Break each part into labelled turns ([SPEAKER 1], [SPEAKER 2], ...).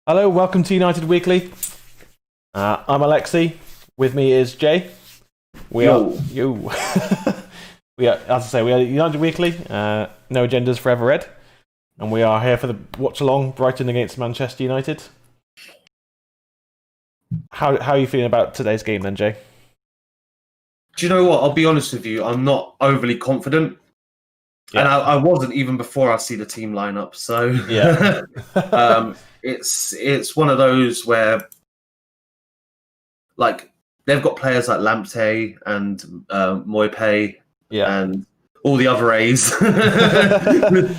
[SPEAKER 1] Hello, welcome to United Weekly. I'm Alexi. With me is Jay. We are you. We are, as I say, we are United Weekly. No agendas, forever red, and we are here for the Watchalong Brighton against Manchester United. How are you feeling about today's game, then, Jay?
[SPEAKER 2] Do you know what? I'll be honest with you. I'm not overly confident, and I wasn't even before I see the team lineup. So
[SPEAKER 1] yeah,
[SPEAKER 2] it's one of those where, like, they've got players like Lamptey and Moipe and all the other A's. And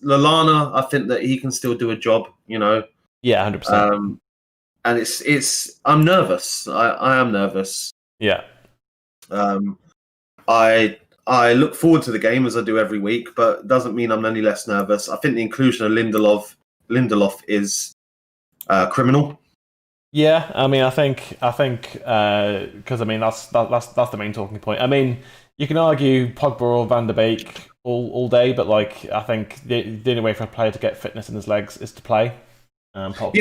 [SPEAKER 2] Lallana, I think that he can still do a job. You know.
[SPEAKER 1] Yeah, 100%.
[SPEAKER 2] And it's. I'm nervous. I am nervous.
[SPEAKER 1] Yeah.
[SPEAKER 2] I look forward to the game as I do every week, but it doesn't mean I'm any less nervous. I think the inclusion of Lindelof is criminal.
[SPEAKER 1] Yeah, I mean, I think because I mean that's the main talking point. I mean, you can argue Pogba or Van der Beek all day, but like I think the only way for a player to get fitness in his legs is to play.
[SPEAKER 2] Pogba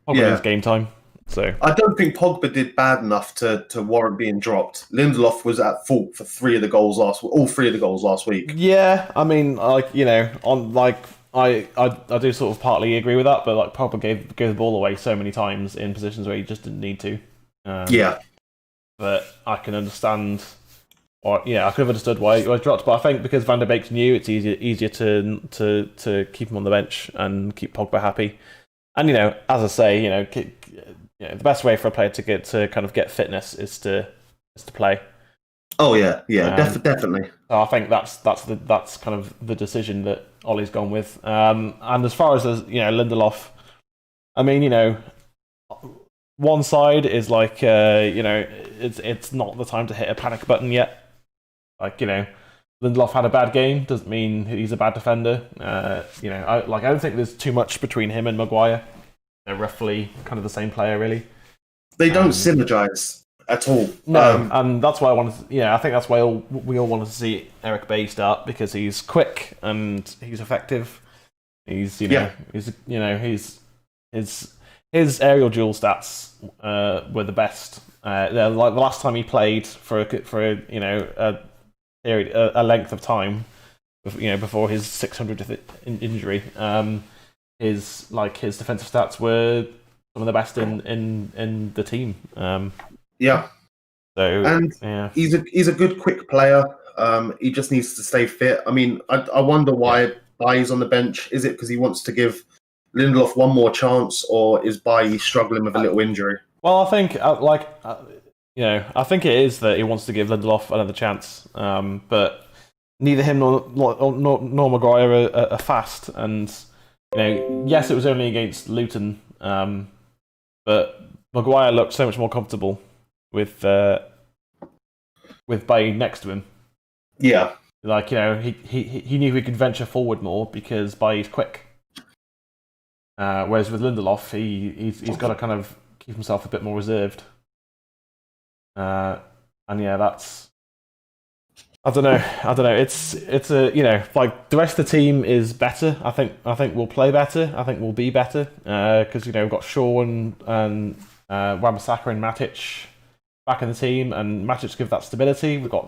[SPEAKER 1] needs game time. So
[SPEAKER 2] I don't think Pogba did bad enough to warrant being dropped. Lindelof was at fault for all 3 of the goals last week.
[SPEAKER 1] Yeah, I mean, like, you know, I do sort of partly agree with that, but like Pogba gave the ball away so many times in positions where he just didn't need to. But I can understand. I could have understood why he was dropped, but I think because Van der Beek's new, it's easier to keep him on the bench and keep Pogba happy. And you know, as I say, you know, the best way for a player to get fitness is to play.
[SPEAKER 2] Oh yeah, definitely.
[SPEAKER 1] So I think that's kind of the decision that Ollie's gone with. And as far as you know, Lindelof, I mean, you know, one side is like, you know, it's not the time to hit a panic button yet. Like, you know, Lindelof had a bad game doesn't mean he's a bad defender. You know, I don't think there's too much between him and Maguire. They're roughly kind of the same player, really.
[SPEAKER 2] They don't synergize at all.
[SPEAKER 1] No, and that's why I think that's why we all wanted to see Eric Bailly start, because he's quick and he's effective. He's his aerial duel stats were the best. Like the last time he played for a length of time, you know, before his 600th injury. His defensive stats were some of the best in the team.
[SPEAKER 2] He's a good quick player. He just needs to stay fit. I mean, I wonder why Bailly's on the bench. Is it because he wants to give Lindelof one more chance, or is Bailly struggling with a little injury?
[SPEAKER 1] Well, I think I think it is that he wants to give Lindelof another chance. But neither him nor Maguire are fast, and you know, yes, it was only against Luton, but Maguire looked so much more comfortable with Bailly next to him.
[SPEAKER 2] Yeah,
[SPEAKER 1] like, you know, he knew he could venture forward more because Bailly's quick. Whereas with Lindelof, he's got to kind of keep himself a bit more reserved. And yeah, that's. I don't know. It's a, you know, like the rest of the team is better. I think we'll play better. I think we'll be better because you know we've got Shaw and Wan-Bissaka and Matic back in the team, and Matic give that stability. We've got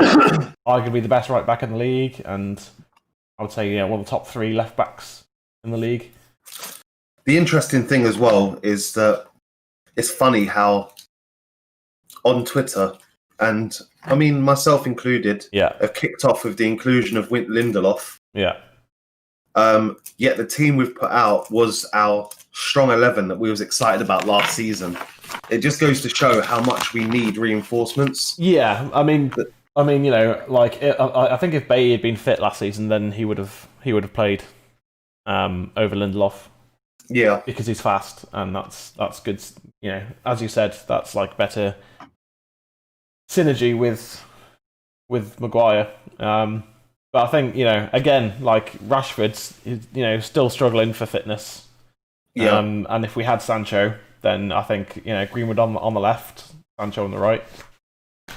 [SPEAKER 1] arguably the best right back in the league, and I would say one of the top 3 left backs in the league.
[SPEAKER 2] The interesting thing as well is that it's funny how on Twitter, and I mean myself included, have kicked off with the inclusion of Lindelof.
[SPEAKER 1] Yeah.
[SPEAKER 2] Yet the team we've put out was our strong 11 that we was excited about last season. It just goes to show how much we need reinforcements.
[SPEAKER 1] Yeah, I mean, you know, like I think if Bailly had been fit last season, then he would have played over Lindelof.
[SPEAKER 2] Yeah,
[SPEAKER 1] because he's fast, and that's good. You know, as you said, that's like better synergy with Maguire. But I think, you know, again, like Rashford's, you know, still struggling for fitness.
[SPEAKER 2] Yeah.
[SPEAKER 1] And if we had Sancho, then I think, you know, Greenwood on the left, Sancho on the right.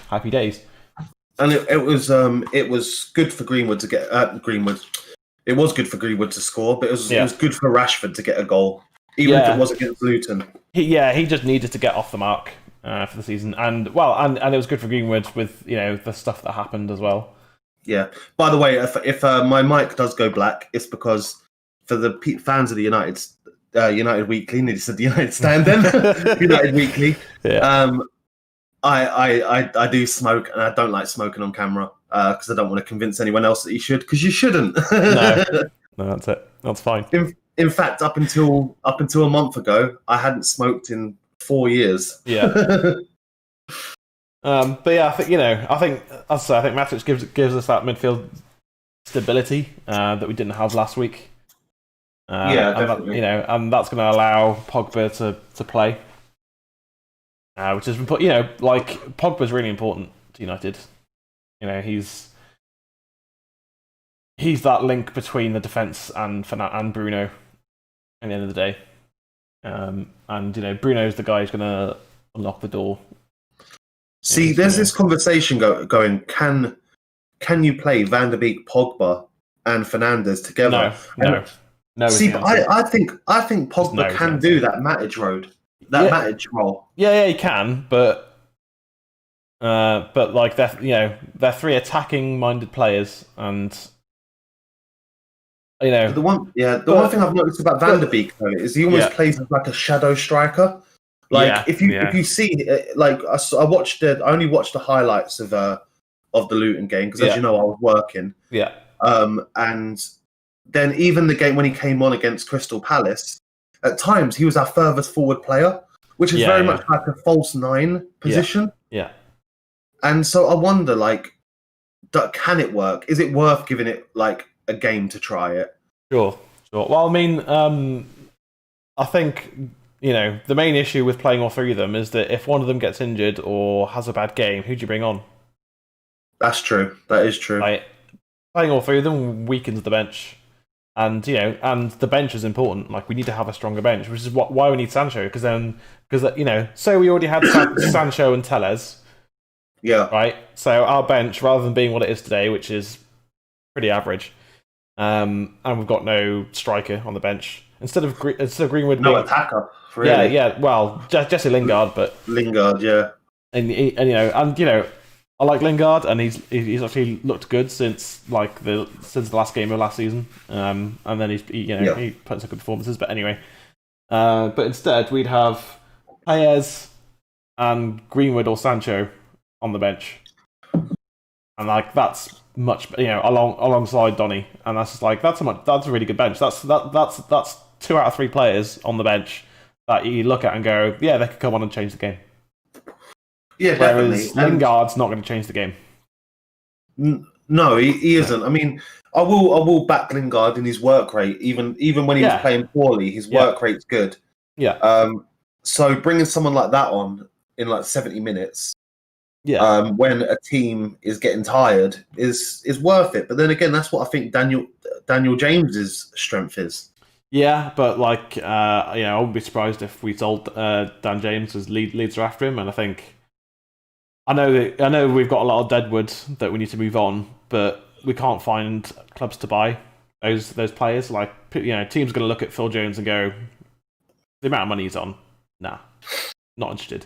[SPEAKER 1] Happy days.
[SPEAKER 2] And it was good for Greenwood to get It was good for Greenwood to score, but it was good for Rashford to get a goal, even if it was against Luton.
[SPEAKER 1] He just needed to get off the mark for the season, and it was good for Greenwood with the stuff that happened as well.
[SPEAKER 2] Yeah. By the way, if my mic does go black, it's because for the fans of the United Weekly, nearly said the United Stand then, United Weekly.
[SPEAKER 1] Yeah.
[SPEAKER 2] I do smoke, and I don't like smoking on camera because I don't want to convince anyone else that you should, because you shouldn't.
[SPEAKER 1] No, that's it. That's fine.
[SPEAKER 2] In fact, up until a month ago, I hadn't smoked in 4 years.
[SPEAKER 1] Yeah. But yeah, I think Matic gives us that midfield stability that we didn't have last week.
[SPEAKER 2] Definitely.
[SPEAKER 1] And that's going to allow Pogba to play, which has been Pogba's really important to United. He's that link between the defense and Bruno at the end of the day. And Bruno's the guy who's going to unlock the door.
[SPEAKER 2] See, there's this conversation going. Can you play Van der Beek, Pogba, and Fernandes together?
[SPEAKER 1] No.
[SPEAKER 2] See, but I think Pogba can do that Matic Matic role.
[SPEAKER 1] Yeah, he can, but they're three attacking-minded players, and
[SPEAKER 2] the one thing I've noticed about Van der Beek though is he almost plays as like a shadow striker. If you see, I only watched the highlights of the Luton game because, as you know, I was working.
[SPEAKER 1] Yeah.
[SPEAKER 2] And then even the game when he came on against Crystal Palace, at times he was our furthest forward player, which is very much like a false nine position.
[SPEAKER 1] Yeah.
[SPEAKER 2] And so I wonder, can it work? Is it worth giving it a game to try it?
[SPEAKER 1] Sure. Well, I mean, I think the main issue with playing all three of them is that if one of them gets injured or has a bad game, who do you bring on?
[SPEAKER 2] That's true. That is true.
[SPEAKER 1] Playing all three of them weakens the bench, and and the bench is important. We need to have a stronger bench, which is why we need Sancho. Because so we already had Sancho and Telles.
[SPEAKER 2] Yeah.
[SPEAKER 1] Right. So our bench, rather than being what it is today, which is pretty average, and we've got no striker on the bench. Instead of Greenwood,
[SPEAKER 2] no attacker. Really.
[SPEAKER 1] Yeah. Well, Jesse Lingard, but
[SPEAKER 2] Lingard, yeah.
[SPEAKER 1] And I like Lingard, and he's actually looked good since the last game of last season. And then he put in some good performances. But anyway, but instead we'd have Hayes and Greenwood or Sancho on the bench, and that's much alongside Donny, and that's just that's a really good bench. That's 2 out of 3 players on the bench that you look at and go, yeah, they could come on and change the game.
[SPEAKER 2] Yeah,
[SPEAKER 1] whereas
[SPEAKER 2] definitely.
[SPEAKER 1] Lingard's not going to change the game.
[SPEAKER 2] No, he isn't. I mean, I will back Lingard in his work rate, even when he was playing poorly. His work rate's good.
[SPEAKER 1] Yeah.
[SPEAKER 2] So bringing someone like that on in 70 minutes, when a team is getting tired, is worth it. But then again, that's what I think Daniel James's strength is.
[SPEAKER 1] Yeah, but I wouldn't be surprised if we sold Dan James as Leeds are after him, and I know we've got a lot of deadwood that we need to move on, but we can't find clubs to buy those players. Teams are going to look at Phil Jones and go, the amount of money he's on, nah, not interested.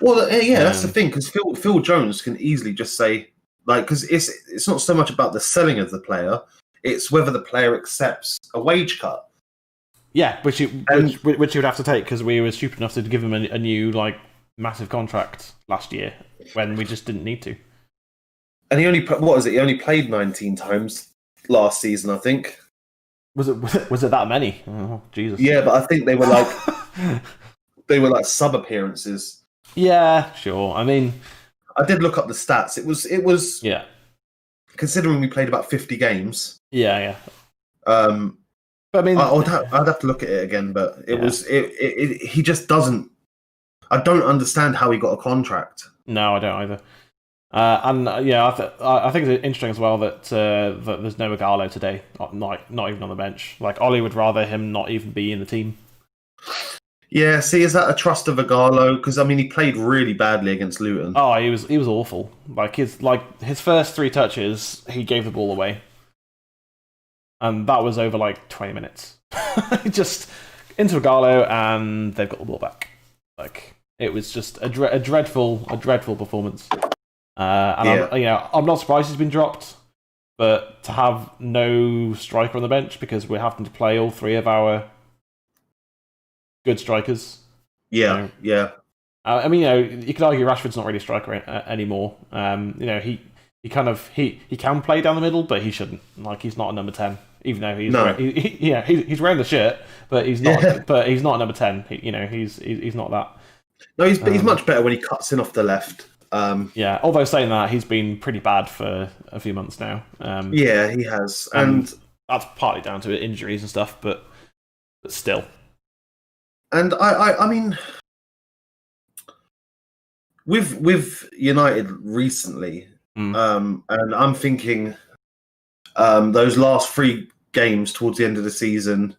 [SPEAKER 2] Well, that's the thing, because Phil Jones can easily just say, because it's not so much about the selling of the player, it's whether the player accepts a wage cut.
[SPEAKER 1] Yeah, which he would have to take, because we were stupid enough to give him a new massive contract last year when we just didn't need to.
[SPEAKER 2] And he only he only played 19 times last season, I think.
[SPEAKER 1] Was it that many? Oh, Jesus.
[SPEAKER 2] Yeah, but I think they were sub appearances.
[SPEAKER 1] Yeah, sure. I mean,
[SPEAKER 2] I did look up the stats. It was
[SPEAKER 1] yeah.
[SPEAKER 2] Considering we played about 50 games.
[SPEAKER 1] Yeah.
[SPEAKER 2] But I mean, I'd have to look at it again. But he just doesn't. I don't understand how he got a contract.
[SPEAKER 1] No, I don't either. I think it's interesting as well that there's no Ighalo today, not even on the bench. Ollie would rather him not even be in the team.
[SPEAKER 2] Yeah, see, is that a trust of Ighalo? Because I mean, he played really badly against Luton.
[SPEAKER 1] Oh, he was awful. His first 3 touches, he gave the ball away. and that was over like 20 minutes. Just into Igalo, and they've got the ball back. Like it was just a dreadful performance. I'm not surprised he's been dropped, but to have no striker on the bench because we're having to play all three of our good strikers.
[SPEAKER 2] Yeah.
[SPEAKER 1] I mean, you could argue Rashford's not really a striker anymore. He can play down the middle, but he shouldn't. Like he's not a number 10, even though he's he's wearing the shirt, but he's not. Yeah. But he's not a number 10. He's not that.
[SPEAKER 2] No, he's much better when he cuts in off the left.
[SPEAKER 1] Although saying that, he's been pretty bad for a few months now.
[SPEAKER 2] Yeah, he has, and
[SPEAKER 1] that's partly down to injuries and stuff, but still.
[SPEAKER 2] And I mean, with United recently, and I'm thinking those last 3 games towards the end of the season,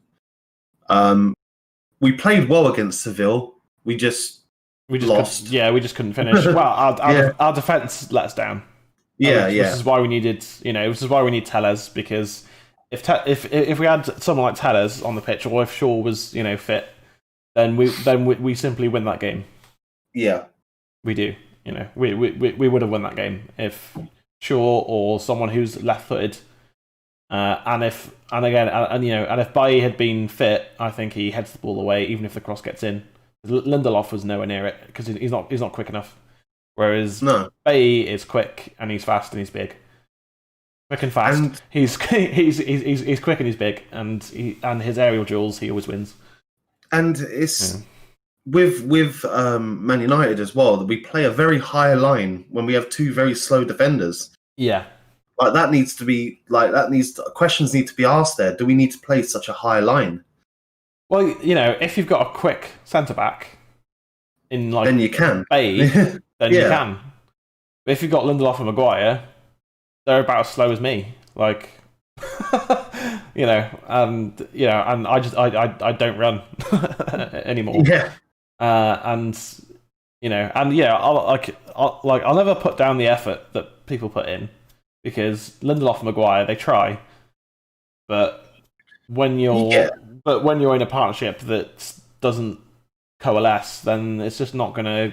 [SPEAKER 2] we played well against Seville. We just lost.
[SPEAKER 1] We just couldn't finish. Well, our defense let us down. Which is why we needed, which is why we need Tellez, because if we had someone like Tellez on the pitch, or if Shaw was fit, then we simply win that game. Yeah, we do. We would have won that game if Shaw or someone who's left-footed, and if Bailly had been fit, I think he heads the ball away, even if the cross gets in. Lindelof was nowhere near it because he's not quick enough. Whereas Bailly is quick and he's fast and he's big. Quick and fast. And he's quick and he's big, and his aerial duels he always wins.
[SPEAKER 2] And it's with Man United as well that we play a very high line when we have 2 very slow defenders.
[SPEAKER 1] Yeah,
[SPEAKER 2] questions need to be asked there. Do we need to play such a high line?
[SPEAKER 1] Well, if you've got a quick centre back
[SPEAKER 2] then you can.
[SPEAKER 1] Bailly, then you can. But if you've got Lindelof and Maguire, they're about as slow as me. And I don't run anymore.
[SPEAKER 2] Yeah.
[SPEAKER 1] I'll never put down the effort that people put in, because Lindelof and Maguire, they try, but when you're in a partnership that doesn't coalesce, then it's just not going to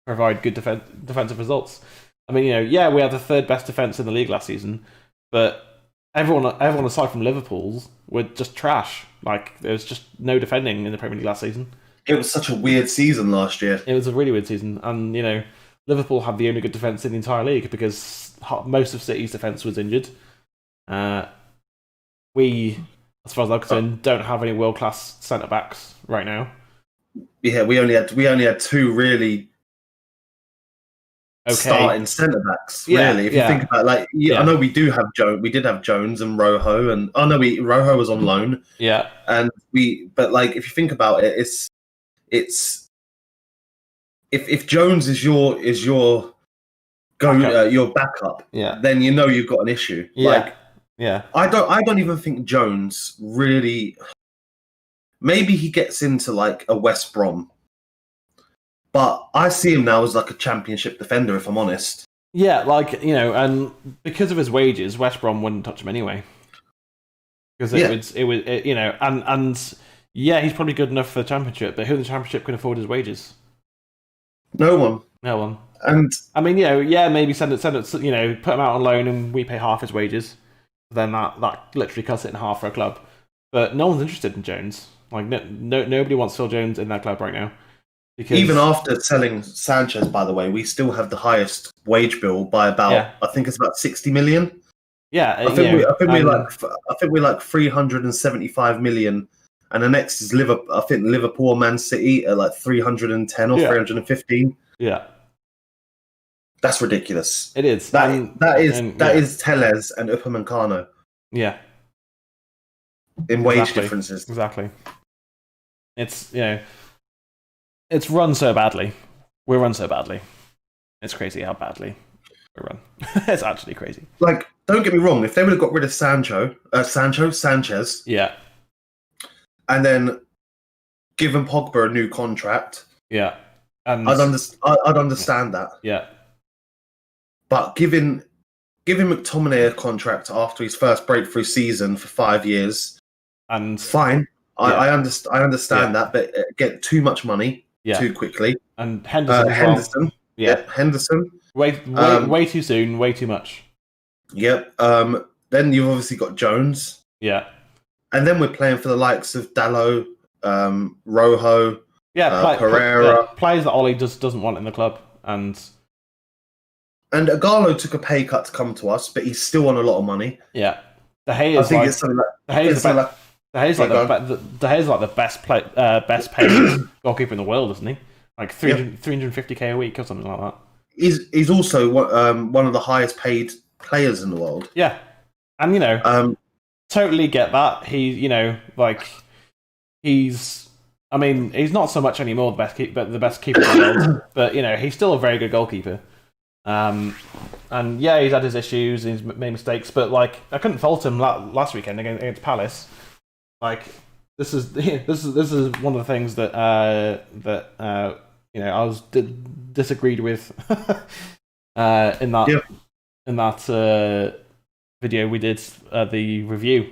[SPEAKER 1] provide good defensive results. I mean, we had the 3rd best defense in the league last season, but everyone aside from Liverpool's were just trash. Like there was just no defending in the Premier League last season.
[SPEAKER 2] It was such a weird season last year.
[SPEAKER 1] It was a really weird season, and Liverpool had the only good defense in the entire league because most of City's defense was injured. We, as far as I'm concerned, don't have any world-class centre-backs right now.
[SPEAKER 2] Yeah, we only had 2 really starting centre-backs, really. If you think about I know we do have Jones. We did have Jones and Rojo, and Rojo was on loan.
[SPEAKER 1] Yeah,
[SPEAKER 2] and if you think about it, it's if Jones is your backup, then you've got an issue. I don't even think Jones really. Maybe he gets into a West Brom, but I see him now as a championship defender, if I'm honest.
[SPEAKER 1] Yeah, and because of his wages, West Brom wouldn't touch him anyway. Because he's probably good enough for the championship, but who in the championship can afford his wages?
[SPEAKER 2] No one. And
[SPEAKER 1] I mean, maybe send it, put him out on loan and we pay half his wages. Then that literally cuts it in half for a club. But no one's interested in Jones. Nobody wants Phil Jones in that club right now. Because
[SPEAKER 2] even after selling Sanchez, by the way, we still have the highest wage bill by about I think it's about 60 million.
[SPEAKER 1] Yeah,
[SPEAKER 2] I think we're like 375 million, and the next is Liverpool. I think Liverpool, Man City at 310 or 315.
[SPEAKER 1] Yeah,
[SPEAKER 2] that's ridiculous.
[SPEAKER 1] It is.
[SPEAKER 2] That is Tellez and Upamecano.
[SPEAKER 1] Yeah,
[SPEAKER 2] in wage differences.
[SPEAKER 1] Exactly. It's it's run so badly. We're run so badly. It's crazy how badly we run. It's actually crazy.
[SPEAKER 2] Don't get me wrong. If they would have got rid of Sanchez, and then given Pogba a new contract,
[SPEAKER 1] and
[SPEAKER 2] I'd understand that.
[SPEAKER 1] Yeah,
[SPEAKER 2] but giving giving McTominay a contract after his first breakthrough season for 5 years,
[SPEAKER 1] and
[SPEAKER 2] fine. I understand that, but get too much money too quickly.
[SPEAKER 1] And Henderson as well.
[SPEAKER 2] Henderson. Yep, Henderson.
[SPEAKER 1] Way too soon, way too much.
[SPEAKER 2] Yep. Then you've obviously got Jones.
[SPEAKER 1] Yeah.
[SPEAKER 2] And then we're playing for the likes of Dalot, Rojo, Pereira.
[SPEAKER 1] Players that Ollie just doesn't want in the club. And
[SPEAKER 2] Agallo took a pay cut to come to us, but he's still on a lot of money.
[SPEAKER 1] Yeah. De Gea is like the best paid goalkeeper in the world, isn't he? Like 350k a week or something like that.
[SPEAKER 2] He's also one of the highest paid players in the world.
[SPEAKER 1] Yeah, and totally get that. He's not so much anymore the best keeper in the world, but he's still a very good goalkeeper. And yeah, he's had his issues, and he's made mistakes, but like I couldn't fault him last weekend against Palace. Like this is one of the things that I was disagreed with in that video we did the review.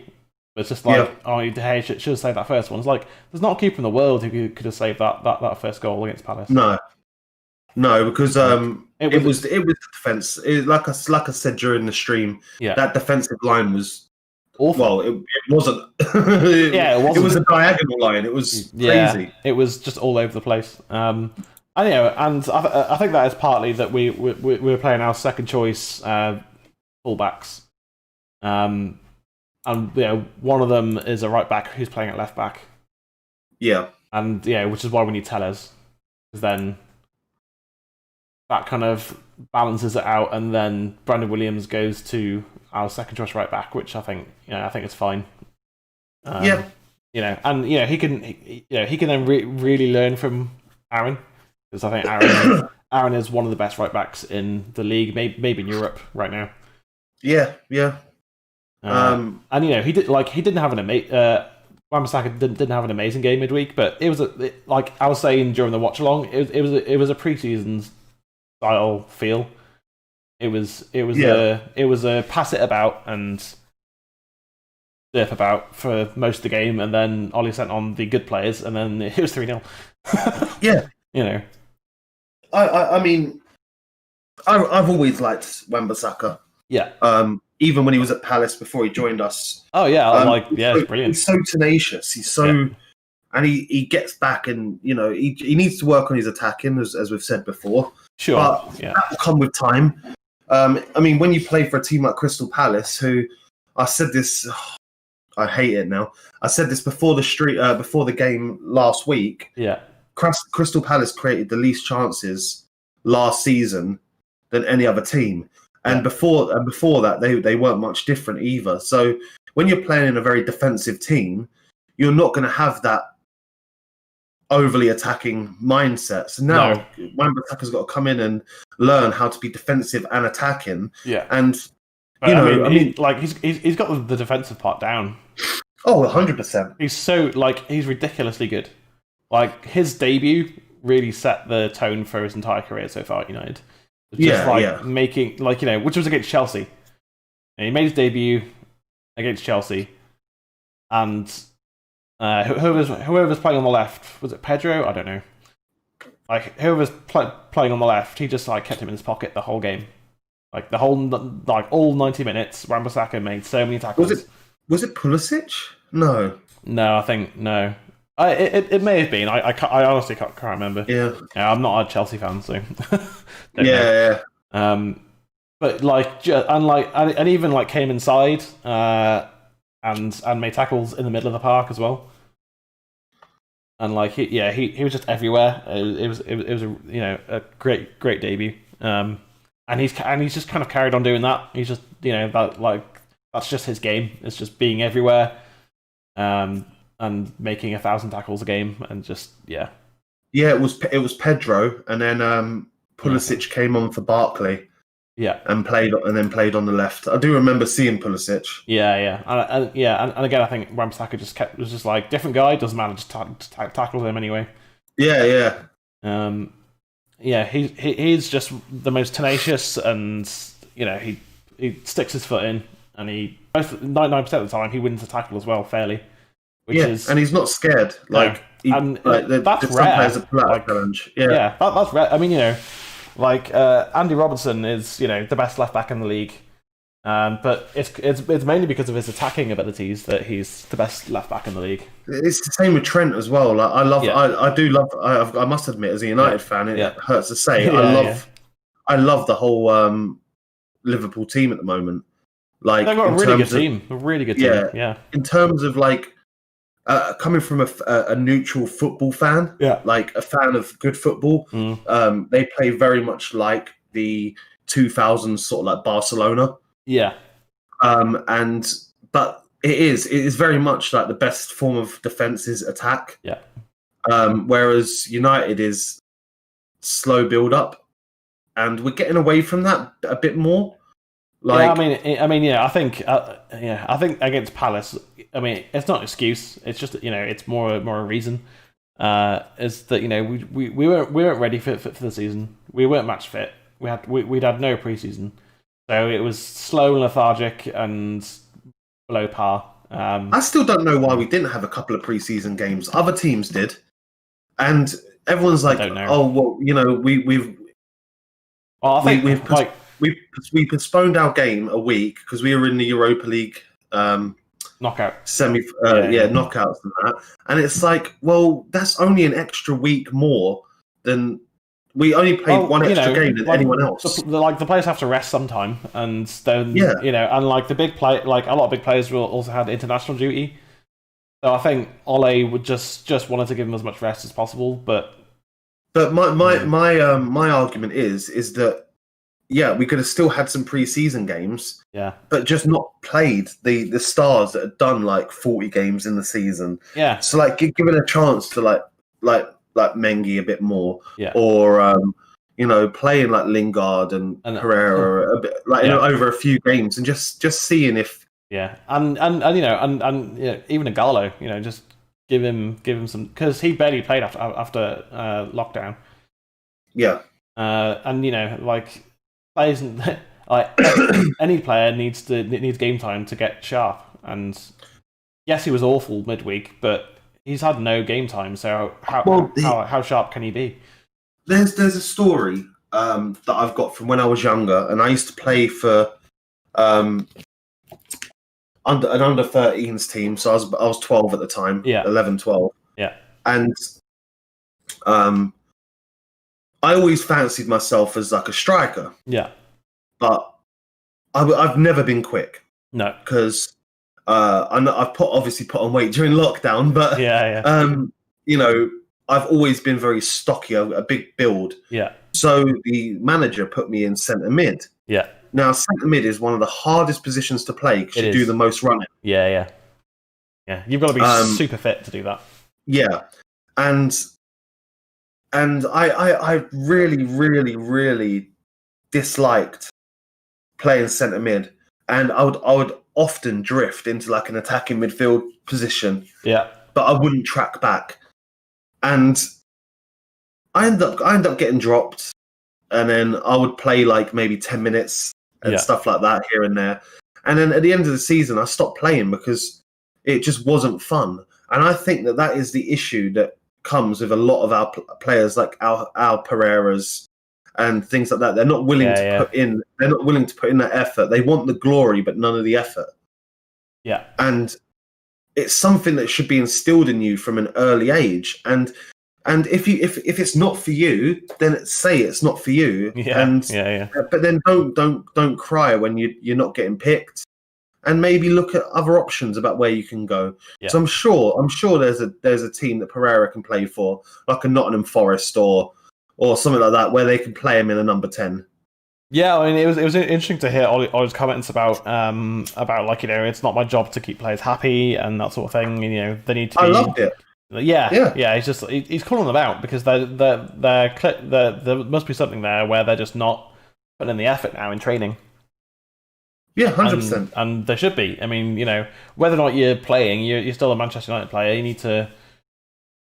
[SPEAKER 1] It's just like hey, should have saved that first one. It's like there's not a keeper in the world who could have saved that first goal against Palace.
[SPEAKER 2] No, because it was the defense. Like I said during the stream, that defensive line was awful. Well, it wasn't. It was a diagonal line. It was crazy.
[SPEAKER 1] It was just all over the place. And I think that is partly that we were playing our second choice fullbacks. And one of them is a right back who's playing at left back.
[SPEAKER 2] Yeah.
[SPEAKER 1] And which is why we need Tellez, because then that kind of balances it out, and then Brandon Williams goes to our second choice right back, which I think it's fine. And he can then really learn from Aaron, because I think Aaron is one of the best right backs in the league, maybe in Europe right now.
[SPEAKER 2] Yeah.
[SPEAKER 1] And he didn't have an amazing. Wan-Bissaka didn't have an amazing game midweek, but it was like I was saying during the watch-along, it was a preseason style feel. It was a pass it about and surf about for most of the game, and then Ollie sent on the good players, and then it was 3-0.
[SPEAKER 2] Yeah. I mean, I've always liked Wan-Bissaka.
[SPEAKER 1] Yeah.
[SPEAKER 2] Even when he was at Palace before he joined us.
[SPEAKER 1] Oh yeah, it's brilliant.
[SPEAKER 2] He's so tenacious. He's so, and he gets back, and he needs to work on his attacking, as we've said before.
[SPEAKER 1] Sure,
[SPEAKER 2] but that will come with time. I mean, when you play for a team like Crystal Palace, who I said this, I hate it now. I said this before the game last week.
[SPEAKER 1] Yeah,
[SPEAKER 2] Crystal Palace created the least chances last season than any other team. And before that, they weren't much different either. So when you're playing in a very defensive team, you're not going to have that overly attacking mindset. So now Wan-Bissaka's got to come in and learn how to be defensive and attacking.
[SPEAKER 1] Yeah,
[SPEAKER 2] and
[SPEAKER 1] he's got the defensive part down.
[SPEAKER 2] Oh, 100%.
[SPEAKER 1] He's ridiculously good. Like his debut really set the tone for his entire career so far at United. Making which was against Chelsea. And he made his debut against Chelsea, and whoever was playing on the left, was it Pedro? I don't know. Like whoever was playing on the left, he just kept him in his pocket the whole game. Like the whole all 90 minutes, Wan-Bissaka made so many tackles.
[SPEAKER 2] Was it Pulisic? No,
[SPEAKER 1] I think no. It may have been. I honestly can't remember.
[SPEAKER 2] Yeah,
[SPEAKER 1] I'm not a Chelsea fan, so.
[SPEAKER 2] Yeah.
[SPEAKER 1] But and even came inside and made tackles in the middle of the park as well. And he was just everywhere. It was a great debut. And he's just kind of carried on doing that. He's just that's just his game. It's just being everywhere. And making 1,000 tackles a game, and just
[SPEAKER 2] it was Pedro, and then Pulisic came on for Barkley, and played on the left. I do remember seeing Pulisic.
[SPEAKER 1] And again, I think Wan-Bissaka was just like different guy, doesn't matter, just tackle him anyway.
[SPEAKER 2] Yeah.
[SPEAKER 1] He's just the most tenacious, and he he sticks his foot in, and 99% of the time he wins the tackle as well fairly.
[SPEAKER 2] And he's not scared. Like,
[SPEAKER 1] that's
[SPEAKER 2] some
[SPEAKER 1] rare.
[SPEAKER 2] players are like challenge. Yeah,
[SPEAKER 1] that's rare. I mean, Andy Robertson is the best left back in the league, but it's mainly because of his attacking abilities that he's the best left back in the league.
[SPEAKER 2] It's the same with Trent as well. Like, I must admit, as a United fan, it hurts to say, I love the whole Liverpool team at the moment. Like,
[SPEAKER 1] they've got a really good team. Yeah.
[SPEAKER 2] In terms of like coming from a neutral football fan, like a fan of good football, they play very much like the 2000s sort of like Barcelona.
[SPEAKER 1] Yeah.
[SPEAKER 2] But it is very much like the best form of defense is attack.
[SPEAKER 1] Yeah.
[SPEAKER 2] Whereas United is slow build up, and we're getting away from that a bit more. Like,
[SPEAKER 1] I think against Palace, I mean, it's not an excuse. It's just it's more a reason. Is that we weren't ready for the season. We weren't match fit. We'd had no preseason, so it was slow and lethargic and below par.
[SPEAKER 2] I still don't know why we didn't have a couple of preseason games. Other teams did, and everyone's like, "Oh, well, we've."
[SPEAKER 1] Well, I think
[SPEAKER 2] we postponed our game a week because we were in the Europa League
[SPEAKER 1] knockout
[SPEAKER 2] knockouts and that, and it's like, well, that's only an extra week more than we only played one extra game than anyone else.
[SPEAKER 1] The players have to rest sometime, and then and like the big play, like a lot of big players will also had international duty. So I think Ole would just wanted to give them as much rest as possible, but
[SPEAKER 2] my argument is that we could have still had some pre-season games, but just not played the stars that had done like 40 games in the season.
[SPEAKER 1] Yeah,
[SPEAKER 2] so like give it a chance to like Mengi a bit more, or playing like Lingard and Pereira a bit over a few games and just seeing if
[SPEAKER 1] and even a Gallo, just give him some, because he barely played after lockdown. Players like any player needs game time to get sharp, and yes, he was awful midweek, but he's had no game time, so how sharp can he be?
[SPEAKER 2] There's a story that I've got from when I was younger, and I used to play for under 13s team, so I was 12 at the time, 11, 12, and I always fancied myself as like a striker, but I've never been quick, because I've obviously put on weight during lockdown, but I've always been very stocky, a big build. So the manager put me in centre mid. Now centre mid is one of the hardest positions to play because you do the most running.
[SPEAKER 1] Yeah. You've got to be super fit to do that.
[SPEAKER 2] Yeah, and I really, really, really disliked playing centre mid, and I would often drift into like an attacking midfield position. But I wouldn't track back, and I end up getting dropped, and then I would play like maybe 10 minutes and stuff like that here and there, and then at the end of the season I stopped playing because it just wasn't fun. And I think that is the issue that comes with a lot of our players, like our Pereiras and things like that. They're not willing to put in. They're not willing to put in that effort. They want the glory, but none of the effort. And it's something that should be instilled in you from an early age. And if it's not for you, then say it's not for you. But then don't cry when you're not getting picked, and maybe look at other options about where you can go. So I'm sure there's a team that Pereira can play for, like a Nottingham Forest or something like that, where they can play him in a number 10.
[SPEAKER 1] Yeah, I mean, it was interesting to hear Ollie's comments about like, it's not my job to keep players happy and that sort of thing. They need to be.
[SPEAKER 2] I loved it.
[SPEAKER 1] Yeah. He's calling them out because there must be something there where they're just not putting in the effort now in training.
[SPEAKER 2] Yeah, 100%.
[SPEAKER 1] And there should be. I mean, whether or not you're playing, you're still a Manchester United player. You need to,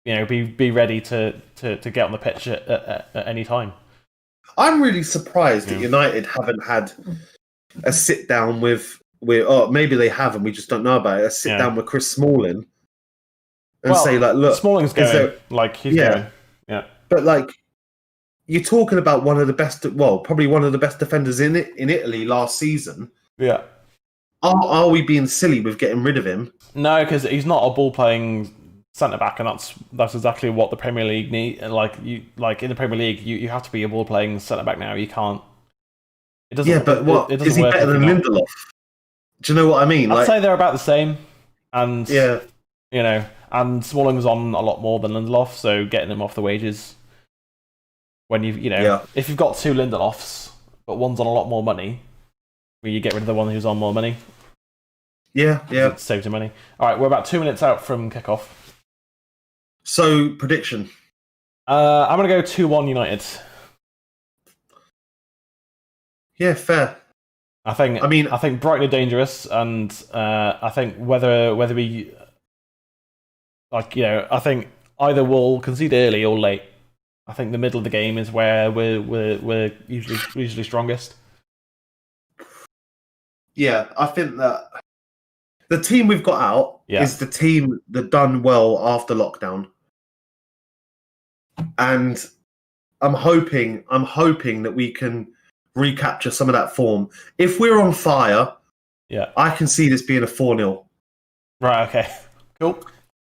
[SPEAKER 1] be ready to get on the pitch at any time.
[SPEAKER 2] I'm really surprised that United haven't had a sit down with maybe they have and we just don't know about it. A sit down with Chris Smalling and say like, look,
[SPEAKER 1] Smalling's going. He's going. Yeah,
[SPEAKER 2] but like you're talking about one of the best, probably one of the best defenders in Italy last season.
[SPEAKER 1] Yeah.
[SPEAKER 2] Are we being silly with getting rid of him?
[SPEAKER 1] No, because he's not a ball playing centre back, and that's exactly what the Premier League need. Like in the Premier League, you have to be a ball playing centre back now. You can't. It doesn't.
[SPEAKER 2] Yeah, but what is he better than Lindelof? Do you know what I mean?
[SPEAKER 1] I'd say they're about the same, and and Smalling's on a lot more than Lindelof, so getting him off the wages. When if you've got two Lindelofs, but one's on a lot more money, will you get rid of the one who's on more money?
[SPEAKER 2] Yeah.
[SPEAKER 1] It saves you money. All right, we're about 2 minutes out from kickoff.
[SPEAKER 2] So, prediction.
[SPEAKER 1] I'm going to go 2-1 United.
[SPEAKER 2] Yeah, fair.
[SPEAKER 1] I think Brighton are dangerous, and I think whether we I think either we'll concede early or late. I think the middle of the game is where we're usually strongest.
[SPEAKER 2] Yeah, I think that the team we've got out is the team that done well after lockdown, and I'm hoping that we can recapture some of that form. If we're on fire, I can see this being a 4-0.
[SPEAKER 1] Right. Okay. Cool.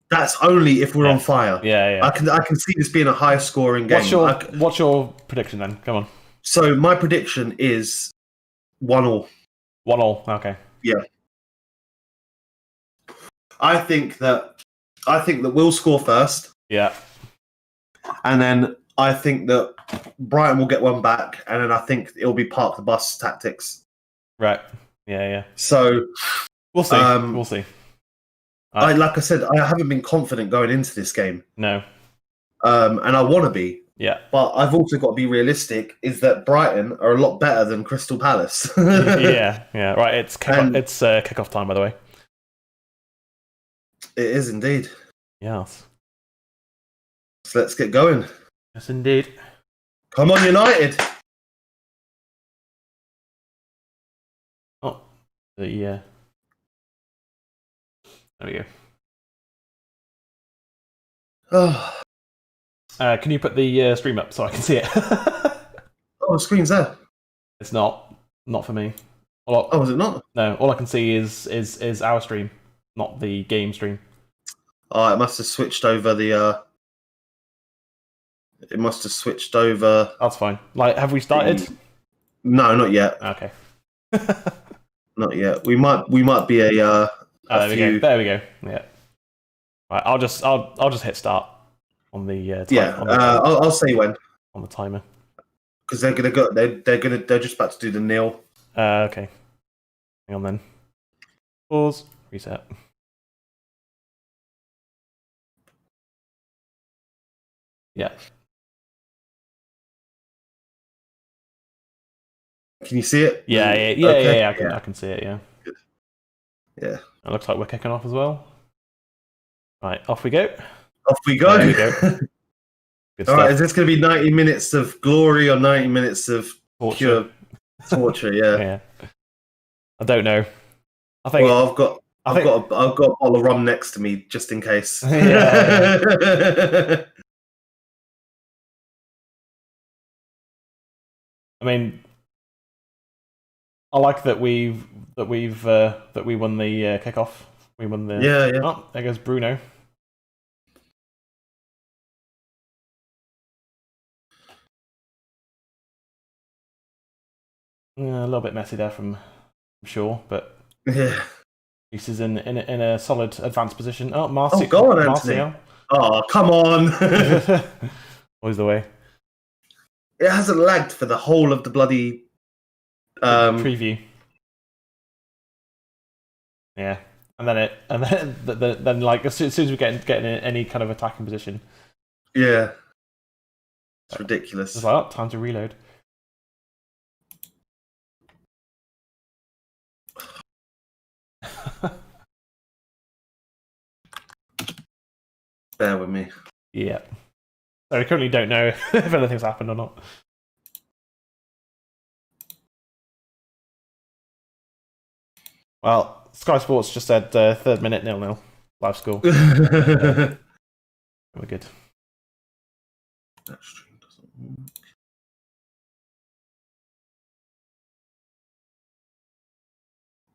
[SPEAKER 2] That's only if we're on fire.
[SPEAKER 1] Yeah.
[SPEAKER 2] I can see this being a high scoring game.
[SPEAKER 1] What's your prediction then? Come on.
[SPEAKER 2] So my prediction is 1-1.
[SPEAKER 1] 1-1. Okay.
[SPEAKER 2] Yeah. I think that we'll score first.
[SPEAKER 1] Yeah.
[SPEAKER 2] And then I think that Brighton will get one back, and then I think it'll be park the bus tactics.
[SPEAKER 1] Right. Yeah.
[SPEAKER 2] So
[SPEAKER 1] we'll see. We'll see.
[SPEAKER 2] Like I said, I haven't been confident going into this game.
[SPEAKER 1] No.
[SPEAKER 2] And I want to be.
[SPEAKER 1] Yeah.
[SPEAKER 2] But I've also got to be realistic, is that Brighton are a lot better than Crystal Palace.
[SPEAKER 1] Yeah. Right, it's kickoff time, by the way.
[SPEAKER 2] It is indeed.
[SPEAKER 1] Yes.
[SPEAKER 2] So let's get going.
[SPEAKER 1] Yes, indeed.
[SPEAKER 2] Come on, United!
[SPEAKER 1] Oh, there we go.
[SPEAKER 2] Oh.
[SPEAKER 1] Can you put the stream up so I can see it?
[SPEAKER 2] Oh, the screen's there.
[SPEAKER 1] It's not for me.
[SPEAKER 2] Oh, is it not?
[SPEAKER 1] No, all I can see is our stream, not the game stream.
[SPEAKER 2] Oh, it must have switched over the. It must have switched over.
[SPEAKER 1] That's fine. Have we started?
[SPEAKER 2] No, not yet.
[SPEAKER 1] Okay.
[SPEAKER 2] Not yet. We might be a.
[SPEAKER 1] There we go. There we go. Yeah. Right. I'll just hit start on the.
[SPEAKER 2] I'll say when
[SPEAKER 1] on the timer.
[SPEAKER 2] Because they're gonna go. They're just about to do the nil.
[SPEAKER 1] Okay. Hang on then. Pause. Reset. Yeah.
[SPEAKER 2] Can you see it?
[SPEAKER 1] Yeah.
[SPEAKER 2] Okay.
[SPEAKER 1] I can see it. Yeah.
[SPEAKER 2] Good. Yeah.
[SPEAKER 1] It looks like we're kicking off as well. Right, off we go.
[SPEAKER 2] Off we go.
[SPEAKER 1] There we go. Good
[SPEAKER 2] All
[SPEAKER 1] stuff.
[SPEAKER 2] right, is this going to be 90 minutes of glory or 90 minutes of pure torture? Yeah.
[SPEAKER 1] Yeah. I don't know. I think.
[SPEAKER 2] Well, I've got a bottle of rum next to me just in case.
[SPEAKER 1] Yeah. I mean, I like that we won the kickoff. We won the.
[SPEAKER 2] Yeah.
[SPEAKER 1] Oh, there goes Bruno. Yeah, a little bit messy there from Shaw, but
[SPEAKER 2] yeah,
[SPEAKER 1] this is in a solid advanced position. Oh, Martial.
[SPEAKER 2] Oh, go on, Anthony.
[SPEAKER 1] Martial.
[SPEAKER 2] Oh, come on.
[SPEAKER 1] Always the way.
[SPEAKER 2] It hasn't lagged for the whole of the bloody
[SPEAKER 1] preview. Yeah, and then like as soon as we get in any kind of attacking position.
[SPEAKER 2] Yeah, it's ridiculous.
[SPEAKER 1] It's like, time to reload.
[SPEAKER 2] Bear with me.
[SPEAKER 1] Yeah. So we currently don't know if anything's happened or not. Well, Sky Sports just said 3rd minute 0-0 live score.
[SPEAKER 2] That
[SPEAKER 1] We're good.
[SPEAKER 2] stream doesn't work.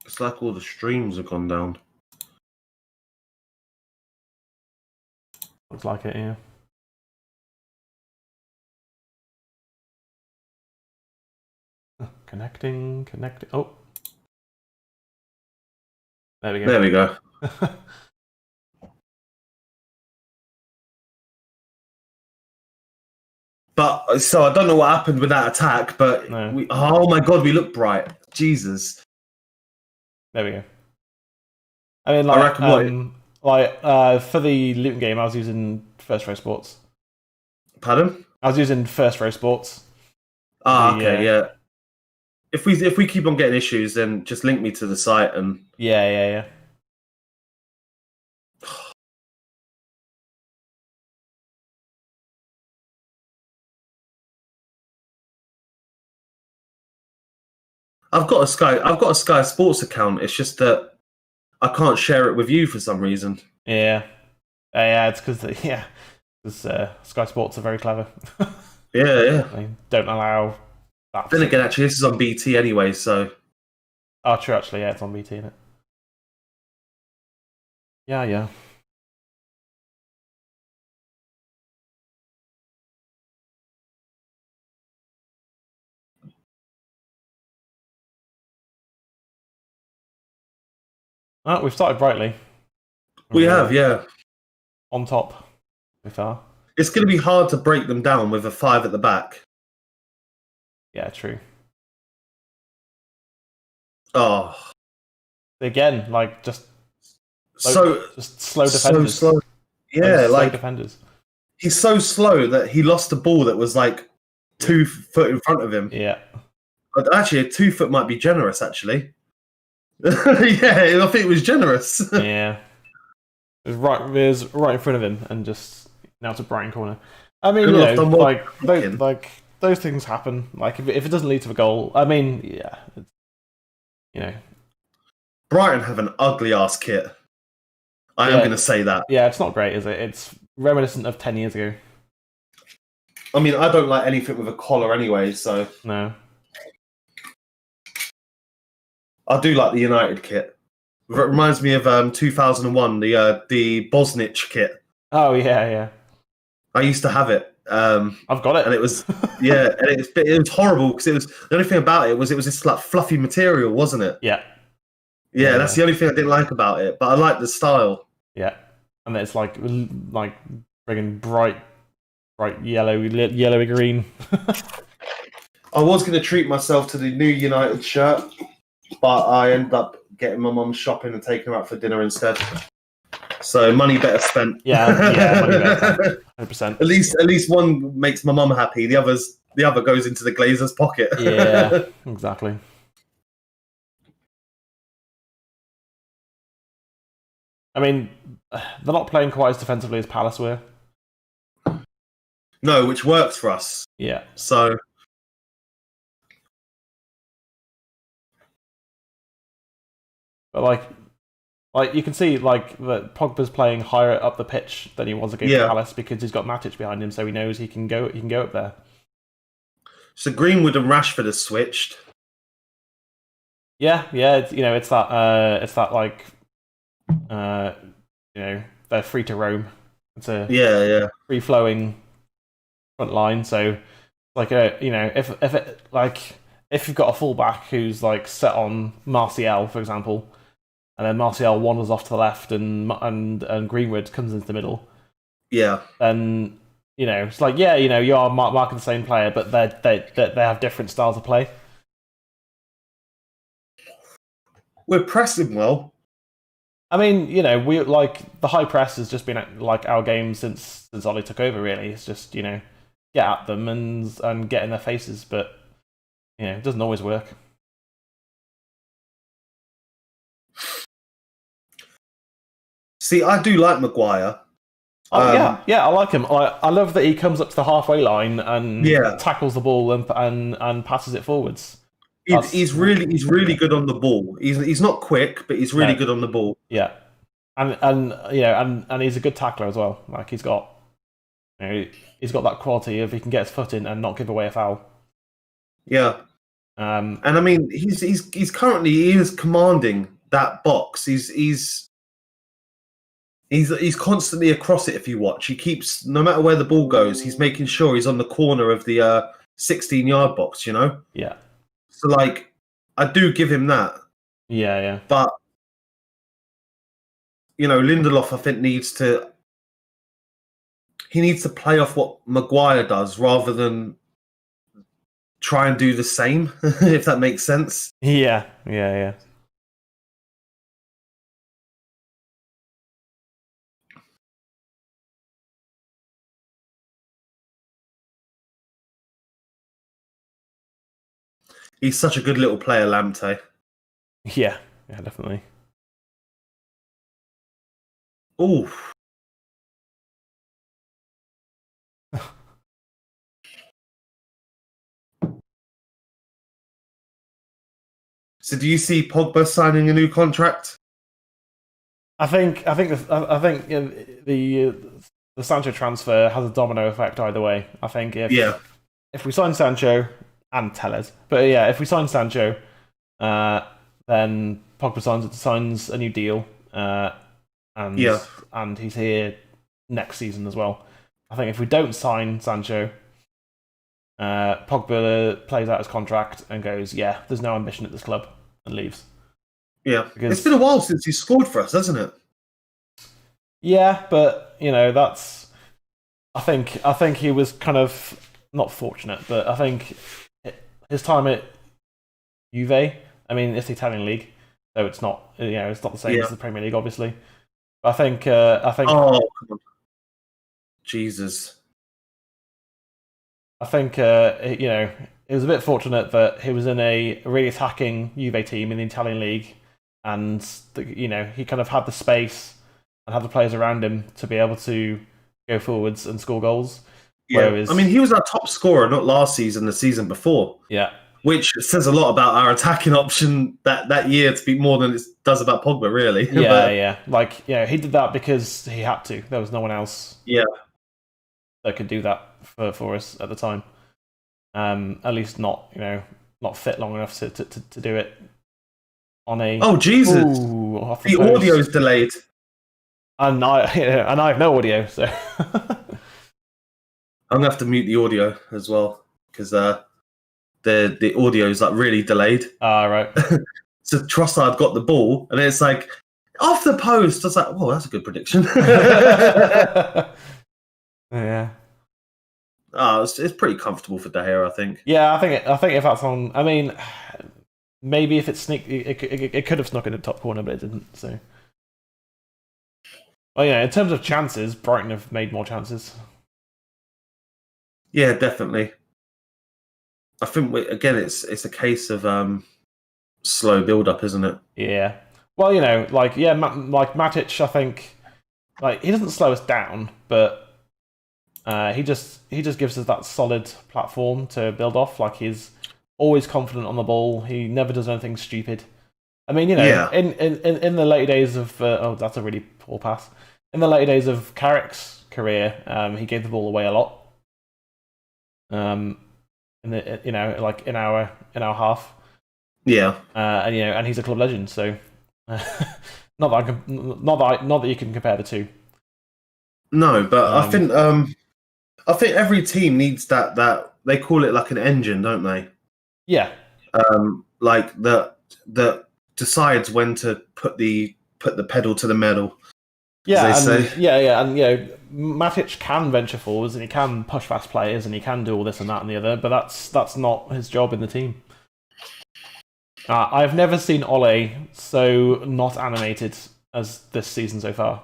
[SPEAKER 2] It's like all the streams have gone down.
[SPEAKER 1] Looks like it, yeah. Connecting. Oh. There we go.
[SPEAKER 2] There we go. But so I don't know what happened with that attack, but
[SPEAKER 1] No.
[SPEAKER 2] oh my god, we look bright. Jesus.
[SPEAKER 1] There we go. I mean, like,
[SPEAKER 2] I reckon
[SPEAKER 1] for the Luton game, I was using First Row Sports.
[SPEAKER 2] Pardon?
[SPEAKER 1] I was using First Row Sports.
[SPEAKER 2] Okay, yeah. If we keep on getting issues, then just link me to the site and
[SPEAKER 1] Yeah.
[SPEAKER 2] I've got a Sky Sports account. It's just that I can't share it with you for some reason.
[SPEAKER 1] Yeah. It's because Sky Sports are very clever.
[SPEAKER 2] Yeah.
[SPEAKER 1] They don't allow that.
[SPEAKER 2] Then again, actually, this is on BT anyway, so.
[SPEAKER 1] Oh, true. Actually, yeah, it's on BT, isn't it? Yeah. Oh, we've started brightly.
[SPEAKER 2] We have, yeah.
[SPEAKER 1] On top, we are.
[SPEAKER 2] It's going to be hard to break them down with a 5 at the back.
[SPEAKER 1] Yeah, true.
[SPEAKER 2] Oh.
[SPEAKER 1] Again, like, just
[SPEAKER 2] slow defenders.
[SPEAKER 1] So slow.
[SPEAKER 2] Yeah, like
[SPEAKER 1] defenders.
[SPEAKER 2] He's so slow that he lost a ball that was like 2 foot in front of him.
[SPEAKER 1] Yeah.
[SPEAKER 2] But actually, a 2 foot might be generous, actually. Yeah, I think it was generous.
[SPEAKER 1] Yeah. It was right in front of him, and just now it's a Brighton corner. I mean, like those things happen. Like if it doesn't lead to a goal, I mean, yeah,
[SPEAKER 2] Brighton have an ugly ass kit. I am going to say that.
[SPEAKER 1] Yeah, it's not great, is it? It's reminiscent of 10 years ago.
[SPEAKER 2] I mean, I don't like anything with a collar anyway, so
[SPEAKER 1] no.
[SPEAKER 2] I do like the United kit. It reminds me of 2001, the Bosnich kit.
[SPEAKER 1] Oh yeah.
[SPEAKER 2] I used to have it.
[SPEAKER 1] I've got it,
[SPEAKER 2] and it was and it was horrible because it was the only thing about it was this like fluffy material, wasn't it?
[SPEAKER 1] Yeah.
[SPEAKER 2] That's the only thing I didn't like about it, but I like the style.
[SPEAKER 1] Yeah, and it's like friggin' bright yellowy green.
[SPEAKER 2] I was going to treat myself to the new United shirt, but I ended up getting my mum shopping and taking her out for dinner instead. So money better spent.
[SPEAKER 1] Yeah, money better spent. 100%.
[SPEAKER 2] At least one makes my mum happy. The other goes into the Glazer's pocket.
[SPEAKER 1] Yeah, exactly. I mean, they're not playing quite as defensively as Palace were.
[SPEAKER 2] No, which works for us.
[SPEAKER 1] Yeah.
[SPEAKER 2] So.
[SPEAKER 1] But like you can see, like that Pogba's playing higher up the pitch than he was against Palace because he's got Matic behind him, so he knows he can go up there. So
[SPEAKER 2] Greenwood and Rashford have switched.
[SPEAKER 1] Yeah. It's that like. They're free to roam. It's a free flowing front line. So, like, if you've got a fullback who's like set on Martial, for example, and then Martial wanders off to the left, and Greenwood comes into the middle.
[SPEAKER 2] Yeah.
[SPEAKER 1] Then it's like you are marking the same player, but they have different styles of play.
[SPEAKER 2] We're pressing well.
[SPEAKER 1] I mean, we like the high press has just been like our game since Ollie took over. Really, it's just get at them and get in their faces, but it doesn't always work.
[SPEAKER 2] See, I do like Maguire.
[SPEAKER 1] I like him. I love that he comes up to the halfway line and tackles the ball and passes it forwards.
[SPEAKER 2] He's really good on the ball. He's not quick, but he's really good on the ball.
[SPEAKER 1] Yeah, and and he's a good tackler as well. Like he's got that quality of he can get his foot in and not give away a foul.
[SPEAKER 2] Yeah. And I mean, he's currently commanding that box. He's constantly across it. If you watch, he keeps, no matter where the ball goes, he's making sure he's on the corner of the 16-yard box. You know.
[SPEAKER 1] Yeah.
[SPEAKER 2] So like, I do give him that.
[SPEAKER 1] Yeah.
[SPEAKER 2] But Lindelof, I think needs to play off what Maguire does rather than try and do the same, if that makes sense.
[SPEAKER 1] Yeah.
[SPEAKER 2] He's such a good little player, Lamptey.
[SPEAKER 1] Yeah, definitely.
[SPEAKER 2] Ooh. So, do you see Pogba signing a new contract?
[SPEAKER 1] I think the Sancho transfer has a domino effect either way. I think if we sign Sancho and Tellez, but yeah, if we sign Sancho, then Pogba signs a new deal, and he's here next season as well. I think if we don't sign Sancho, Pogba plays out his contract and goes, yeah, there's no ambition at this club, and leaves.
[SPEAKER 2] Yeah, it's been a while since he scored for us, hasn't it?
[SPEAKER 1] Yeah, but that's. I think he was kind of not fortunate, but I think his time at Juve. I mean, it's the Italian league, so it's not it's not the same as the Premier League, obviously. But I think. Oh,
[SPEAKER 2] come on. Jesus.
[SPEAKER 1] I think it was a bit fortunate that he was in a really attacking Juve team in the Italian league, and he kind of had the space and had the players around him to be able to go forwards and score goals.
[SPEAKER 2] Yeah, whereas, I mean, he was our top scorer not last season, the season before.
[SPEAKER 1] Yeah,
[SPEAKER 2] which says a lot about our attacking option that year to be more than it does about Pogba, really.
[SPEAKER 1] Yeah. Like, he did that because he had to. There was no one else.
[SPEAKER 2] Yeah.
[SPEAKER 1] That could do that for us at the time. At least not fit long enough to do it on a.
[SPEAKER 2] Oh Jesus! The audio's delayed,
[SPEAKER 1] and I have no audio, so
[SPEAKER 2] I'm gonna have to mute the audio as well because the audio is like really delayed.
[SPEAKER 1] Right.
[SPEAKER 2] So Trossard got the ball, and it's like off the post. I was like, "Oh, that's a good prediction."
[SPEAKER 1] Yeah.
[SPEAKER 2] It's pretty comfortable for De Gea, I think.
[SPEAKER 1] Yeah, I think if that's on, I mean, maybe if it could have snuck in the top corner, but it didn't. So, well, in terms of chances, Brighton have made more chances.
[SPEAKER 2] Yeah, definitely. I think it's a case of slow build up, isn't it?
[SPEAKER 1] Yeah. Well, like Matic, I think, like he doesn't slow us down, but. He just gives us that solid platform to build off. Like he's always confident on the ball. He never does anything stupid. I mean, in the later days of that's a really poor pass. In the later days of Carrick's career, he gave the ball away a lot. In our half.
[SPEAKER 2] Yeah.
[SPEAKER 1] And he's a club legend, so not that you can compare the two.
[SPEAKER 2] No, but I think every team needs that they call it like an engine, don't they?
[SPEAKER 1] Yeah.
[SPEAKER 2] Like that decides when to put the pedal to the metal.
[SPEAKER 1] Yeah, and Matic can venture forwards and he can push fast players and he can do all this and that and the other, but that's not his job in the team. I've never seen Ole so not animated as this season so far.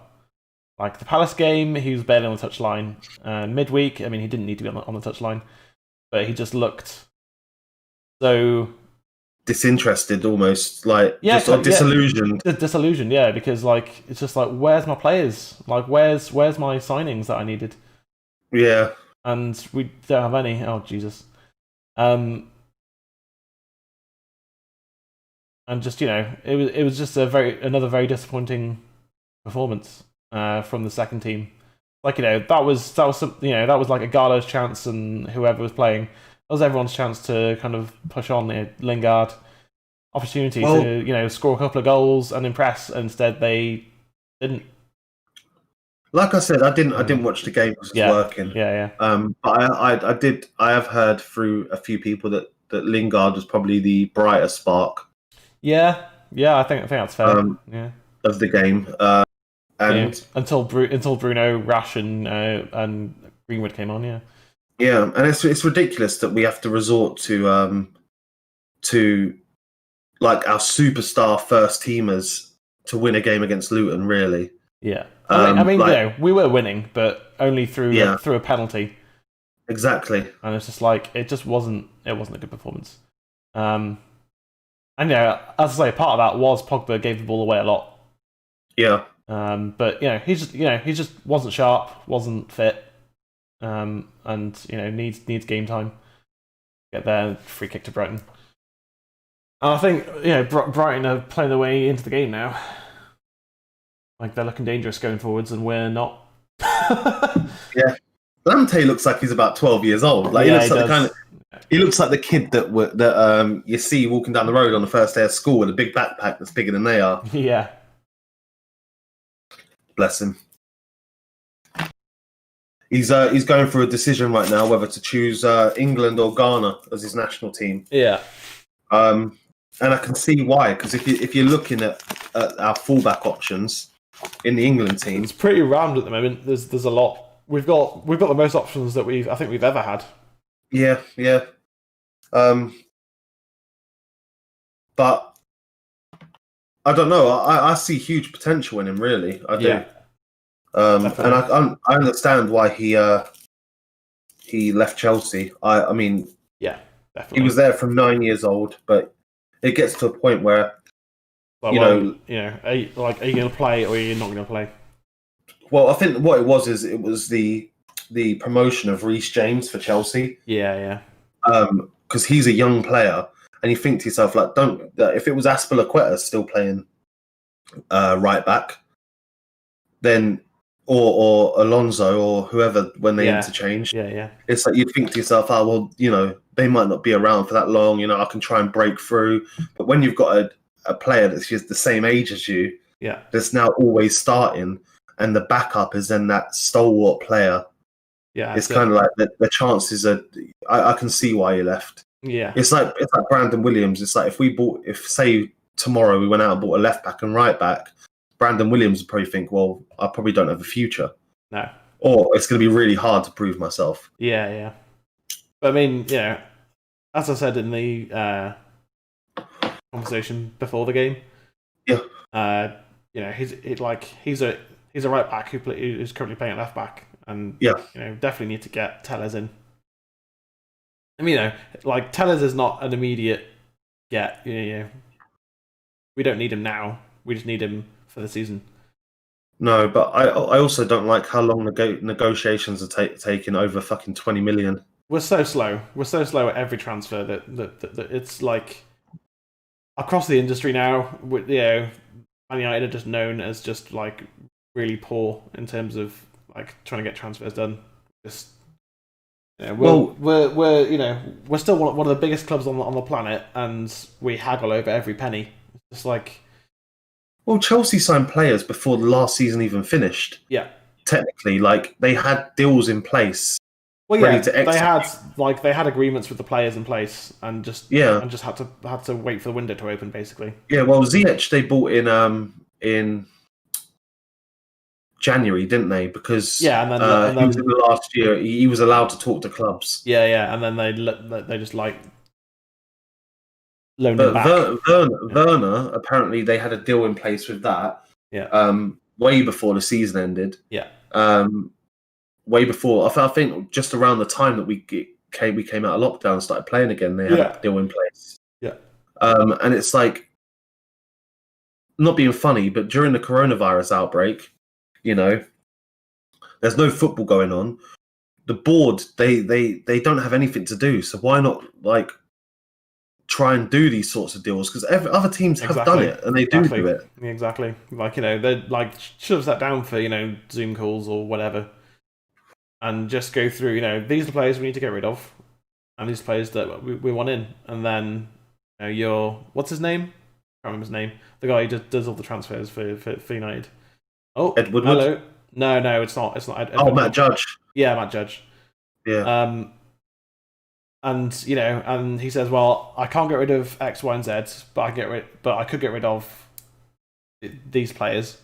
[SPEAKER 1] Like the Palace game, he was barely on the touchline. Midweek, I mean, he didn't need to be on the touchline, but he just looked so
[SPEAKER 2] disinterested, almost disillusioned.
[SPEAKER 1] Disillusioned, yeah, because like it's just like, where's my players? Like, where's my signings that I needed?
[SPEAKER 2] Yeah,
[SPEAKER 1] and we don't have any. Oh Jesus. and just it was just another very disappointing performance from the second team. Like that was some, that was like a Gallo's chance, and whoever was playing, that was everyone's chance to kind of push on. Lingard opportunity to score a couple of goals and impress. And instead, they didn't.
[SPEAKER 2] Like I said, I didn't watch the game because I was working.
[SPEAKER 1] Yeah.
[SPEAKER 2] But I did. I have heard through a few people that Lingard was probably the brighter spark.
[SPEAKER 1] Yeah. I think that's fair.
[SPEAKER 2] Of the game. And
[SPEAKER 1] until Bruno, Rash, and Greenwood came on.
[SPEAKER 2] Yeah, and it's ridiculous that we have to resort to like our superstar first teamers to win a game against Luton. Really.
[SPEAKER 1] Yeah. I mean, we were winning, but only through a penalty.
[SPEAKER 2] Exactly.
[SPEAKER 1] And it's just like it wasn't a good performance. And as I say, part of that was Pogba gave the ball away a lot.
[SPEAKER 2] Yeah.
[SPEAKER 1] But he just wasn't sharp, wasn't fit, and needs game time. Get there, free kick to Brighton. And I think Brighton are playing their way into the game now. Like they're looking dangerous going forwards, and we're not.
[SPEAKER 2] Yeah, Lamptey looks like he's about 12 years old. Like he looks like the kid that you see walking down the road on the first day of school with a big backpack that's bigger than they are.
[SPEAKER 1] Yeah.
[SPEAKER 2] Bless him. He's going through a decision right now whether to choose England or Ghana as his national team.
[SPEAKER 1] Yeah.
[SPEAKER 2] And I can see why, because if you're looking at our fullback options in the England team,
[SPEAKER 1] it's pretty rammed at the moment. There's a lot. We've got the most options that I think we've ever had.
[SPEAKER 2] Yeah. But I don't know. I see huge potential in him. Really, I do. Yeah. And I understand why he left Chelsea. I mean,
[SPEAKER 1] yeah, definitely.
[SPEAKER 2] He was there from 9 years old, but it gets to a point where
[SPEAKER 1] are you going to play or are you not going to play?
[SPEAKER 2] Well, I think what it was the promotion of Reece James for Chelsea.
[SPEAKER 1] Yeah.
[SPEAKER 2] Because he's a young player, and you think to yourself, like, if it was Aspilicueta still playing right back, then or Alonso or whoever when they interchange, it's like you'd think to yourself, oh well, they might not be around for that long. I can try and break through. But when you've got a player that's just the same age as you, that's now always starting, and the backup is then that stalwart player. Yeah, it's kind of like the chances are. I can see why you left.
[SPEAKER 1] Yeah,
[SPEAKER 2] it's like Brandon Williams. It's like if say tomorrow we went out and bought a left back and right back, Brandon Williams would probably think, well, I probably don't have a future.
[SPEAKER 1] No,
[SPEAKER 2] or it's going to be really hard to prove myself.
[SPEAKER 1] Yeah. But I mean, as I said in the conversation before the game, he's a right back who's currently playing at left back, and definitely need to get Tellez in. I mean, Tellez is not an immediate get. We don't need him now. We just need him for the season.
[SPEAKER 2] No, but I also don't like how long negotiations are taking over fucking 20 million.
[SPEAKER 1] We're so slow. We're so slow at every transfer that it's like across the industry now. Man United are just known as just like really poor in terms of like trying to get transfers done. Just we're still one of the biggest clubs on the planet, and we haggle over every penny. It's just like.
[SPEAKER 2] Well, Chelsea signed players before the last season even finished.
[SPEAKER 1] Yeah,
[SPEAKER 2] technically, they had deals in place.
[SPEAKER 1] Well, ready to execute. They had agreements with the players in place, and just had to wait for the window to open, basically.
[SPEAKER 2] Yeah, well, Ziyech they bought in January, didn't they? Because
[SPEAKER 1] and then
[SPEAKER 2] he was in the last year. He was allowed to talk to clubs.
[SPEAKER 1] Yeah, and then they just loaned him back.
[SPEAKER 2] Werner, apparently they had a deal in place with that.
[SPEAKER 1] Yeah.
[SPEAKER 2] Way before the season ended.
[SPEAKER 1] Yeah.
[SPEAKER 2] Way before, I think just around the time that we came out of lockdown and started playing again, they had a deal in place.
[SPEAKER 1] Yeah.
[SPEAKER 2] And it's like, not being funny, but during the coronavirus outbreak, there's no football going on. The board, they don't have anything to do, so why not try and do these sorts of deals because other teams have done it and they do it.
[SPEAKER 1] Exactly. Like, they're like shove that down for, Zoom calls or whatever. And just go through, these are the players we need to get rid of. And these players that we want in. And then, what's his name? I can't remember his name. The guy who does all the transfers for United. Oh,
[SPEAKER 2] Ed Woodward?
[SPEAKER 1] Hello. No, it's not. It's not Ed
[SPEAKER 2] Matt
[SPEAKER 1] Woodward.
[SPEAKER 2] Judge.
[SPEAKER 1] Yeah, Matt Judge.
[SPEAKER 2] Yeah.
[SPEAKER 1] And and he says, well, I can't get rid of X, Y, and Z, but I could get rid of these players.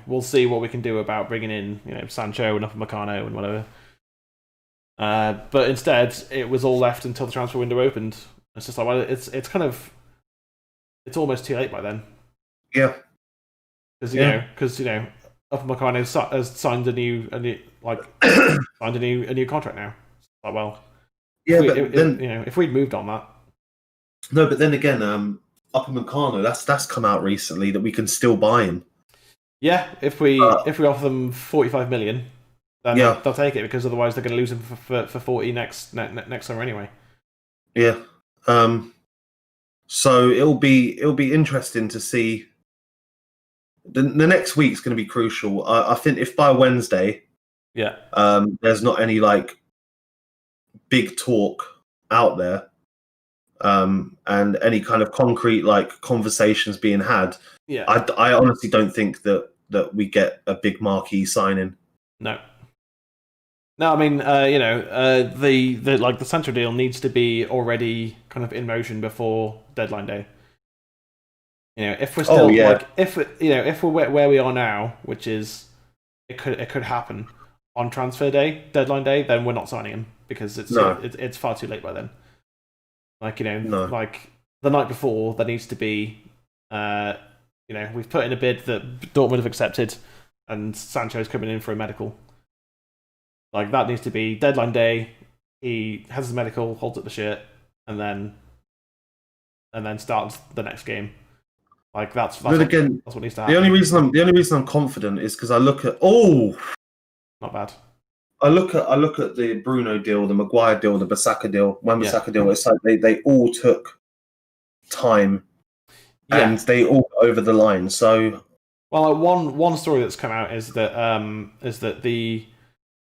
[SPEAKER 1] We'll see what we can do about bringing in, Sancho and Upamecano and whatever. But instead, it was all left until the transfer window opened. It's just like, well, it's it's almost too late by then.
[SPEAKER 2] Yeah.
[SPEAKER 1] Because Upamecano has signed a new contract now. Like, well,
[SPEAKER 2] yeah,
[SPEAKER 1] if we'd moved on that.
[SPEAKER 2] No, but then again, Upamecano, that's come out recently that we can still buy him.
[SPEAKER 1] Yeah, if we offer them 45 million, then they'll take it because otherwise they're going to lose him for 40 next summer anyway.
[SPEAKER 2] Yeah. So it'll be interesting to see. The next week's going to be crucial. I think if by Wednesday, there's not any big talk out there, and any kind of concrete conversations being had. Yeah, I honestly don't think that we get a big marquee signing.
[SPEAKER 1] No, I mean, the Sancho deal needs to be already kind of in motion before deadline day. If we're still if we're where we are now, which is it could happen on transfer day, deadline day, then we're not signing him because it's far too late by then. Like the night before, there needs to be we've put in a bid that Dortmund have accepted, and Sancho's coming in for a medical. Like that needs to be deadline day. He has his medical, holds up the shirt, and then starts the next game. Like that's what needs to happen.
[SPEAKER 2] The only reason I'm confident is because I look at
[SPEAKER 1] not bad.
[SPEAKER 2] I look at the Bruno deal, the Maguire deal, the Bissaka deal, Wan-Bissaka deal. It's like they all took time, and they all got over the line. So,
[SPEAKER 1] well, one story that's come out is that the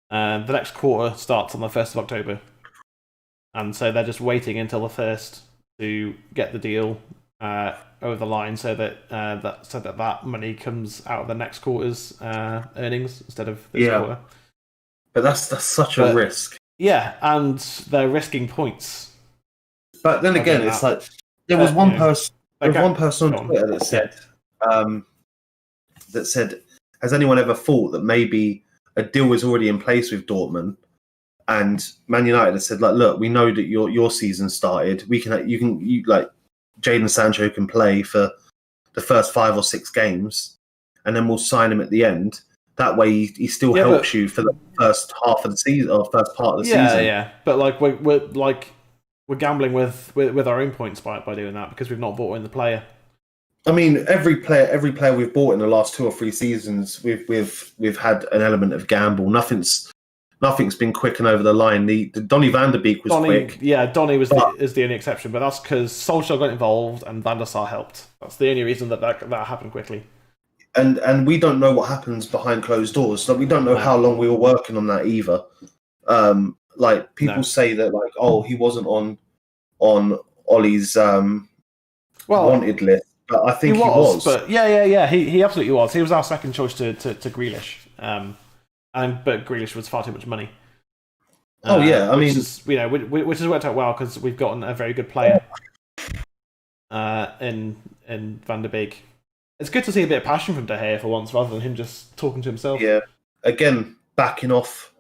[SPEAKER 1] next quarter starts on the 1st of October, and so they're just waiting until the 1st to get the deal over the line, so that that money comes out of the next quarter's earnings instead of this quarter.
[SPEAKER 2] But that's such a risk.
[SPEAKER 1] Yeah, and they're risking points.
[SPEAKER 2] But then again, it's like there was one person. There was one person on Twitter that said, "Has anyone ever thought that maybe a deal was already in place with Dortmund?" And Man United has said, look, we know that your season started. You Jadon Sancho can play for the first 5 or 6 games, and then we'll sign him at the end. That way, he still helps you for the first half of the season or first part of the season.
[SPEAKER 1] Yeah. But we're gambling with our own points by doing that because we've not bought in the player.
[SPEAKER 2] I mean, every player we've bought in the last 2 or 3 seasons, we've had an element of gamble. Nothing's been quick and over the line. The Donny van de Beek was quick.
[SPEAKER 1] Yeah, Donny is the only exception, but that's because Solskjaer got involved and Van der Sar helped. That's the only reason that happened quickly.
[SPEAKER 2] And we don't know what happens behind closed doors. So we don't know how long we were working on that either. People say that he wasn't on Ollie's wanted list, but I think he was.
[SPEAKER 1] But yeah, he absolutely was. He was our second choice to Grealish. But Grealish was far too much money. Which has worked out well because we've gotten a very good player in Van der Beek. It's good to see a bit of passion from De Gea for once, rather than him just talking to himself.
[SPEAKER 2] Yeah, again, backing off.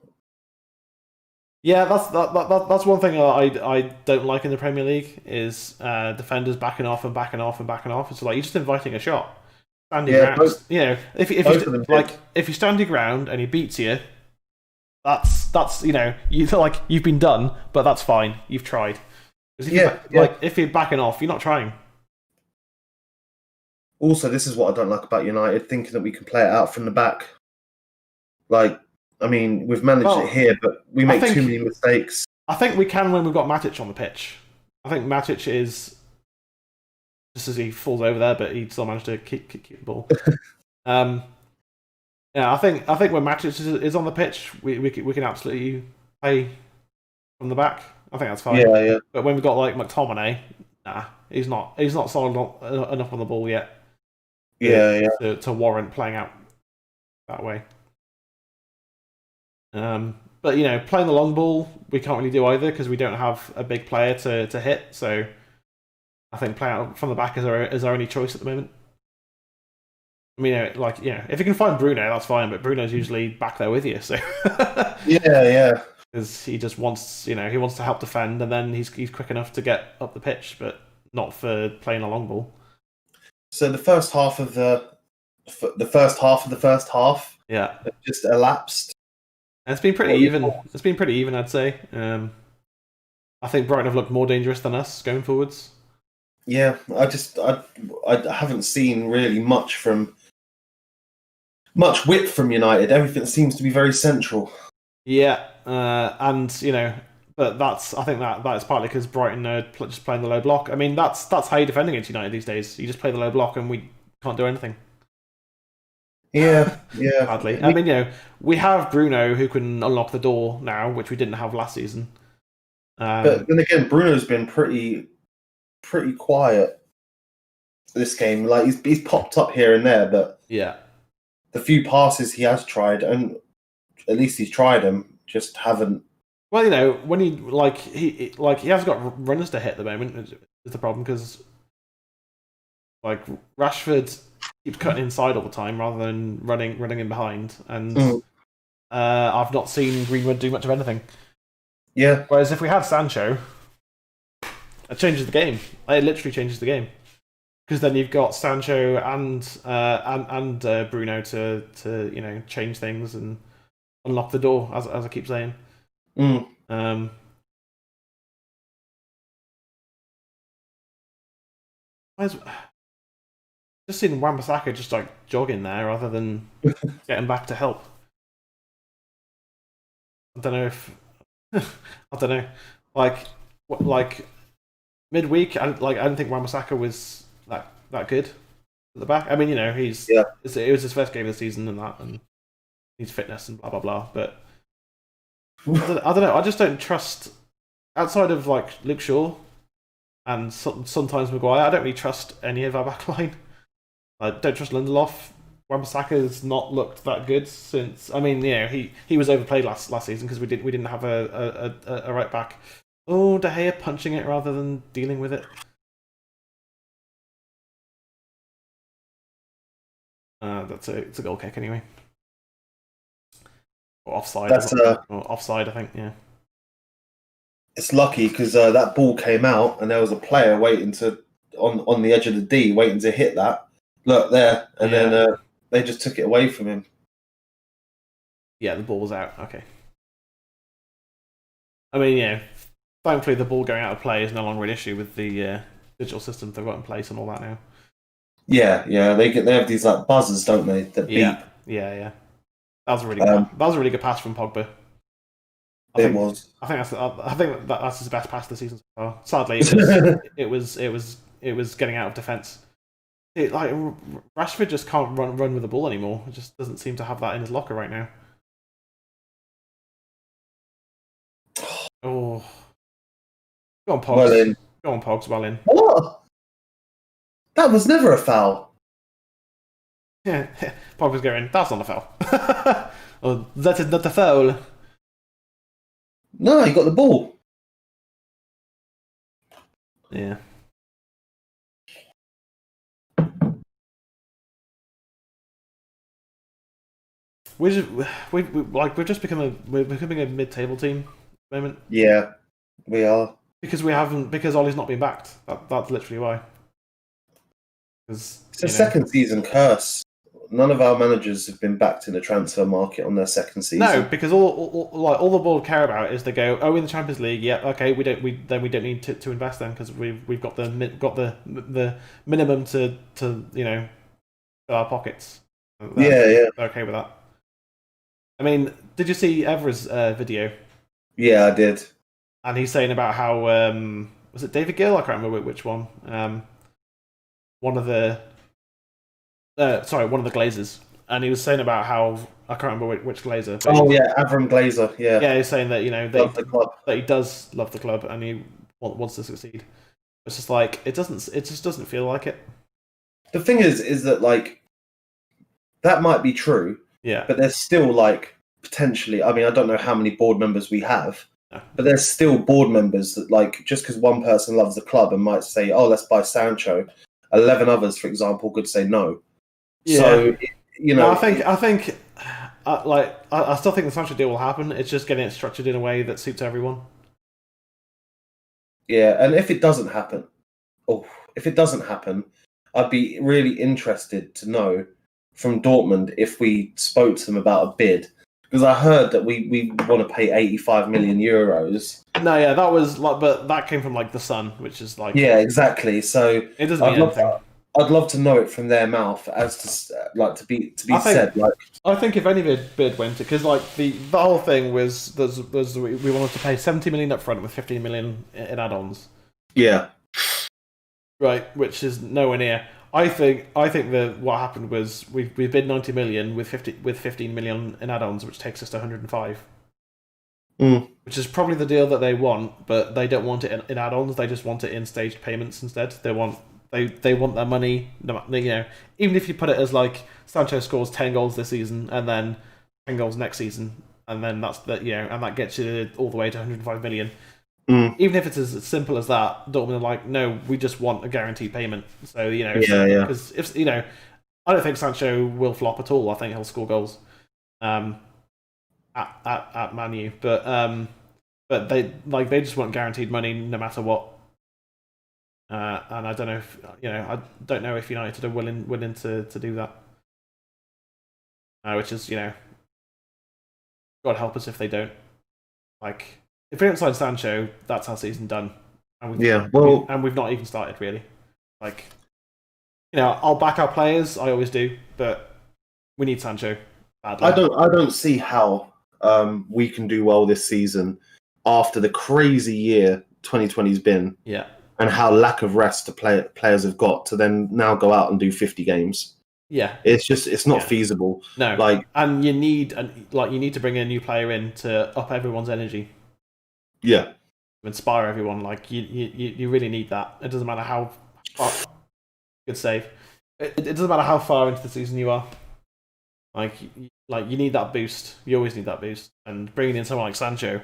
[SPEAKER 1] Yeah, that's one thing I don't like in the Premier League is defenders backing off and backing off and backing off. It's like you're just inviting a shot. Standing ground, if you stand your ground and he beats you, that's you feel like you've been done, but that's fine. You've tried. If you're backing off, you're not trying.
[SPEAKER 2] Also, this is what I don't like about United, thinking that we can play it out from the back. I mean, we've managed it here, but we make too many mistakes.
[SPEAKER 1] I think we can when we've got Matic on the pitch. I think Matic is just as he falls over there, but he still managed to keep the ball. Yeah, I think when Matic is on the pitch, we can absolutely play from the back. I think that's fine.
[SPEAKER 2] Yeah.
[SPEAKER 1] But when we've got like McTominay, nah, he's not solid enough on the ball yet. To warrant playing out that way. But playing the long ball, we can't really do either because we don't have a big player to hit. So I think playing out from the back is our only choice at the moment. I mean, if you can find Bruno, that's fine. But Bruno's usually back there with you, so
[SPEAKER 2] yeah.
[SPEAKER 1] Because he just wants, he wants to help defend, and then he's quick enough to get up the pitch, but not for playing a long ball.
[SPEAKER 2] So the first half of the first half,
[SPEAKER 1] yeah,
[SPEAKER 2] just elapsed.
[SPEAKER 1] And it's been pretty even. It's been pretty even, I'd say. I think Brighton have looked more dangerous than us going forwards.
[SPEAKER 2] Yeah, I haven't seen really much width from United. Everything seems to be very central.
[SPEAKER 1] Yeah, and but I think that's partly because Brighton are just playing the low block. I mean, that's how you defend against United these days. You just play the low block, and we can't do anything.
[SPEAKER 2] Yeah.
[SPEAKER 1] Badly. I mean, we have Bruno who can unlock the door now, which we didn't have last season.
[SPEAKER 2] But then again, Bruno's been pretty quiet this game. Like he's popped up here and there, but
[SPEAKER 1] yeah,
[SPEAKER 2] the few passes he has tried, and at least he's tried them, just haven't.
[SPEAKER 1] Well, when he has got runners to hit at the moment is the problem because Rashford keeps cutting inside all the time rather than running in behind, and I've not seen Greenwood do much of anything.
[SPEAKER 2] Yeah.
[SPEAKER 1] Whereas if we had Sancho, it changes the game. It literally changes the game because then you've got Sancho and Bruno to change things and unlock the door, as I keep saying. Just seeing Wan-Bissaka just jogging there rather than getting back to help. I don't know if I don't know. Midweek, I don't think Wan-Bissaka was that good at the back. I mean, it was his first game of the season and needs fitness and blah blah blah. But I don't know. I just don't trust outside of Luke Shaw and sometimes Maguire. I don't really trust any of our backline. I don't trust Lindelof. Wan-Bissaka has not looked that good since. I mean, he was overplayed last season because we didn't have a right back. Oh, De Gea punching it rather than dealing with it. It's a goal kick anyway. Or offside. Or offside, I think. Yeah.
[SPEAKER 2] It's lucky because that ball came out and there was a player waiting on the edge of the D, waiting to hit that. Look there, and then they just took it away from him.
[SPEAKER 1] Yeah, the ball was out. Okay. I mean, thankfully the ball going out of play is no longer an issue with the digital systems they've got in place and all that now. Yeah.
[SPEAKER 2] They have these buzzers, don't they? That beep.
[SPEAKER 1] Yeah. That was a really good pass from Pogba. I think that's his best pass of the season so far. Sadly, it was getting out of defence. Rashford just can't run with the ball anymore. It just doesn't seem to have that in his locker right now. Oh, go on, Pogs.
[SPEAKER 2] Well in.
[SPEAKER 1] Go on, Pogs. Well in.
[SPEAKER 2] What? That was never a foul.
[SPEAKER 1] Yeah, Pogba's going. That's not a foul. Oh, that is not a foul.
[SPEAKER 2] No, he got the ball.
[SPEAKER 1] Yeah. We're becoming a mid-table team at the moment.
[SPEAKER 2] Yeah, we are
[SPEAKER 1] because Ollie's not been backed. That's literally why.
[SPEAKER 2] It's a second season curse. None of our managers have been backed in the transfer market on their second season.
[SPEAKER 1] No, because all the board care about is they go, in the Champions League, yeah, okay, we don't need to invest then because we've got the minimum to fill our pockets. They're okay with that. I mean, did you see Evra's video?
[SPEAKER 2] Yeah, I did.
[SPEAKER 1] And he's saying about how was it David Gill? I can't remember which one. One of the one of the Glazers, and he was saying about how I can't remember which Glazer.
[SPEAKER 2] Oh yeah, Avram Glazer. Yeah,
[SPEAKER 1] yeah, he's saying that
[SPEAKER 2] love the club.
[SPEAKER 1] that he does love the club and he wants to succeed. It's just like it just doesn't feel like it.
[SPEAKER 2] The thing is that like that might be true.
[SPEAKER 1] Yeah,
[SPEAKER 2] but there's still like potentially. I mean, I don't know how many board members we have,
[SPEAKER 1] no.
[SPEAKER 2] but there's still board members that like just because one person loves the club and might say, "Oh, let's buy Sancho," 11 others, for example, could say no.
[SPEAKER 1] Yeah.
[SPEAKER 2] So
[SPEAKER 1] No, I think. I still think the Sancho deal will happen. It's just getting it structured in a way that suits everyone.
[SPEAKER 2] Yeah, and if it doesn't happen, I'd be really interested to know from Dortmund if we spoke to them about a bid, because I heard that we want to pay 85 million euros.
[SPEAKER 1] No, yeah, that was like, but that came from like the Sun, which is like
[SPEAKER 2] exactly. So
[SPEAKER 1] it doesn't mean anything.
[SPEAKER 2] I'd love to know it from their mouth as to like to be said. Like,
[SPEAKER 1] I think if any bid went, because like the whole thing was we wanted to pay 70 million up front with 15 million in add-ons.
[SPEAKER 2] Yeah.
[SPEAKER 1] Right, which is nowhere near. I think that what happened was we bid 90 million with 15 million in add-ons, which takes us to 105. Which is probably the deal that they want, but they don't want it in add-ons. They just want it in staged payments instead. They want their money. Even if you put it as like Sancho scores 10 goals this season and then 10 goals next season, and then that's that. And that gets you all the way to 105 million. Even if it's as simple as that, Dortmund are like, no, we just want a guaranteed payment. So because if I don't think Sancho will flop at all. I think he'll score goals at Man U, but they just want guaranteed money no matter what. And I don't know if United are willing to do that. Which is God help us if they don't. Like, if we don't sign Sancho, that's our season done. And we've not even started really. Like, I'll back our players, I always do, but we need Sancho badly.
[SPEAKER 2] I don't see how we can do well this season after the crazy year 2020's been.
[SPEAKER 1] Yeah.
[SPEAKER 2] And how lack of rest the players have got to then now go out and do 50 games.
[SPEAKER 1] Yeah,
[SPEAKER 2] it's not feasible.
[SPEAKER 1] No, and you need to bring a new player in to up everyone's energy.
[SPEAKER 2] Yeah,
[SPEAKER 1] to inspire everyone. Like you really need that. It doesn't matter how far, good save. It doesn't matter how far into the season you are. Like you need that boost. You always need that boost. And bringing in someone like Sancho,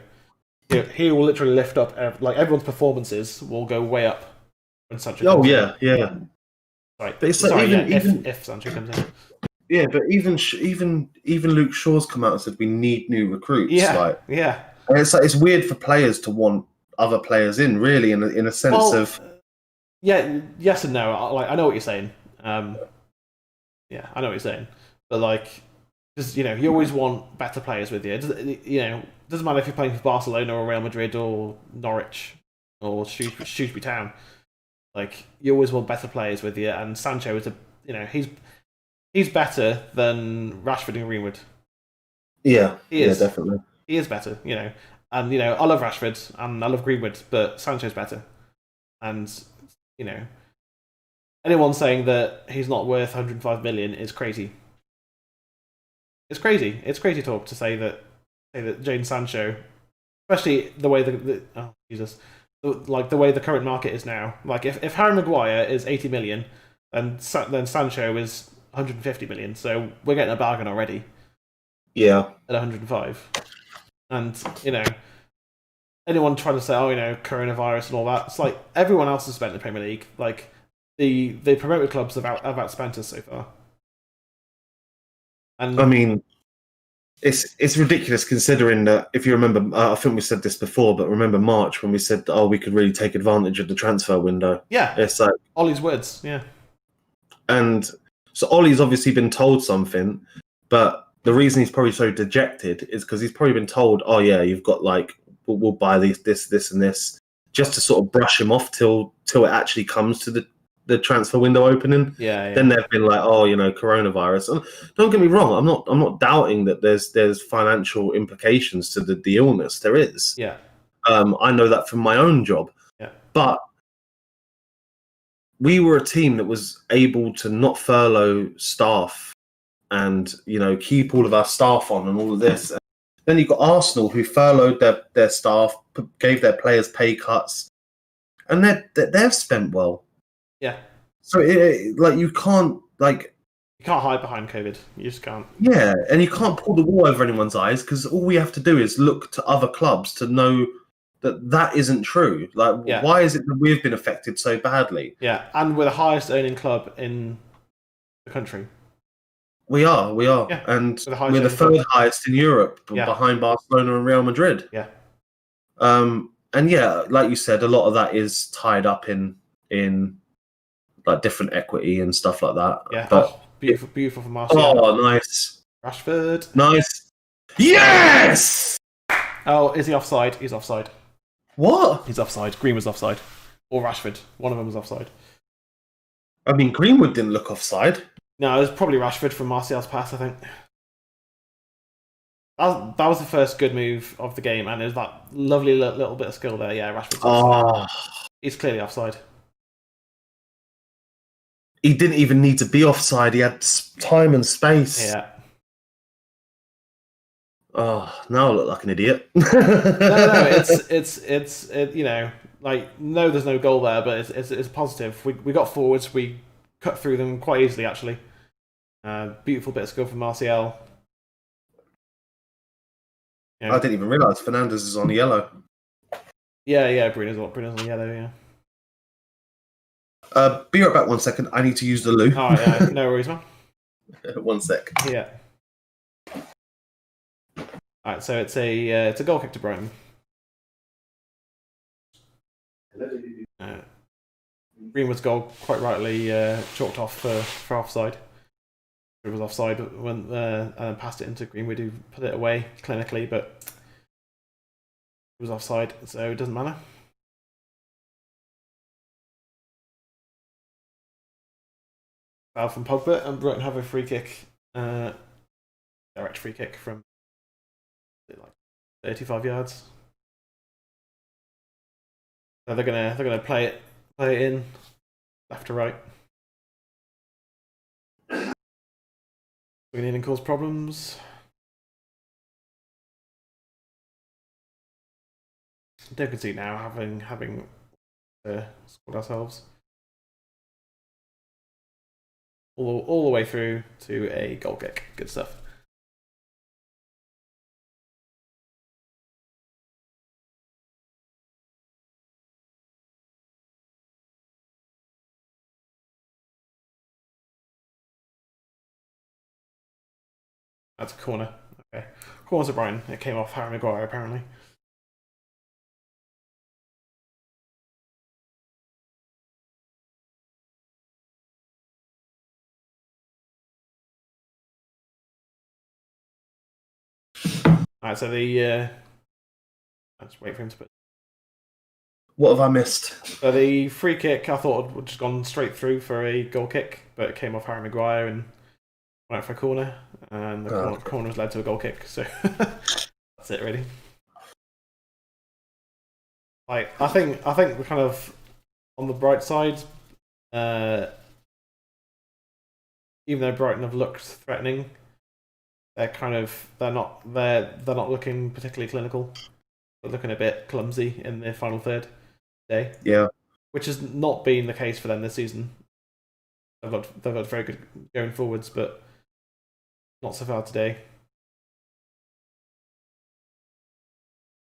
[SPEAKER 1] he will literally lift up. Everyone's performances will go way up when Sancho.
[SPEAKER 2] Oh yeah.
[SPEAKER 1] Right.
[SPEAKER 2] But it's like even
[SPEAKER 1] if Sancho comes in.
[SPEAKER 2] Yeah, but even Luke Shaw's come out and said we need new recruits.
[SPEAKER 1] Yeah, yeah.
[SPEAKER 2] And it's weird for players to want other players in, really, in a sense of.
[SPEAKER 1] Yeah, yes and no. I know what you're saying. Yeah, I know what you're saying. But because you always want better players with you. Doesn't matter if you're playing for Barcelona or Real Madrid or Norwich or Shrewsbury Town. You always want better players with you, and Sancho is he's better than Rashford and Greenwood.
[SPEAKER 2] Yeah, he is definitely.
[SPEAKER 1] He is better, and I love Rashford and I love Greenwood, but Sancho's better. And anyone saying that he's not worth 105 million is crazy. It's crazy. It's crazy talk to say that Jadon Sancho, especially the way the way the current market is now. If Harry Maguire is 80 million, then Sancho is 150 million. So we're getting a bargain already.
[SPEAKER 2] Yeah,
[SPEAKER 1] at 105. And anyone trying to say, coronavirus and all that, it's like everyone else has spent in the Premier League. The promoted clubs have outspent us so far. And
[SPEAKER 2] I mean, it's ridiculous considering that if you remember, I think we said this before, but remember March when we said, we could really take advantage of the transfer window.
[SPEAKER 1] Yeah,
[SPEAKER 2] it's like
[SPEAKER 1] Ollie's words. Yeah, and
[SPEAKER 2] so Ollie's obviously been told something, but the reason he's probably so dejected is because he's probably been told, you've got we'll buy this, and this, just to sort of brush him off till it actually comes to the the transfer window opening.
[SPEAKER 1] Yeah.
[SPEAKER 2] Then they've been like, oh, coronavirus. And don't get me wrong, I'm not doubting that there's financial implications to the illness. There is.
[SPEAKER 1] Yeah.
[SPEAKER 2] I know that from my own job.
[SPEAKER 1] Yeah.
[SPEAKER 2] But we were a team that was able to not furlough staff and keep all of our staff on and all of this. And then you've got Arsenal, who furloughed their staff, gave their players pay cuts, and they've spent well.
[SPEAKER 1] Yeah.
[SPEAKER 2] So you can't
[SPEAKER 1] you can't hide behind COVID. You just can't.
[SPEAKER 2] Yeah, and you can't pull the wool over anyone's eyes, because all we have to do is look to other clubs to know that isn't true. Why is it that we've been affected so badly?
[SPEAKER 1] Yeah, and we're the highest earning club in the country.
[SPEAKER 2] We are,
[SPEAKER 1] Yeah,
[SPEAKER 2] and we're the third highest in Europe, behind Barcelona and Real Madrid.
[SPEAKER 1] Yeah.
[SPEAKER 2] And like you said, a lot of that is tied up in like different equity and stuff like that.
[SPEAKER 1] Yeah,
[SPEAKER 2] but
[SPEAKER 1] beautiful for Martial.
[SPEAKER 2] Oh, nice.
[SPEAKER 1] Rashford.
[SPEAKER 2] Nice. Yes!
[SPEAKER 1] Oh, is he offside? He's offside.
[SPEAKER 2] What?
[SPEAKER 1] He's offside. Green was offside. Or Rashford. One of them was offside.
[SPEAKER 2] I mean, Greenwood didn't look offside.
[SPEAKER 1] No, it was probably Rashford from Martial's pass, I think. That was the first good move of the game, and there's that lovely little bit of skill there. Yeah, Rashford's offside. He's clearly offside.
[SPEAKER 2] He didn't even need to be offside. He had time and space.
[SPEAKER 1] Yeah.
[SPEAKER 2] Oh, now I look like an idiot.
[SPEAKER 1] No, it's no, there's no goal there, but it's positive. We got forwards. We cut through them quite easily, actually. Beautiful bit of skill from Martial.
[SPEAKER 2] I didn't even realise Fernandes is on yellow.
[SPEAKER 1] Yeah, Bruno's on yellow, yeah.
[SPEAKER 2] Be right back 1 second. I need to use the loo.
[SPEAKER 1] Oh, yeah, no worries, man.
[SPEAKER 2] 1 sec.
[SPEAKER 1] Yeah. Alright, so it's a goal kick to Brighton. Greenwood's goal quite rightly chalked off for offside. It was offside when and passed it into Greenwood, who put it away clinically, but it was offside, so it doesn't matter. Foul from Pogba, and Brighton have a free kick, direct free kick from like 35 yards. So they're gonna play it in left to right. We're going to cause problems. Don't concede now, having scored ourselves all the way through to a goal kick. Good stuff. That's a corner. Okay. Corner's to Brighton. It came off Harry Maguire, apparently. Alright, so let's wait for him to put.
[SPEAKER 2] What have I missed?
[SPEAKER 1] So the free kick, I thought would just gone straight through for a goal kick, but it came off Harry Maguire and went out for a corner, and the corner has led to a goal kick. So that's it, really. I think we're kind of on the bright side. Even though Brighton have looked threatening, they're not looking particularly clinical. They're looking a bit clumsy in their final third day.
[SPEAKER 2] Yeah,
[SPEAKER 1] which has not been the case for them this season. They've looked very good going forwards, but not so far today.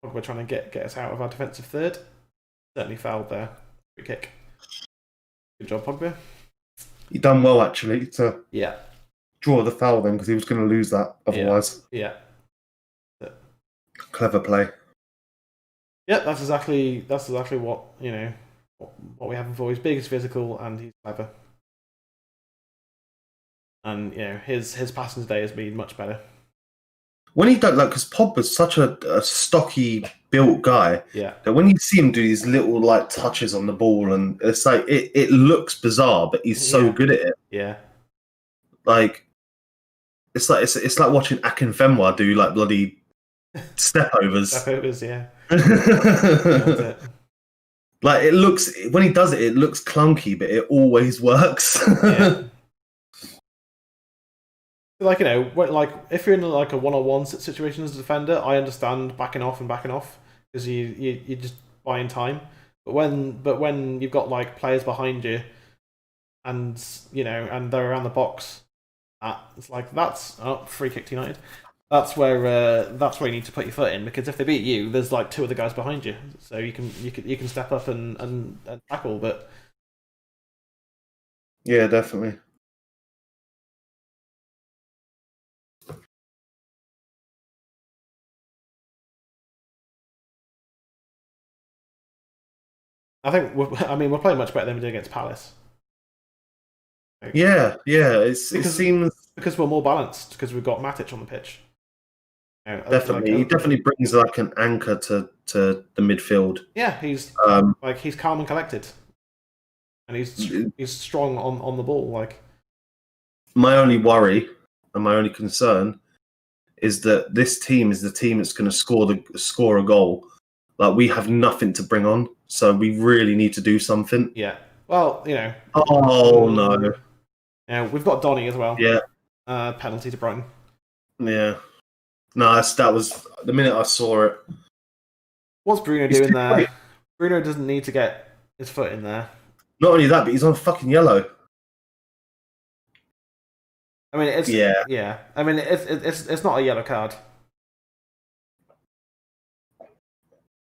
[SPEAKER 1] We're trying to get us out of our defensive third. Certainly fouled there. Free kick. Good job, Pogba.
[SPEAKER 2] He done well, actually, to
[SPEAKER 1] Yeah.
[SPEAKER 2] draw the foul then, because he was going to lose that otherwise.
[SPEAKER 1] Yeah.
[SPEAKER 2] Clever play.
[SPEAKER 1] Yeah, that's exactly what what we have him for. He's big, he's physical, and he's clever. And his passing today has been much better.
[SPEAKER 2] when he don't like, because Pogba's such a stocky built guy
[SPEAKER 1] Yeah.
[SPEAKER 2] that when you see him do these little like touches on the ball, and it's like it looks bizarre, but he's so good at it.
[SPEAKER 1] Yeah.
[SPEAKER 2] Like it's like watching Akinfenwa do like bloody step overs.
[SPEAKER 1] Step overs, yeah.
[SPEAKER 2] Like it looks when he does it, it looks clunky, but it always works.
[SPEAKER 1] Yeah. Like, you know, like if you're in like a one-on-one situation as a defender, I understand backing off because you're just buying time. But when you've got like players behind you, and you know, and they're around the box, it's like that's free kick to United. That's where you need to put your foot in, because if they beat you, there's like two other guys behind you, so you can step up and tackle. But
[SPEAKER 2] yeah, definitely.
[SPEAKER 1] I think we're playing much better than we did against Palace.
[SPEAKER 2] Yeah. It seems
[SPEAKER 1] because we're more balanced, because we've got Matic on the pitch.
[SPEAKER 2] Definitely, he definitely brings like an anchor to the midfield.
[SPEAKER 1] Yeah, he's he's calm and collected, and he's strong on the ball. Like,
[SPEAKER 2] my only worry and my only concern is that this team is the team that's going to score a goal. Like, we have nothing to bring on, so we really need to do something.
[SPEAKER 1] Yeah. Well, you know.
[SPEAKER 2] Oh no.
[SPEAKER 1] Yeah, we've got Donny as well.
[SPEAKER 2] Yeah.
[SPEAKER 1] Penalty to Brighton.
[SPEAKER 2] Yeah. No, that was the minute I saw it.
[SPEAKER 1] What's Bruno doing there? Quick. Bruno doesn't need to get his foot in there.
[SPEAKER 2] Not only that, but he's on fucking yellow.
[SPEAKER 1] I mean, yeah. I mean, it's not a yellow card.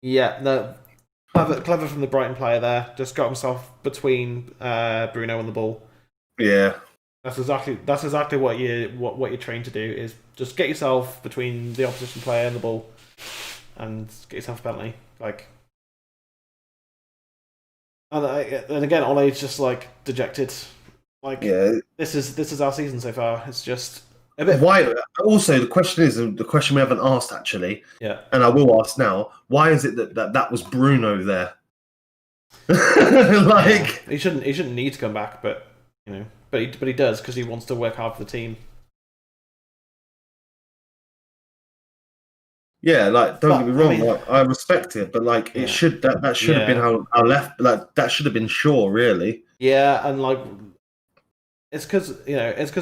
[SPEAKER 1] Yeah, no. Clever from the Brighton player there. Just got himself between Bruno and the ball.
[SPEAKER 2] Yeah.
[SPEAKER 1] That's exactly what you're trained to do, is just get yourself between the opposition player and the ball, and get yourself a penalty. Like, and again, Ole's just like dejected. Like,
[SPEAKER 2] yeah, this
[SPEAKER 1] is our season so far. It's just a bit.
[SPEAKER 2] Why? Also, the question we haven't asked actually.
[SPEAKER 1] Yeah.
[SPEAKER 2] And I will ask now. Why is it that was Bruno there? Like,
[SPEAKER 1] he shouldn't need to come back, but you know. But he does, because he wants to work hard for the team.
[SPEAKER 2] Yeah, like don't get me wrong, like, I respect it, but like it should that should have been our left, like that should have been Shaw, really.
[SPEAKER 1] Yeah, and like it's because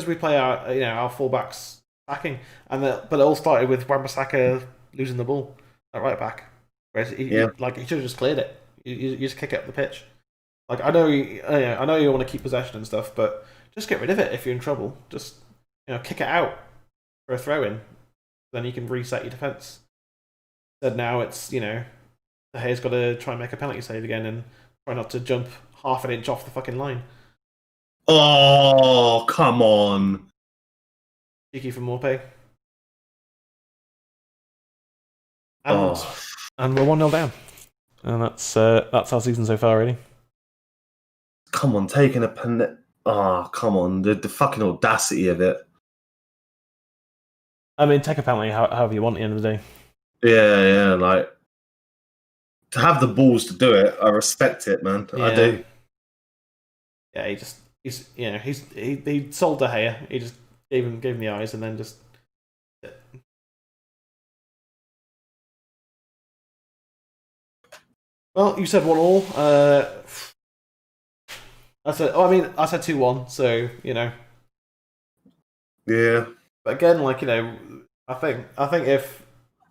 [SPEAKER 1] we play our fullbacks backing, but it all started with Wan-Bissaka losing the ball at right back. Whereas he should have just cleared it. You just kick it up the pitch. Like, I know you want to keep possession and stuff, but just get rid of it if you're in trouble. Just kick it out for a throw in, then you can reset your defense. Instead, now it's De Gea's got to try and make a penalty save again and try not to jump half an inch off the fucking line.
[SPEAKER 2] Oh, come on!
[SPEAKER 1] Cheeky from Morpay. And we're 1-0 down, and that's our season so far, really.
[SPEAKER 2] Come on, taking a pen. Oh, come on, the fucking audacity of it.
[SPEAKER 1] I mean, take a penalty however you want at the end of the day.
[SPEAKER 2] Yeah, like to have the balls to do it, I respect it, man. Yeah. I do.
[SPEAKER 1] Yeah, he sold De Gea. He just gave him the eyes, and then just. Well, you said 1-1. I said 2-1. So
[SPEAKER 2] Yeah.
[SPEAKER 1] But again, I think if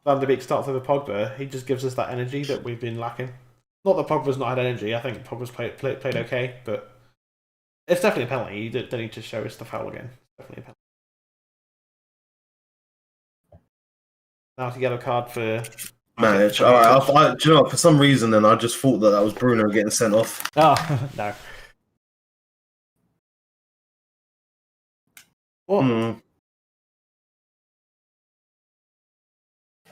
[SPEAKER 1] Van der Beek starts over Pogba, he just gives us that energy that we've been lacking. Not that Pogba's not had energy. I think Pogba's played okay, but it's definitely a penalty. You don't need to show us the foul again. It's definitely a penalty. Now it's a yellow card for
[SPEAKER 2] Matic. All right, do you know what? For some reason, then I just thought that was Bruno getting sent off.
[SPEAKER 1] Oh no. What?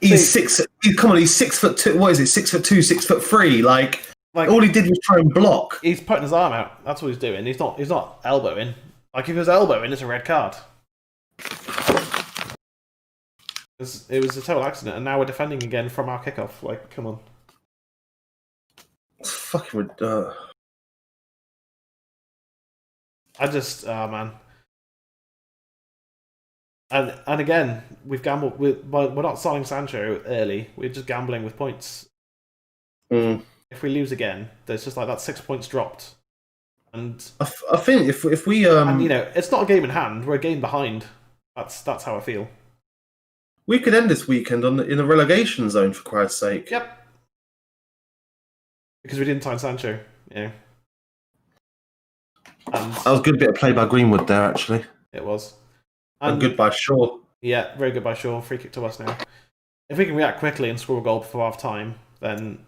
[SPEAKER 2] He's 6'2". What is it? 6'2", 6'3". Like all he did was try and block.
[SPEAKER 1] He's putting his arm out. That's what he's doing. He's not elbowing. Like, if he was elbowing, it's a red card. It was a total accident, and now we're defending again from our kickoff. Like, come on.
[SPEAKER 2] It's fucking
[SPEAKER 1] I just, oh man. And again, we've gambled. We're not selling Sancho early. We're just gambling with points. If we lose again, there's just like that 6 points dropped. And
[SPEAKER 2] I think if we
[SPEAKER 1] and it's not a game in hand. We're a game behind. That's how I feel.
[SPEAKER 2] We could end this weekend in a relegation zone, for Christ's sake.
[SPEAKER 1] Yep. Because we didn't sign Sancho. Yeah. And
[SPEAKER 2] that was a good bit of play by Greenwood there, actually.
[SPEAKER 1] It was.
[SPEAKER 2] And good by Shaw.
[SPEAKER 1] Yeah, very good by Shaw. Free kick to us now. If we can react quickly and score a goal before half time, then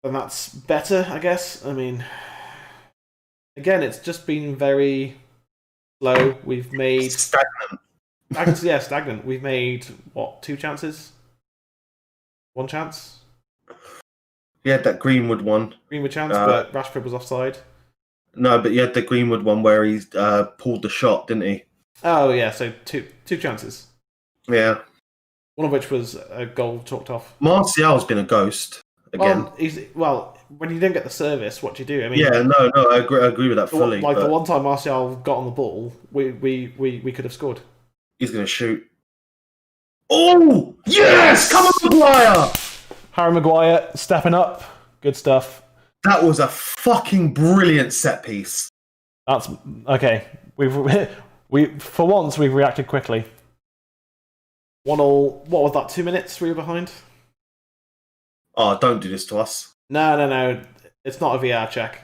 [SPEAKER 1] that's better, I guess. I mean, again, it's just been very slow. We've made
[SPEAKER 2] stagnant.
[SPEAKER 1] Yeah, stagnant. We've made what, 2 chances? 1 chance.
[SPEAKER 2] He had that Greenwood one.
[SPEAKER 1] Greenwood chance, but Rashford was offside.
[SPEAKER 2] No, but he had the Greenwood one where he pulled the shot, didn't he?
[SPEAKER 1] Oh yeah, so two chances.
[SPEAKER 2] Yeah.
[SPEAKER 1] One of which was a goal chalked off.
[SPEAKER 2] Martial's been a ghost again.
[SPEAKER 1] Well, when you don't get the service, what do you do? I mean,
[SPEAKER 2] yeah, no, I agree with that fully.
[SPEAKER 1] Like the one time Martial got on the ball, we could have scored.
[SPEAKER 2] He's going to shoot. Oh yes! Come on, Maguire!
[SPEAKER 1] Harry Maguire stepping up. Good stuff.
[SPEAKER 2] That was a fucking brilliant set piece.
[SPEAKER 1] That's okay. We for once we've reacted quickly. 1-1. What was that? 2 minutes we were behind.
[SPEAKER 2] Oh, don't do this to us.
[SPEAKER 1] No. It's not a VR check.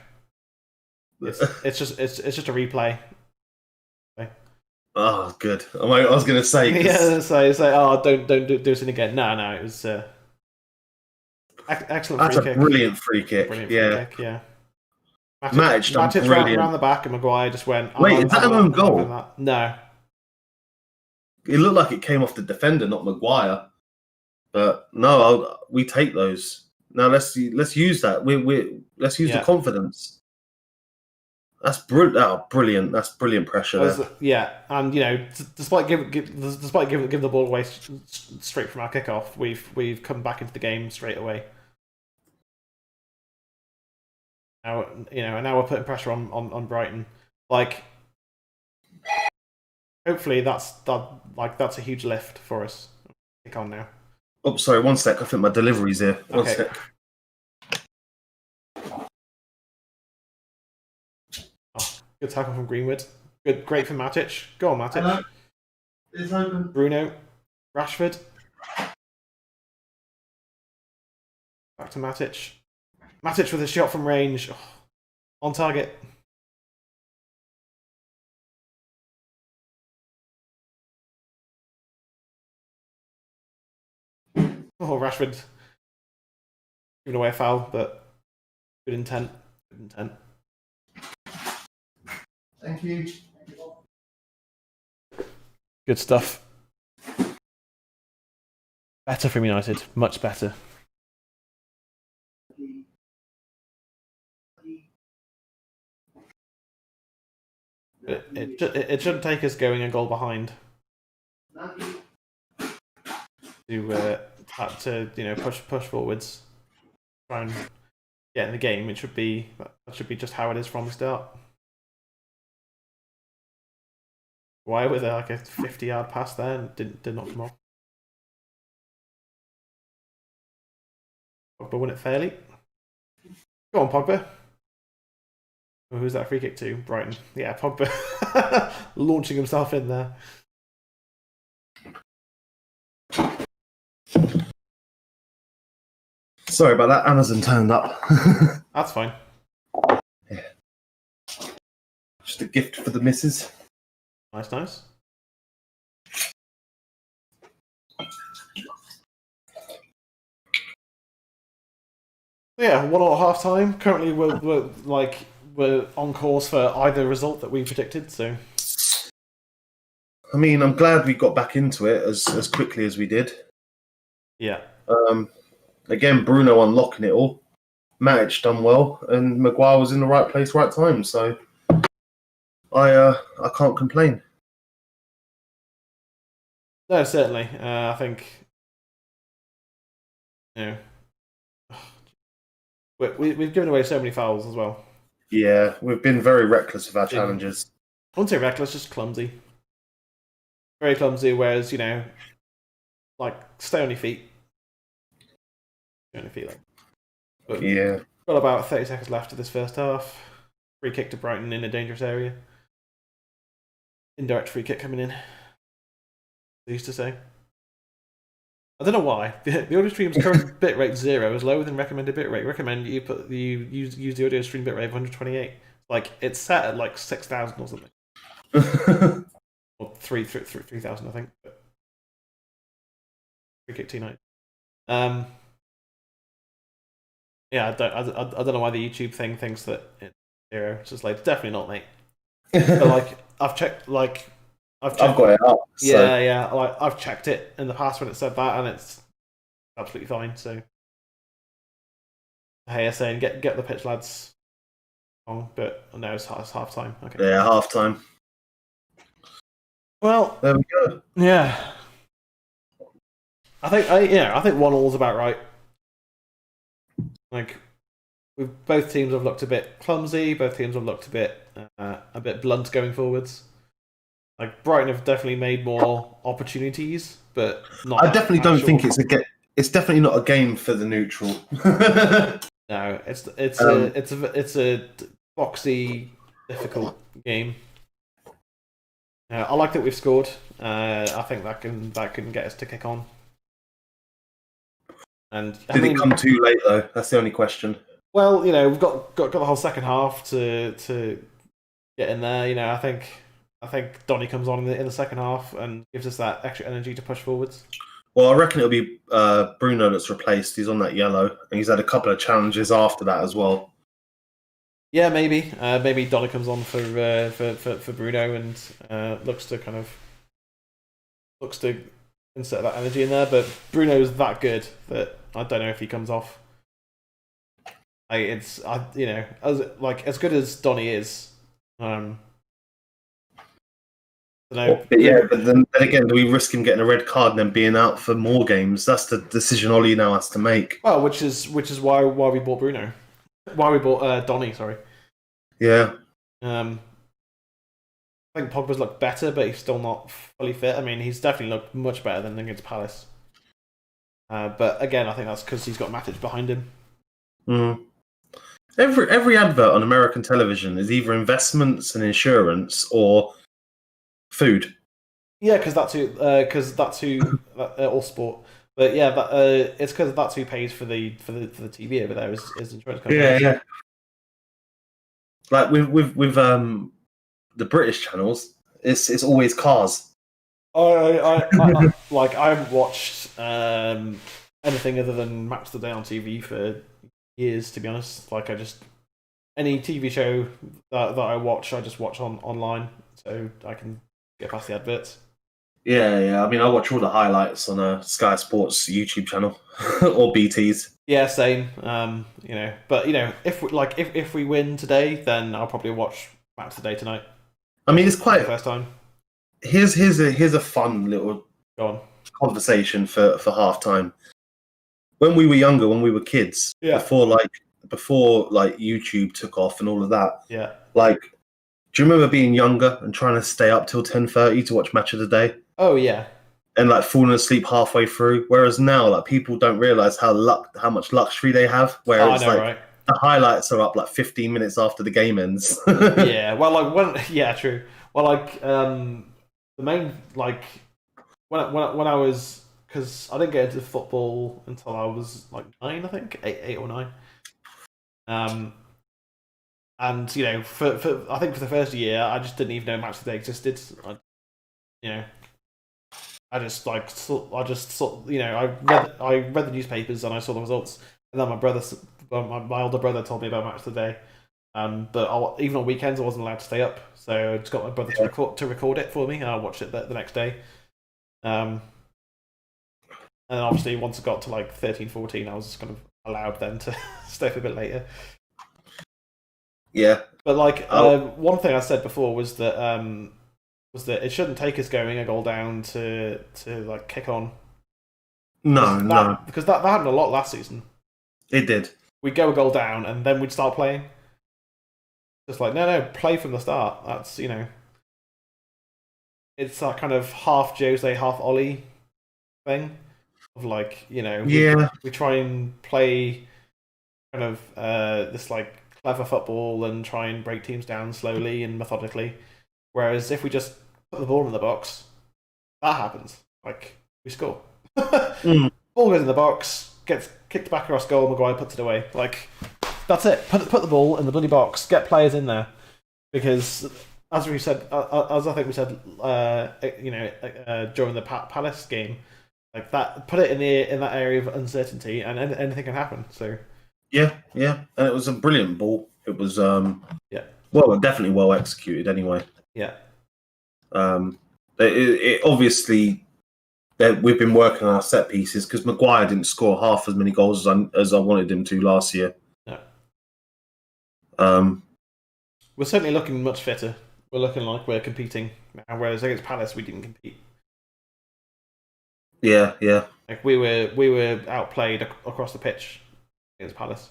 [SPEAKER 1] It's just a replay. Okay.
[SPEAKER 2] Oh, good. I was going to say.
[SPEAKER 1] Yeah, so don't do this again. No, it was excellent.
[SPEAKER 2] That's
[SPEAKER 1] free kick.
[SPEAKER 2] Brilliant free kick.
[SPEAKER 1] Brilliant
[SPEAKER 2] yeah.
[SPEAKER 1] Free kick, yeah.
[SPEAKER 2] Matic
[SPEAKER 1] ran the back, and Maguire just went.
[SPEAKER 2] Wait, is that an own goal?
[SPEAKER 1] No.
[SPEAKER 2] It looked like it came off the defender, not Maguire. But no, we take those. Now let's use that. Let's use the confidence. That's brilliant. That's brilliant pressure there.
[SPEAKER 1] Yeah, and despite giving the ball away straight from our kickoff, we've come back into the game straight away. Now now we're putting pressure on Brighton. Like, hopefully that's a huge lift for us. Kick on now.
[SPEAKER 2] Oh, sorry, 1 sec. I think my delivery's here. One sec.
[SPEAKER 1] Oh, good tackle from Greenwood. Great for Matic. Go on, Matic.
[SPEAKER 2] Hello. It's open.
[SPEAKER 1] Bruno, Rashford. Back to Matic. Matic with a shot from range. Oh, on target. Oh, Rashford giving away a foul, but good intent.
[SPEAKER 2] Thank you.
[SPEAKER 1] Good stuff. Better from United. Much better. It shouldn't take us going a goal behind to push forwards, try and get in the game. That should be just how it is from the start. Why was there like a 50-yard pass there and did not come off? Pogba won it fairly. Go on, Pogba. Oh, who's that free kick to? Brighton. Yeah, Pogba launching himself in there.
[SPEAKER 2] Sorry about that. Amazon turned up.
[SPEAKER 1] That's fine.
[SPEAKER 2] Yeah. Just a gift for the missus.
[SPEAKER 1] Nice. Yeah, 1-1 at half time. Currently, we're on course for either result that we predicted. So,
[SPEAKER 2] I mean, I'm glad we got back into it as quickly as we did.
[SPEAKER 1] Yeah.
[SPEAKER 2] Again, Bruno unlocking it all. Matic done well, and Maguire was in the right place, right time. So, I can't complain.
[SPEAKER 1] No, certainly. I think you know we've given away so many fouls as well.
[SPEAKER 2] Yeah, we've been very reckless with our
[SPEAKER 1] Been,
[SPEAKER 2] challenges.
[SPEAKER 1] I wouldn't say reckless, just clumsy. Very clumsy. Whereas like stay on your feet. Stay on your feet, like. But
[SPEAKER 2] Yeah.
[SPEAKER 1] got about 30 seconds left of this first half. Free kick to Brighton in a dangerous area. Indirect free kick coming in. They used to say. I don't know why. The audio stream's current bitrate 0 is lower than recommended bitrate. Recommend you use the audio stream bitrate of 128. Like it's set at like 6,000 or something. Or 3,000, I think. Free kick T9. Yeah, I don't know why the YouTube thing thinks that it's 0. It's just like definitely not, mate. But like I've checked. I've
[SPEAKER 2] got it up.
[SPEAKER 1] Yeah, yeah. Like I've checked it in the past when it said that, and it's absolutely fine. So, hey, you're saying get the pitch, lads. On, but no, it's half time. Okay.
[SPEAKER 2] Yeah, half time.
[SPEAKER 1] Well,
[SPEAKER 2] there we go.
[SPEAKER 1] Yeah, I think 1-1 is about right. Like, both teams have looked a bit clumsy. Both teams have looked a bit blunt going forwards. Like Brighton have definitely made more opportunities, but not.
[SPEAKER 2] I definitely don't think it's definitely not a game for the neutral.
[SPEAKER 1] No, it's a boxy, difficult game. I like that we've scored. I think that can get us to kick on. And
[SPEAKER 2] did it come too late though? That's the only question.
[SPEAKER 1] Well, we've got the whole second half to get in there. I think Donny comes on in the second half and gives us that extra energy to push forwards.
[SPEAKER 2] Well, I reckon it'll be Bruno that's replaced. He's on that yellow, and he's had a couple of challenges after that as well.
[SPEAKER 1] Yeah, maybe Donny comes on for Bruno and looks to insert that energy in there. But Bruno's that good that I don't know if he comes off. As good as Donny is.
[SPEAKER 2] But then again, do we risk him getting a red card and then being out for more games? That's the decision Ollie now has to make.
[SPEAKER 1] Well, which is why we bought Bruno, why we bought Donny. Sorry.
[SPEAKER 2] Yeah.
[SPEAKER 1] I think Pogba's looked better, but he's still not fully fit. I mean, he's definitely looked much better than against Palace. But again, I think that's because he's got Matic behind him.
[SPEAKER 2] Mm. Every advert on American television is either investments and insurance or food.
[SPEAKER 1] Yeah, because that's who all sport. But yeah, it's because that's who pays for the TV over there is insurance companies.
[SPEAKER 2] Yeah. Like with the British channels, it's always cars.
[SPEAKER 1] I haven't watched anything other than Match of the Day on TV for years, to be honest. Like any TV show that I watch, I just watch online, so I can get past the adverts.
[SPEAKER 2] Yeah. I mean, I watch all the highlights on Sky Sports YouTube channel or BT's.
[SPEAKER 1] Yeah, same. But if we win today, then I'll probably watch Match of the Day tonight.
[SPEAKER 2] I mean, it's quite
[SPEAKER 1] the first time.
[SPEAKER 2] Here's a fun little conversation for half time. When we were younger, when we were kids, before YouTube took off and all of that.
[SPEAKER 1] Yeah.
[SPEAKER 2] Like, do you remember being younger and trying to stay up till 10:30 to watch Match of the Day?
[SPEAKER 1] Oh yeah.
[SPEAKER 2] And falling asleep halfway through. Whereas now, people don't realize how much luxury they have. Whereas
[SPEAKER 1] right?
[SPEAKER 2] The highlights are up 15 minutes after the game ends.
[SPEAKER 1] Yeah. Well, true. Well, the main when I was, because I didn't get into football until I was 9, I think 8 or 9. And for I think for the first year, I just didn't even know Match of the Day existed. I read the newspapers and I saw the results, and then my older brother told me about Match of the Day. But even on weekends, I wasn't allowed to stay up, so I just got my brother to record it for me, and I watched it the next day. And then obviously once it got to 13, 14, I was kind of allowed then to stay up a bit later.
[SPEAKER 2] Yeah.
[SPEAKER 1] But one thing I said before was that was that it shouldn't take us going a goal down to like kick on.
[SPEAKER 2] No.
[SPEAKER 1] Because that happened a lot last season.
[SPEAKER 2] It did.
[SPEAKER 1] We'd go a goal down and then we'd start playing. Just like, no, play from the start. That's, it's that kind of half Jose, half Ollie thing. Of like, we try and play kind of this like clever football and try and break teams down slowly and methodically. Whereas if we just put the ball in the box, that happens. Like, we score. Ball goes in the box, gets kicked back across goal, Maguire puts it away. Like, that's it. Put the ball in the bloody box, get players in there. Because, as we said, as I think we said, during the Palace game, like that, put it in that area of uncertainty, and anything can happen. So,
[SPEAKER 2] yeah, and it was a brilliant ball. It was, definitely well executed. Anyway,
[SPEAKER 1] yeah.
[SPEAKER 2] It obviously that we've been working on our set pieces because Maguire didn't score half as many goals as I wanted him to last year.
[SPEAKER 1] No. We're certainly looking much fitter. We're looking like we're competing now, whereas against Palace we didn't compete.
[SPEAKER 2] Yeah.
[SPEAKER 1] Like we were outplayed across the pitch against Palace.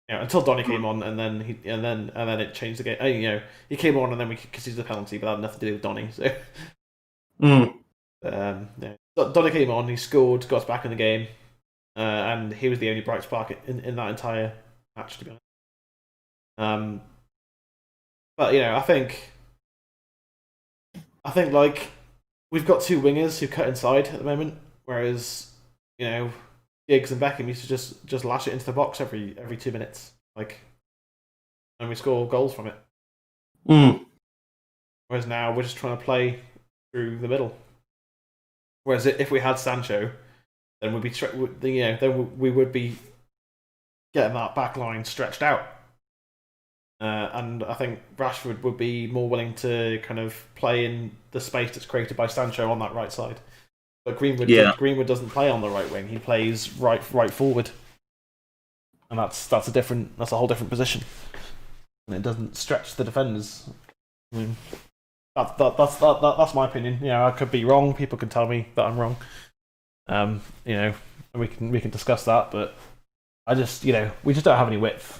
[SPEAKER 1] Until Donny came on, and then it changed the game. He came on, and then we conceded the penalty, but that had nothing to do with Donny. So, Donny came on, he scored, got us back in the game, and he was the only bright spark in that entire match, to be honest. But I think like we've got two wingers who cut inside at the moment, whereas Giggs and Beckham used to just lash it into the box every 2 minutes, like, and we score goals from it. Whereas now we're just trying to play through the middle. Whereas if we had Sancho, then we would be getting that back line stretched out. And I think Rashford would be more willing to kind of play in the space that's created by Sancho on that right side. But Greenwood doesn't play on the right wing. He plays right forward, and that's a whole different position, and it doesn't stretch the defenders. I mean, that's my opinion. I could be wrong. People can tell me that I'm wrong. And we can discuss that. But I just we just don't have any width.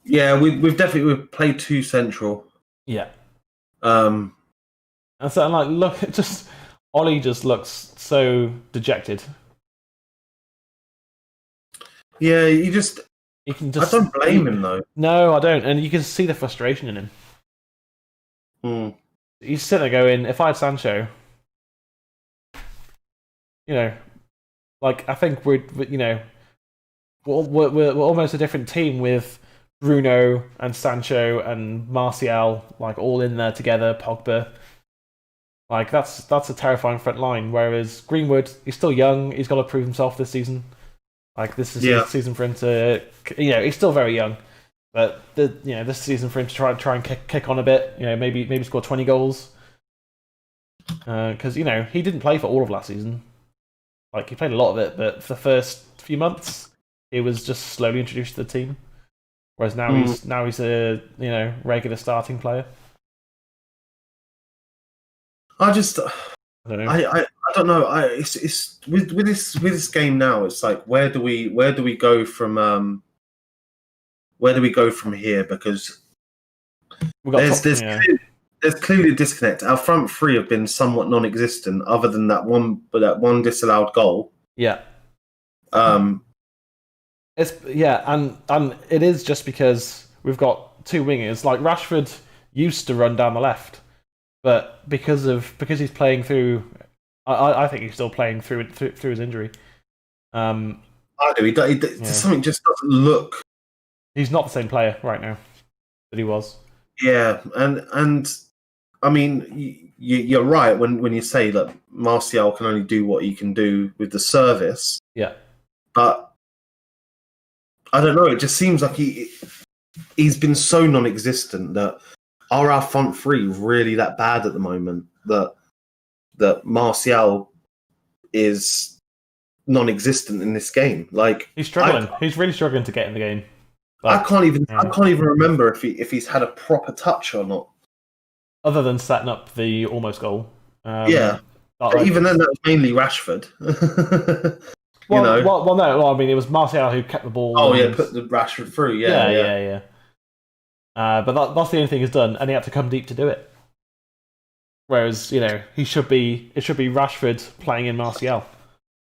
[SPEAKER 2] Yeah, we've played too central.
[SPEAKER 1] Yeah. And so look, Ollie just looks so dejected.
[SPEAKER 2] Yeah, I don't blame him though.
[SPEAKER 1] No, I don't, and you can see the frustration in him. He's sitting there going, "If I had Sancho, like I think we're almost a different team with Bruno and Sancho and Martial, like all in there together. Pogba." Like that's a terrifying front line. Whereas Greenwood, he's still young. He's got to prove himself this season. Like this is his season for him to, he's still very young, but this season for him to try and kick on a bit. Maybe score 20 goals. Because he didn't play for all of last season. Like he played a lot of it, but for the first few months, he was just slowly introduced to the team. Whereas now he's a regular starting player.
[SPEAKER 2] I don't know. I don't know. It's with this game now. It's like where do we go from here? Because there's clearly a disconnect. Our front three have been somewhat non-existent, other than that one disallowed goal.
[SPEAKER 1] Yeah. And it is just because we've got two wingers. Like Rashford used to run down the left. But because he's playing through, I think he's still playing through his injury.
[SPEAKER 2] I do. Something just doesn't look.
[SPEAKER 1] He's not the same player right now that he was.
[SPEAKER 2] Yeah, and I mean, you're right when you say that Martial can only do what he can do with the service.
[SPEAKER 1] Yeah,
[SPEAKER 2] but I don't know. It just seems like he's been so non-existent that. Are our front three really that bad at the moment that Martial is non-existent in this game? Like
[SPEAKER 1] he's struggling. He's really struggling to get in the game.
[SPEAKER 2] Like, I can't even remember if he's had a proper touch or not.
[SPEAKER 1] other than setting up the almost goal.
[SPEAKER 2] Yeah, but even then, that was mainly Rashford.
[SPEAKER 1] No. Well, I mean, it was Martial who kept the ball.
[SPEAKER 2] Oh yeah, put the Rashford through. Yeah.
[SPEAKER 1] But that's the only thing he's done, and he had to come deep to do it. Whereas, it should be Rashford playing in Martial.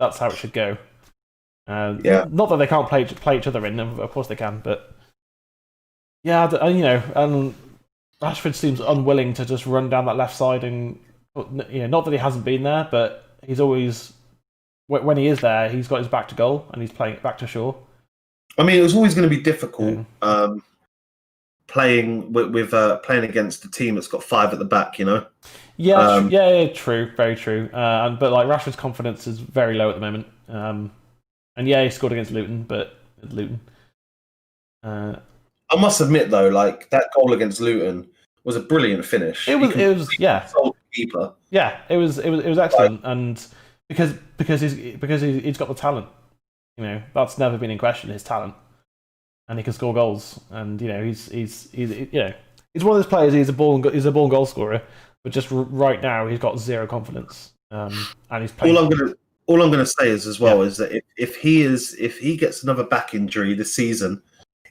[SPEAKER 1] That's how it should go. Not that they can't play each other in. Of course they can, but Rashford seems unwilling to just run down that left side, and not that he hasn't been there, but he's always, when he is there, he's got his back to goal and he's playing it back to Shaw.
[SPEAKER 2] I mean, it was always going to be difficult playing playing against a team that's got 5 at the back.
[SPEAKER 1] Yeah, true, very true. But Rashford's confidence is very low at the moment. And he scored against Luton, but Luton.
[SPEAKER 2] I must admit though, that goal against Luton was a brilliant finish.
[SPEAKER 1] It was
[SPEAKER 2] keeper.
[SPEAKER 1] Yeah, it was excellent, and because he's got the talent. That's never been in question, his talent, and he can score goals. And he's one of those players. He's a ball and goal scorer, but just right now he's got zero confidence. And he's playing.
[SPEAKER 2] All I'm going to say is that if he gets another back injury this season,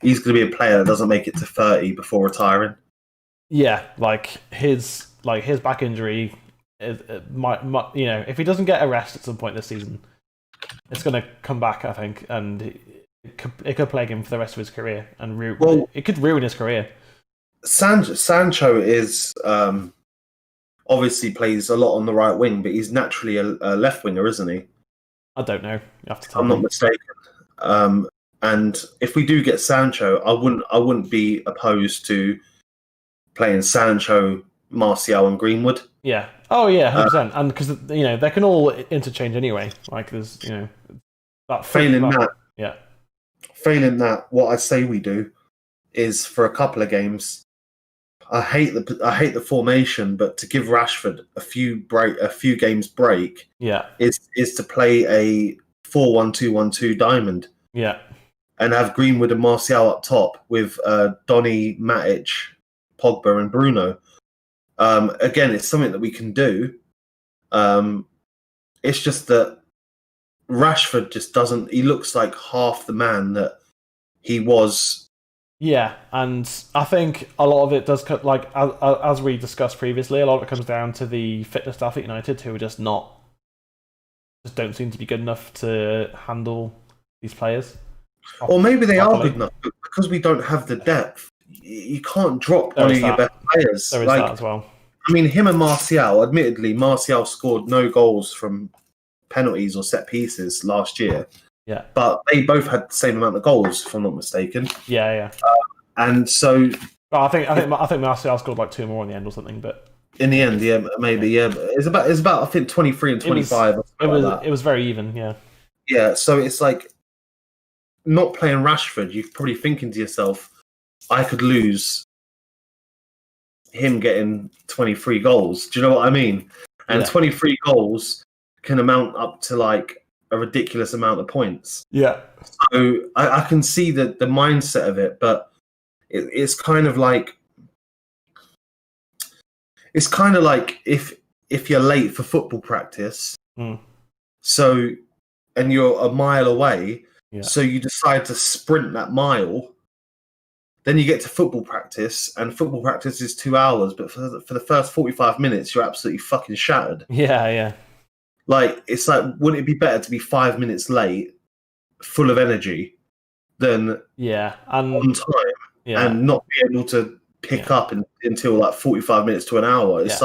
[SPEAKER 2] he's going to be a player that doesn't make it to 30 before retiring.
[SPEAKER 1] Yeah, his back injury might if he doesn't get a rest at some point this season, it's going to come back, I think, and it could plague him for the rest of his career, and it could ruin his career.
[SPEAKER 2] Sancho is obviously plays a lot on the right wing, but he's naturally a left winger, isn't he?
[SPEAKER 1] I don't know. You have to tell
[SPEAKER 2] I'm
[SPEAKER 1] me.
[SPEAKER 2] not mistaken. And if we do get Sancho, I wouldn't be opposed to playing Sancho, Martial, and Greenwood.
[SPEAKER 1] Yeah. Oh yeah, 100%. And because they can all interchange anyway. There's that.
[SPEAKER 2] Failing that, what I say we do is for a couple of games. I hate the formation, but to give Rashford a few games break, is to play a 4-1-2-1-2 diamond, and have Greenwood and Martial up top with Donny, Matic, Pogba, and Bruno. Again, it's something that we can do. It's just that Rashford just doesn't. He looks like half the man that he was.
[SPEAKER 1] Yeah, and I think a lot of it does, as we discussed previously, a lot of it comes down to the fitness staff at United, who are just don't seem to be good enough to handle these players.
[SPEAKER 2] Or maybe they are good enough, but because we don't have the depth, you can't drop one of your best players.
[SPEAKER 1] There is that as well.
[SPEAKER 2] I mean, him and Martial, admittedly, Martial scored no goals from penalties or set pieces last year.
[SPEAKER 1] Yeah,
[SPEAKER 2] but they both had the same amount of goals, if I'm not mistaken.
[SPEAKER 1] Yeah.
[SPEAKER 2] And so,
[SPEAKER 1] I think Martial scored 2 more in the end or something. But
[SPEAKER 2] in the end, maybe. But it's about I think 23 and 25.
[SPEAKER 1] It was very even. Yeah.
[SPEAKER 2] Yeah. So it's not playing Rashford. You're probably thinking to yourself, I could lose him getting 23 goals. Do you know what I mean? And 23 goals can amount up to a ridiculous amount of points. Yeah. So I can see the mindset of it, but it's kind of like if you're late for football practice, so and you're a mile away, so you decide to sprint that mile. Then you get to football practice, and football practice is 2 hours, but for the first 45 minutes, you're absolutely fucking shattered.
[SPEAKER 1] Yeah.
[SPEAKER 2] It's wouldn't it be better to be 5 minutes late, full of energy, than on time and not be able to pick up until 45 minutes to an hour? It's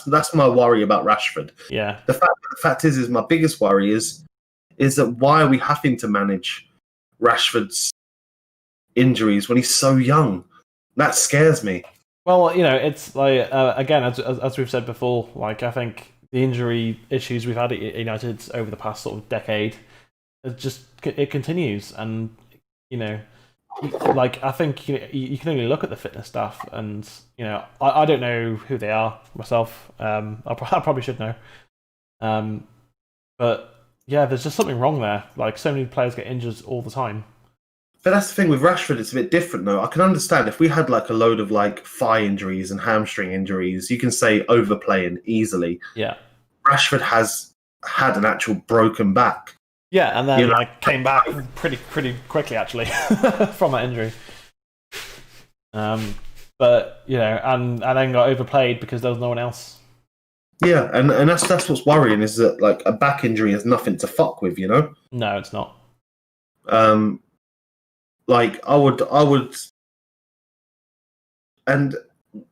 [SPEAKER 2] that's my worry about Rashford.
[SPEAKER 1] Yeah.
[SPEAKER 2] The fact is my biggest worry is that why are we having to manage Rashford's injuries when he's so young? That scares me.
[SPEAKER 1] Well, it's again, as we've said before, I think the injury issues we've had at United over the past sort of decade, it continues, and I think you can only look at the fitness staff, and I don't know who they are myself. I probably should know, but there's just something wrong there. So many players get injured all the time.
[SPEAKER 2] But that's the thing with Rashford, it's a bit different though. I can understand if we had like a load of like thigh injuries and hamstring injuries, you can say overplaying easily.
[SPEAKER 1] Yeah.
[SPEAKER 2] Rashford has had an actual broken back.
[SPEAKER 1] Yeah, and then like came back pretty quickly actually from that injury. But and then got overplayed because there was no one else.
[SPEAKER 2] Yeah, and that's what's worrying is that like a back injury is nothing to fuck with,
[SPEAKER 1] No, it's not.
[SPEAKER 2] Like I would, and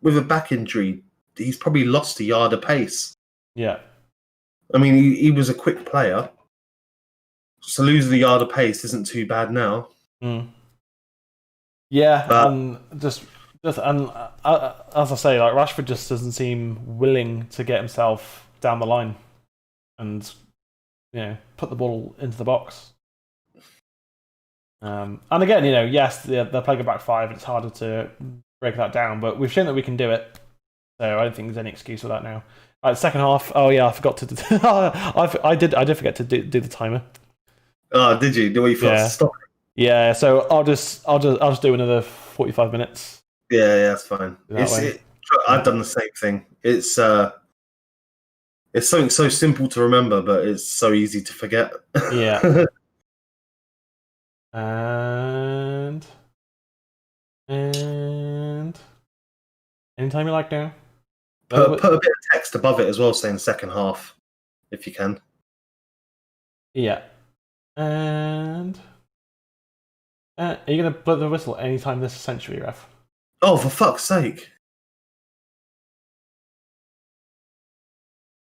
[SPEAKER 2] with a back injury, he's probably lost a yard of pace.
[SPEAKER 1] Yeah.
[SPEAKER 2] I mean, he was a quick player, so losing a yard of pace isn't too bad now.
[SPEAKER 1] Mm. Yeah, just as I say, like Rashford just doesn't seem willing to get himself down the line and put the ball into the box. And again, yes, they're playing a back five, and it's harder to break that down, but we've shown that we can do it. So I don't think there's any excuse for that now. Right, second half. Oh yeah, I forgot to. I did forget to do the timer.
[SPEAKER 2] Oh, did you? Do you forgot to stop?
[SPEAKER 1] Yeah. So I'll just do another 45 minutes.
[SPEAKER 2] Yeah, that's fine. I've done the same thing. It's something so simple to remember, but it's so easy to forget.
[SPEAKER 1] Yeah. And anytime you like now.
[SPEAKER 2] Put a bit of text above it as well, saying second half, if you can.
[SPEAKER 1] Yeah. And are you going to blow the whistle anytime this century, ref?
[SPEAKER 2] Oh, for fuck's sake.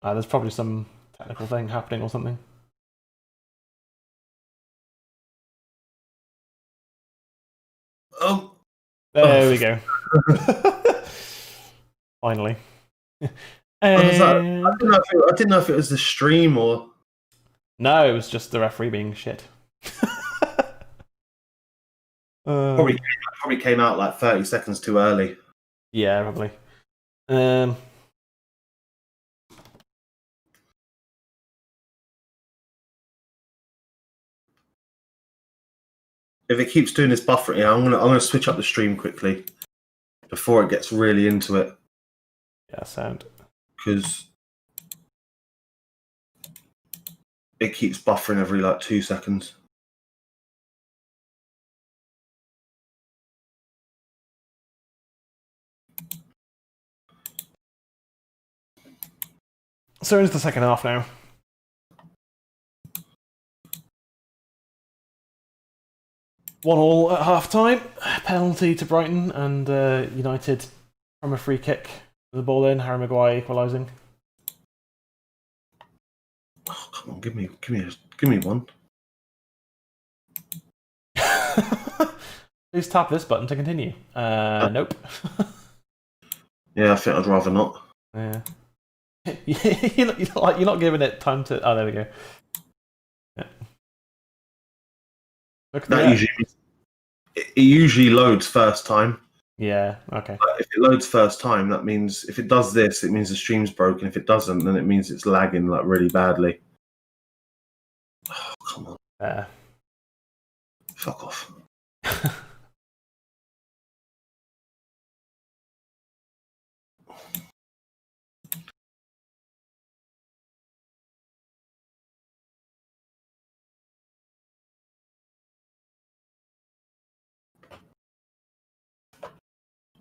[SPEAKER 1] There's probably some technical thing happening or something.
[SPEAKER 2] Oh.
[SPEAKER 1] There we go. Finally.
[SPEAKER 2] I didn't know if it was the stream or...
[SPEAKER 1] No, it was just the referee being shit.
[SPEAKER 2] Probably came out like 30 seconds too early.
[SPEAKER 1] Yeah, probably.
[SPEAKER 2] If it keeps doing this buffering, I'm gonna switch up the stream quickly before it gets really into it.
[SPEAKER 1] Yeah, sound.
[SPEAKER 2] Because it keeps buffering every like 2 seconds.
[SPEAKER 1] So into the second half now. 1-1 at half time. Penalty to Brighton, and United from a free kick with the ball in. Harry Maguire equalising.
[SPEAKER 2] Oh, come on, give me one.
[SPEAKER 1] Please tap this button to continue. Nope.
[SPEAKER 2] Yeah, I think I'd rather not.
[SPEAKER 1] Yeah. You're not giving it time to. Oh, there we go. Yeah.
[SPEAKER 2] It usually loads first time.
[SPEAKER 1] Yeah. Okay.
[SPEAKER 2] But if it loads first time, that means if it does this, it means the stream's broken. If it doesn't, then it means it's lagging like really badly. Oh, come on. Fuck off.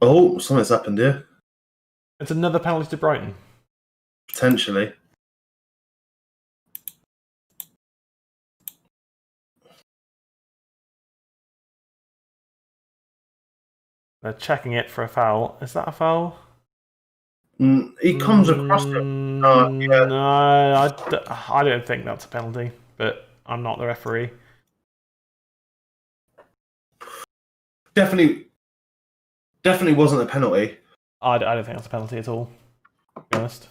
[SPEAKER 2] Oh, something's happened here.
[SPEAKER 1] It's another penalty to Brighton.
[SPEAKER 2] Potentially.
[SPEAKER 1] They're checking it for a foul. Is that a foul?
[SPEAKER 2] He comes across it. Yeah.
[SPEAKER 1] No, I don't think that's a penalty, but I'm not the referee.
[SPEAKER 2] Definitely wasn't a penalty.
[SPEAKER 1] I don't think that's a penalty at all, to be honest.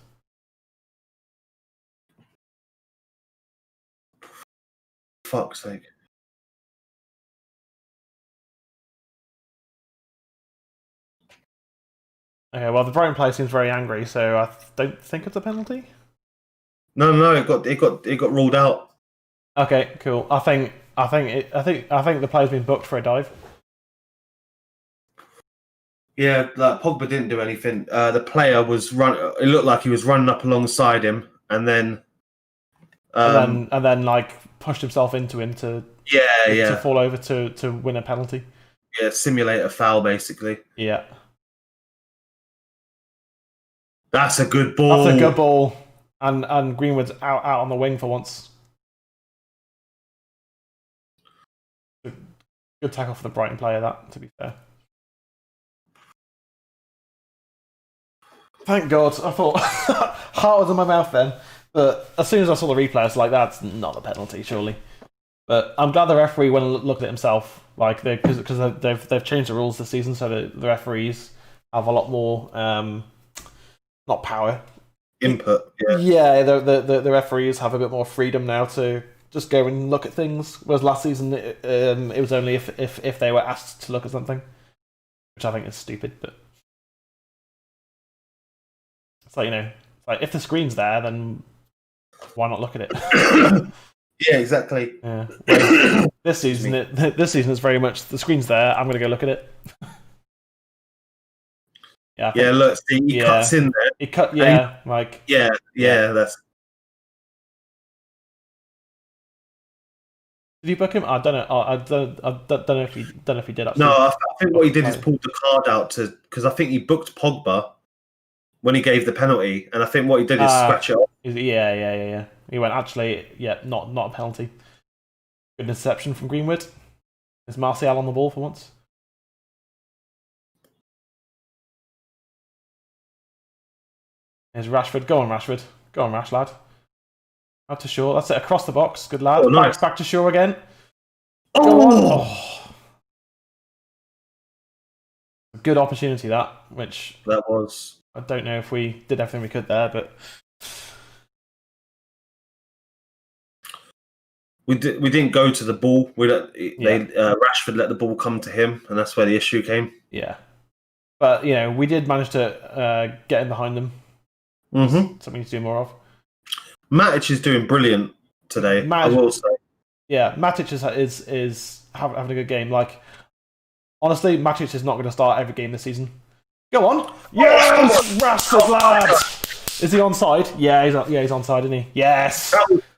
[SPEAKER 2] Fuck's sake.
[SPEAKER 1] Okay, well the Brighton player seems very angry, so I don't think it's a penalty.
[SPEAKER 2] No, it got ruled out.
[SPEAKER 1] Okay, cool. I think I think the player's been booked for a dive.
[SPEAKER 2] Yeah, like Pogba didn't do anything. The player was it looked like he was running up alongside him, and then
[SPEAKER 1] and then like pushed himself into him to fall over to win a penalty.
[SPEAKER 2] Yeah, simulate a foul basically.
[SPEAKER 1] Yeah.
[SPEAKER 2] That's a good ball.
[SPEAKER 1] That's a good ball. And Greenwood's out on the wing for once. Good tackle for the Brighton player, that, to be fair. Thank God. I thought heart was in my mouth then. But as soon as I saw the replay, I was like, that's not a penalty, surely. But I'm glad the referee went and looked at it himself. Like, because they've changed the rules this season, so the referees have a lot more not power.
[SPEAKER 2] Input, yeah.
[SPEAKER 1] Yeah, the referees have a bit more freedom now to just go and look at things. Whereas last season, it was only if they were asked to look at something, which I think is stupid. But it's like, like if the screen's there, then why not look at it?
[SPEAKER 2] Yeah, exactly.
[SPEAKER 1] Yeah. This season is very much the screen's there. I'm going to go look at it.
[SPEAKER 2] Yeah, look, see, he cuts in there.
[SPEAKER 1] He cut, like
[SPEAKER 2] that's.
[SPEAKER 1] Did you book him? I don't know. I don't know if he did. Actually.
[SPEAKER 2] No, I think what he did is pulled the card out because I think he booked Pogba when he gave the penalty, and I think what he did is scratch it off.
[SPEAKER 1] Yeah. He went, actually, not a penalty. Good interception from Greenwood. Is Martial on the ball for once? There's Rashford. Go on, Rashford. Go on, Rash lad. Out to Shaw. That's it. Across the box. Good lad.
[SPEAKER 2] Oh, nice.
[SPEAKER 1] Back to Shaw again.
[SPEAKER 2] Oh!
[SPEAKER 1] Good opportunity, which
[SPEAKER 2] that was.
[SPEAKER 1] I don't know if we did everything we could there, but
[SPEAKER 2] we didn't go to the ball. Rashford let the ball come to him, and that's where the issue came.
[SPEAKER 1] Yeah, but we did manage to get in behind them.
[SPEAKER 2] Mm-hmm.
[SPEAKER 1] Something to do more of.
[SPEAKER 2] Matic is doing brilliant today. I will say.
[SPEAKER 1] Yeah, Matic is having a good game. Like, honestly, Matic is not going to start every game this season. Go on, yes, Rashford lad. Is he onside? Yeah, he's onside, isn't he? Yes.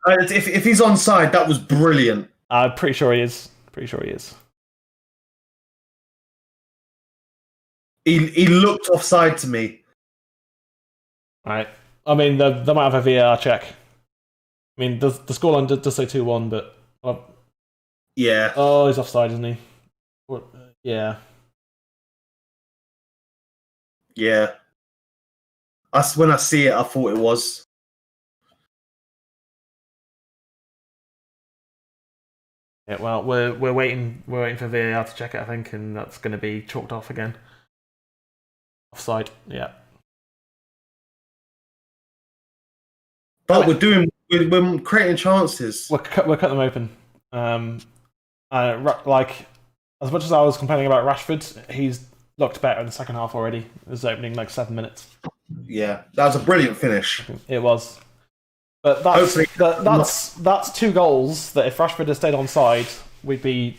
[SPEAKER 2] If he's onside, that was brilliant.
[SPEAKER 1] I'm pretty sure he is.
[SPEAKER 2] He looked offside to me.
[SPEAKER 1] Right. I mean, they might have a VAR check. I mean, the scoreline does say 2-1, but
[SPEAKER 2] yeah.
[SPEAKER 1] Oh, he's offside, isn't he? Yeah.
[SPEAKER 2] Yeah. When I see it, I thought it was.
[SPEAKER 1] Yeah. Well, we're waiting for VAR to check it, I think, and that's going to be chalked off again. Offside. Yeah.
[SPEAKER 2] But we're creating chances.
[SPEAKER 1] We're cutting them open. Like, as much as I was complaining about Rashford, he's looked better in the second half already. It was opening like 7 minutes.
[SPEAKER 2] Yeah, that was a brilliant finish.
[SPEAKER 1] It was. But that's 2 goals that if Rashford had stayed onside, we'd be,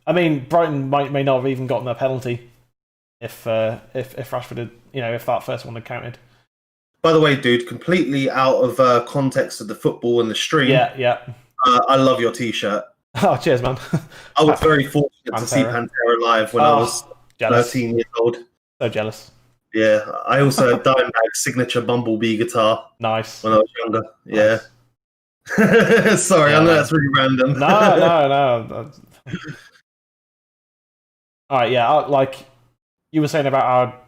[SPEAKER 1] I mean, Brighton may not have even gotten their penalty if Rashford had, if that first one had counted.
[SPEAKER 2] By the way, dude, completely out of context of the football and the stream.
[SPEAKER 1] Yeah.
[SPEAKER 2] I love your T-shirt.
[SPEAKER 1] Oh, cheers, man.
[SPEAKER 2] I was very fortunate to see Pantera live when I was 13 years old.
[SPEAKER 1] So jealous.
[SPEAKER 2] Yeah, I also had Dimebag's signature Bumblebee guitar.
[SPEAKER 1] Nice.
[SPEAKER 2] When I was younger. Nice. Yeah. Sorry, I know that's really random.
[SPEAKER 1] No. All right, yeah. Like you were saying about our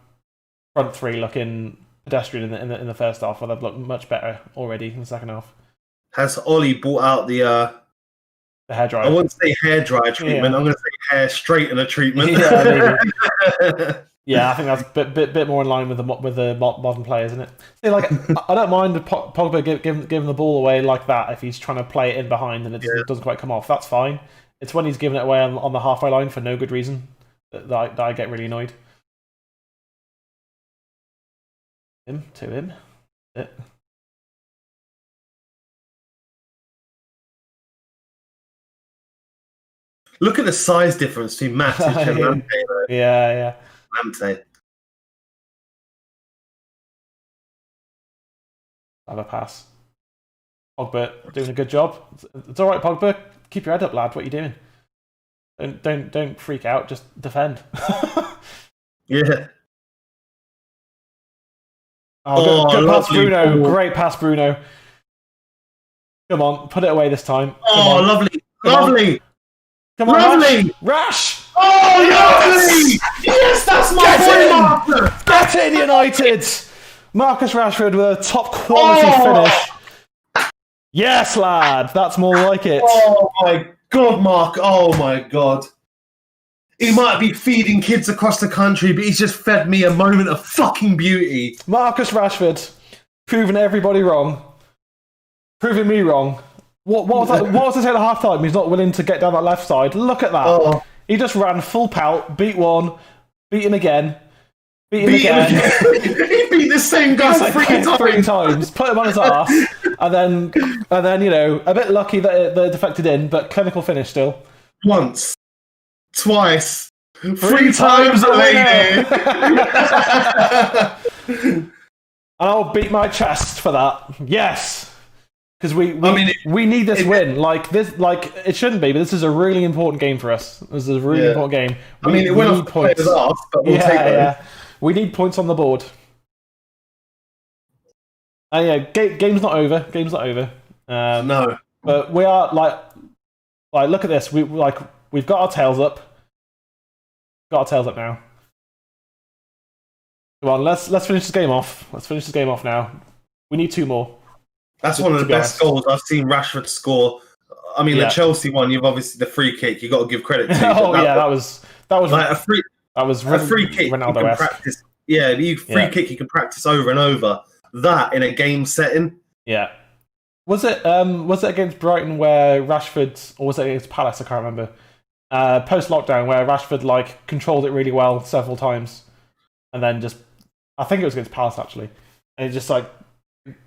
[SPEAKER 1] front three looking pedestrian in the first half, well, they've looked much better already in the second half.
[SPEAKER 2] Has Ollie brought out the
[SPEAKER 1] hairdryer?
[SPEAKER 2] I wouldn't say hairdryer treatment. I'm going to say hair straightener treatment.
[SPEAKER 1] Yeah, maybe. Yeah, I think that's a bit more in line with the modern players, isn't it? See, like, I don't mind Pogba giving the ball away like that if he's trying to play it in behind and it doesn't quite come off. That's fine. It's when he's giving it away on the halfway line for no good reason that I get really annoyed. To him.
[SPEAKER 2] Look at the size difference between Matic and Lamptey.
[SPEAKER 1] Yeah.
[SPEAKER 2] Lamptey.
[SPEAKER 1] Have a pass. Pogba doing a good job. It's all right, Pogba. Keep your head up, lad. What are you doing? Don't freak out. Just defend.
[SPEAKER 2] Yeah.
[SPEAKER 1] Good pass,
[SPEAKER 2] lovely
[SPEAKER 1] Bruno.
[SPEAKER 2] ball.
[SPEAKER 1] Great pass, Bruno. Come on, put it away this time.
[SPEAKER 2] Lovely. Lovely.
[SPEAKER 1] Come on,
[SPEAKER 2] lovely.
[SPEAKER 1] Rash.
[SPEAKER 2] Oh, yes! Yes, that's my boy, Marcus.
[SPEAKER 1] Get in, United. Marcus Rashford with a top quality finish. Yes, lad. That's more like it.
[SPEAKER 2] Oh, my God, Mark. Oh, my God. He might be feeding kids across the country, but he's just fed me a moment of fucking beauty.
[SPEAKER 1] Marcus Rashford, proving everybody wrong. Proving me wrong. What was that? What was it at half time? He's not willing to get down that left side. Look at that.
[SPEAKER 2] Oh.
[SPEAKER 1] He just ran full pout, beat one, beat him again, beat him again.
[SPEAKER 2] He beat the same guy three
[SPEAKER 1] times. Put him on his ass, and then a bit lucky that it deflected in, but clinical finish still.
[SPEAKER 2] Once, twice, three times a lady.
[SPEAKER 1] And I'll beat my chest for that. Yes. Because we need this win. It shouldn't be, but this is a really important game for us. This is a really important game.
[SPEAKER 2] It went off the players' arse, but we'll take them. Yeah.
[SPEAKER 1] We need points on the board. And game's not over. Game's not over.
[SPEAKER 2] No.
[SPEAKER 1] But we are look at this. We've got our tails up. Got our tails up now. Come on, let's finish this game off. Let's finish this game off now. We need 2 more.
[SPEAKER 2] That's one of the best goals I've seen Rashford score. I mean, the Chelsea one, you've obviously the free kick. You got to give credit to.
[SPEAKER 1] That was
[SPEAKER 2] like a free.
[SPEAKER 1] That was
[SPEAKER 2] a free kick.
[SPEAKER 1] Ronaldo-esque.
[SPEAKER 2] You can practice. Yeah, free kick you can practice over and over. That in a game setting.
[SPEAKER 1] Yeah. Was it against Brighton where Rashford, or was it against Palace? I can't remember. Post lockdown where Rashford controlled it really well several times, and then I think it was against Palace actually, and he just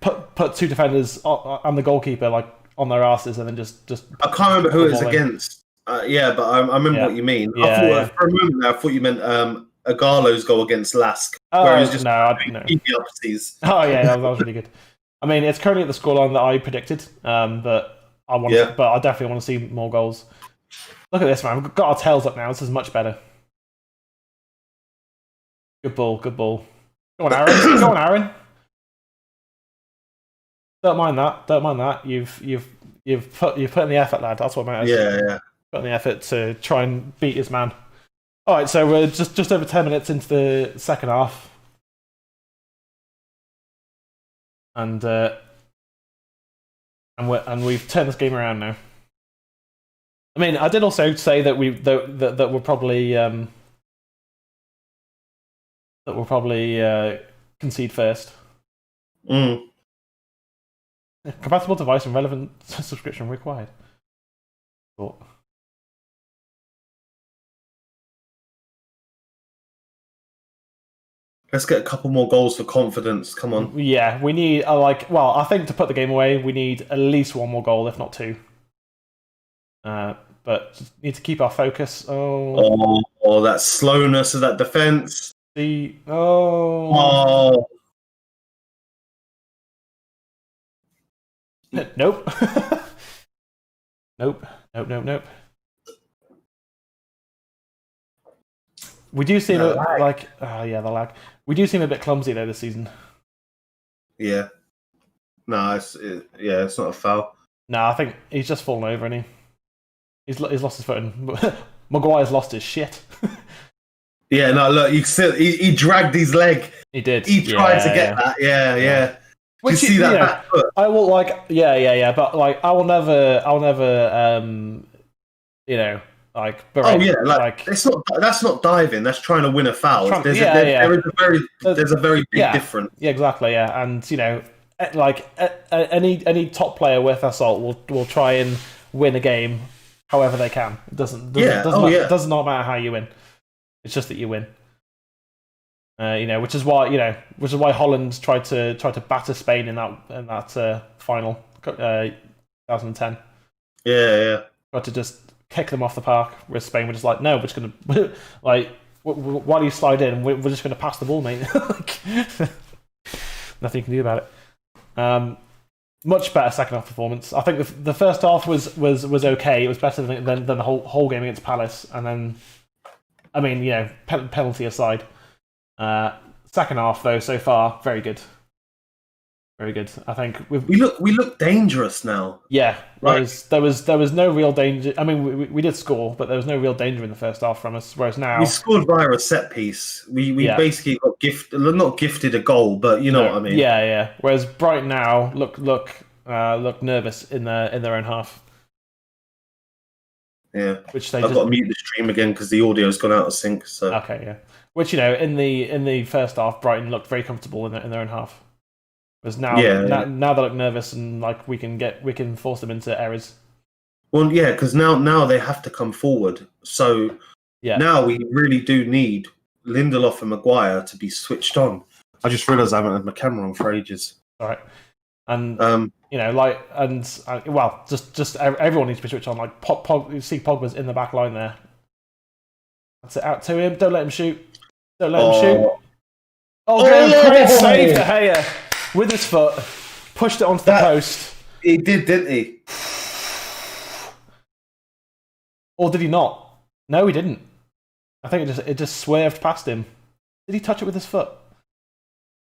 [SPEAKER 1] put 2 defenders and the goalkeeper on their asses, and then just.
[SPEAKER 2] I can't remember who it was against. But I remember what you mean.
[SPEAKER 1] Yeah,
[SPEAKER 2] for a moment there, I thought you meant Agallo's goal against Lask, where he's just
[SPEAKER 1] no. Oh yeah, that was really good. I mean, it's currently at the scoreline that I predicted, but I definitely want to see more goals. Look at this, man. We've got our tails up now. This is much better. Good ball. Go on, Aaron. Go on, Aaron. Don't mind that. You've put in the effort, lad. That's what matters.
[SPEAKER 2] Yeah.
[SPEAKER 1] Put in the effort to try and beat his man. All right, so we're just over 10 minutes into the second half, and we've turned this game around now. I mean, I did also say that we'll probably concede first. Compatible device and relevant subscription required. Cool.
[SPEAKER 2] Let's get a couple more goals for confidence. Come on.
[SPEAKER 1] Yeah, we need I think to put the game away, we need at least 1 more goal, if not 2. But just need to keep our focus.
[SPEAKER 2] Oh, that slowness of that defense.
[SPEAKER 1] Nope. Nope. We do seem the lag. We do seem a bit clumsy though this season.
[SPEAKER 2] Yeah. No, it's not a foul.
[SPEAKER 1] No, I think he's just fallen over, and he's lost his footing. Maguire's lost his shit.
[SPEAKER 2] Yeah, no, look, he dragged his leg.
[SPEAKER 1] He did.
[SPEAKER 2] He tried to get that. Yeah.
[SPEAKER 1] Which
[SPEAKER 2] you see that back foot?
[SPEAKER 1] I will but I will never
[SPEAKER 2] that's not diving. That's trying to win a foul. There's a very big difference.
[SPEAKER 1] Yeah, exactly. Yeah, and any top player with assault will try and win a game however they can. It doesn't not matter how you win. It's just that you win. Which is why Holland tried to batter Spain in that final 2010.
[SPEAKER 2] Yeah.
[SPEAKER 1] Tried to just kick them off the park. Whereas Spain were just like, no, we're just going to like, while you slide in, we're just going to pass the ball, mate. Like, nothing you can do about it. Much better second half performance. I think the first half was okay. It was better than the whole game against Palace. And then, I mean, penalty aside, second half though so far very good. Very good. I think
[SPEAKER 2] we look dangerous now.
[SPEAKER 1] Yeah, whereas there was no real danger. I mean, we did score, but there was no real danger in the first half from us. Whereas now
[SPEAKER 2] we scored via a set piece. We basically got not gifted a goal, but you know what I mean.
[SPEAKER 1] Yeah. Whereas Brighton now look nervous in their own half.
[SPEAKER 2] Yeah, which I've got to mute the stream again because the audio's gone out of sync. So
[SPEAKER 1] okay, yeah. Which in the first half, Brighton looked very comfortable in their own half. Because now they look nervous and like we can force them into errors.
[SPEAKER 2] Well, yeah, because now they have to come forward. So now we really do need Lindelof and Maguire to be switched on. I just realised I haven't had my camera on for ages.
[SPEAKER 1] All right, and just everyone needs to be switched on. Like you see Pogba's in the back line there. That's it, out to him. Don't let him shoot. Don't let him shoot. Great save De Gea. With his foot, pushed it onto the post.
[SPEAKER 2] He did, didn't he?
[SPEAKER 1] Or did he not? No, he didn't. I think it just swerved past him. Did he touch it with his foot?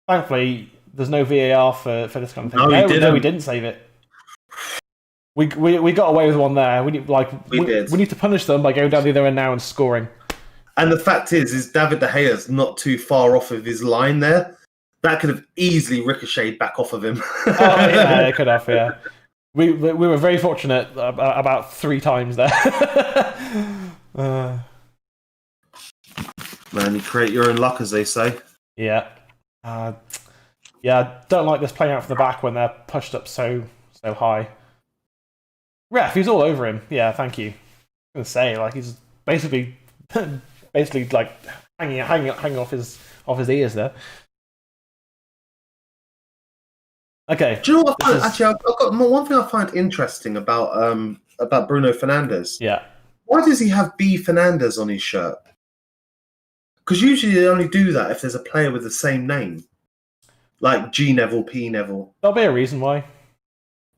[SPEAKER 1] Thankfully, there's no VAR for this kind of thing. No, he didn't save it. We got away with one there. We need to punish them by going down the other end now and scoring.
[SPEAKER 2] And the fact is David De Gea's not too far off of his line there. That could have easily ricocheted back off of him.
[SPEAKER 1] It could have, yeah. We were very fortunate about 3 times there.
[SPEAKER 2] Man, you create your own luck, as they say.
[SPEAKER 1] Yeah. I don't like this playing out from the back when they're pushed up so high. Ref, he's all over him. Yeah, thank you. I'm going to say, like, he's basically like hanging off his ears there. Okay.
[SPEAKER 2] Do you know what? Actually, I've got one thing I find interesting about Bruno Fernandes.
[SPEAKER 1] Yeah.
[SPEAKER 2] Why does he have B Fernandes on his shirt? Because usually they only do that if there's a player with the same name, like G Neville, P Neville.
[SPEAKER 1] There'll be a reason why.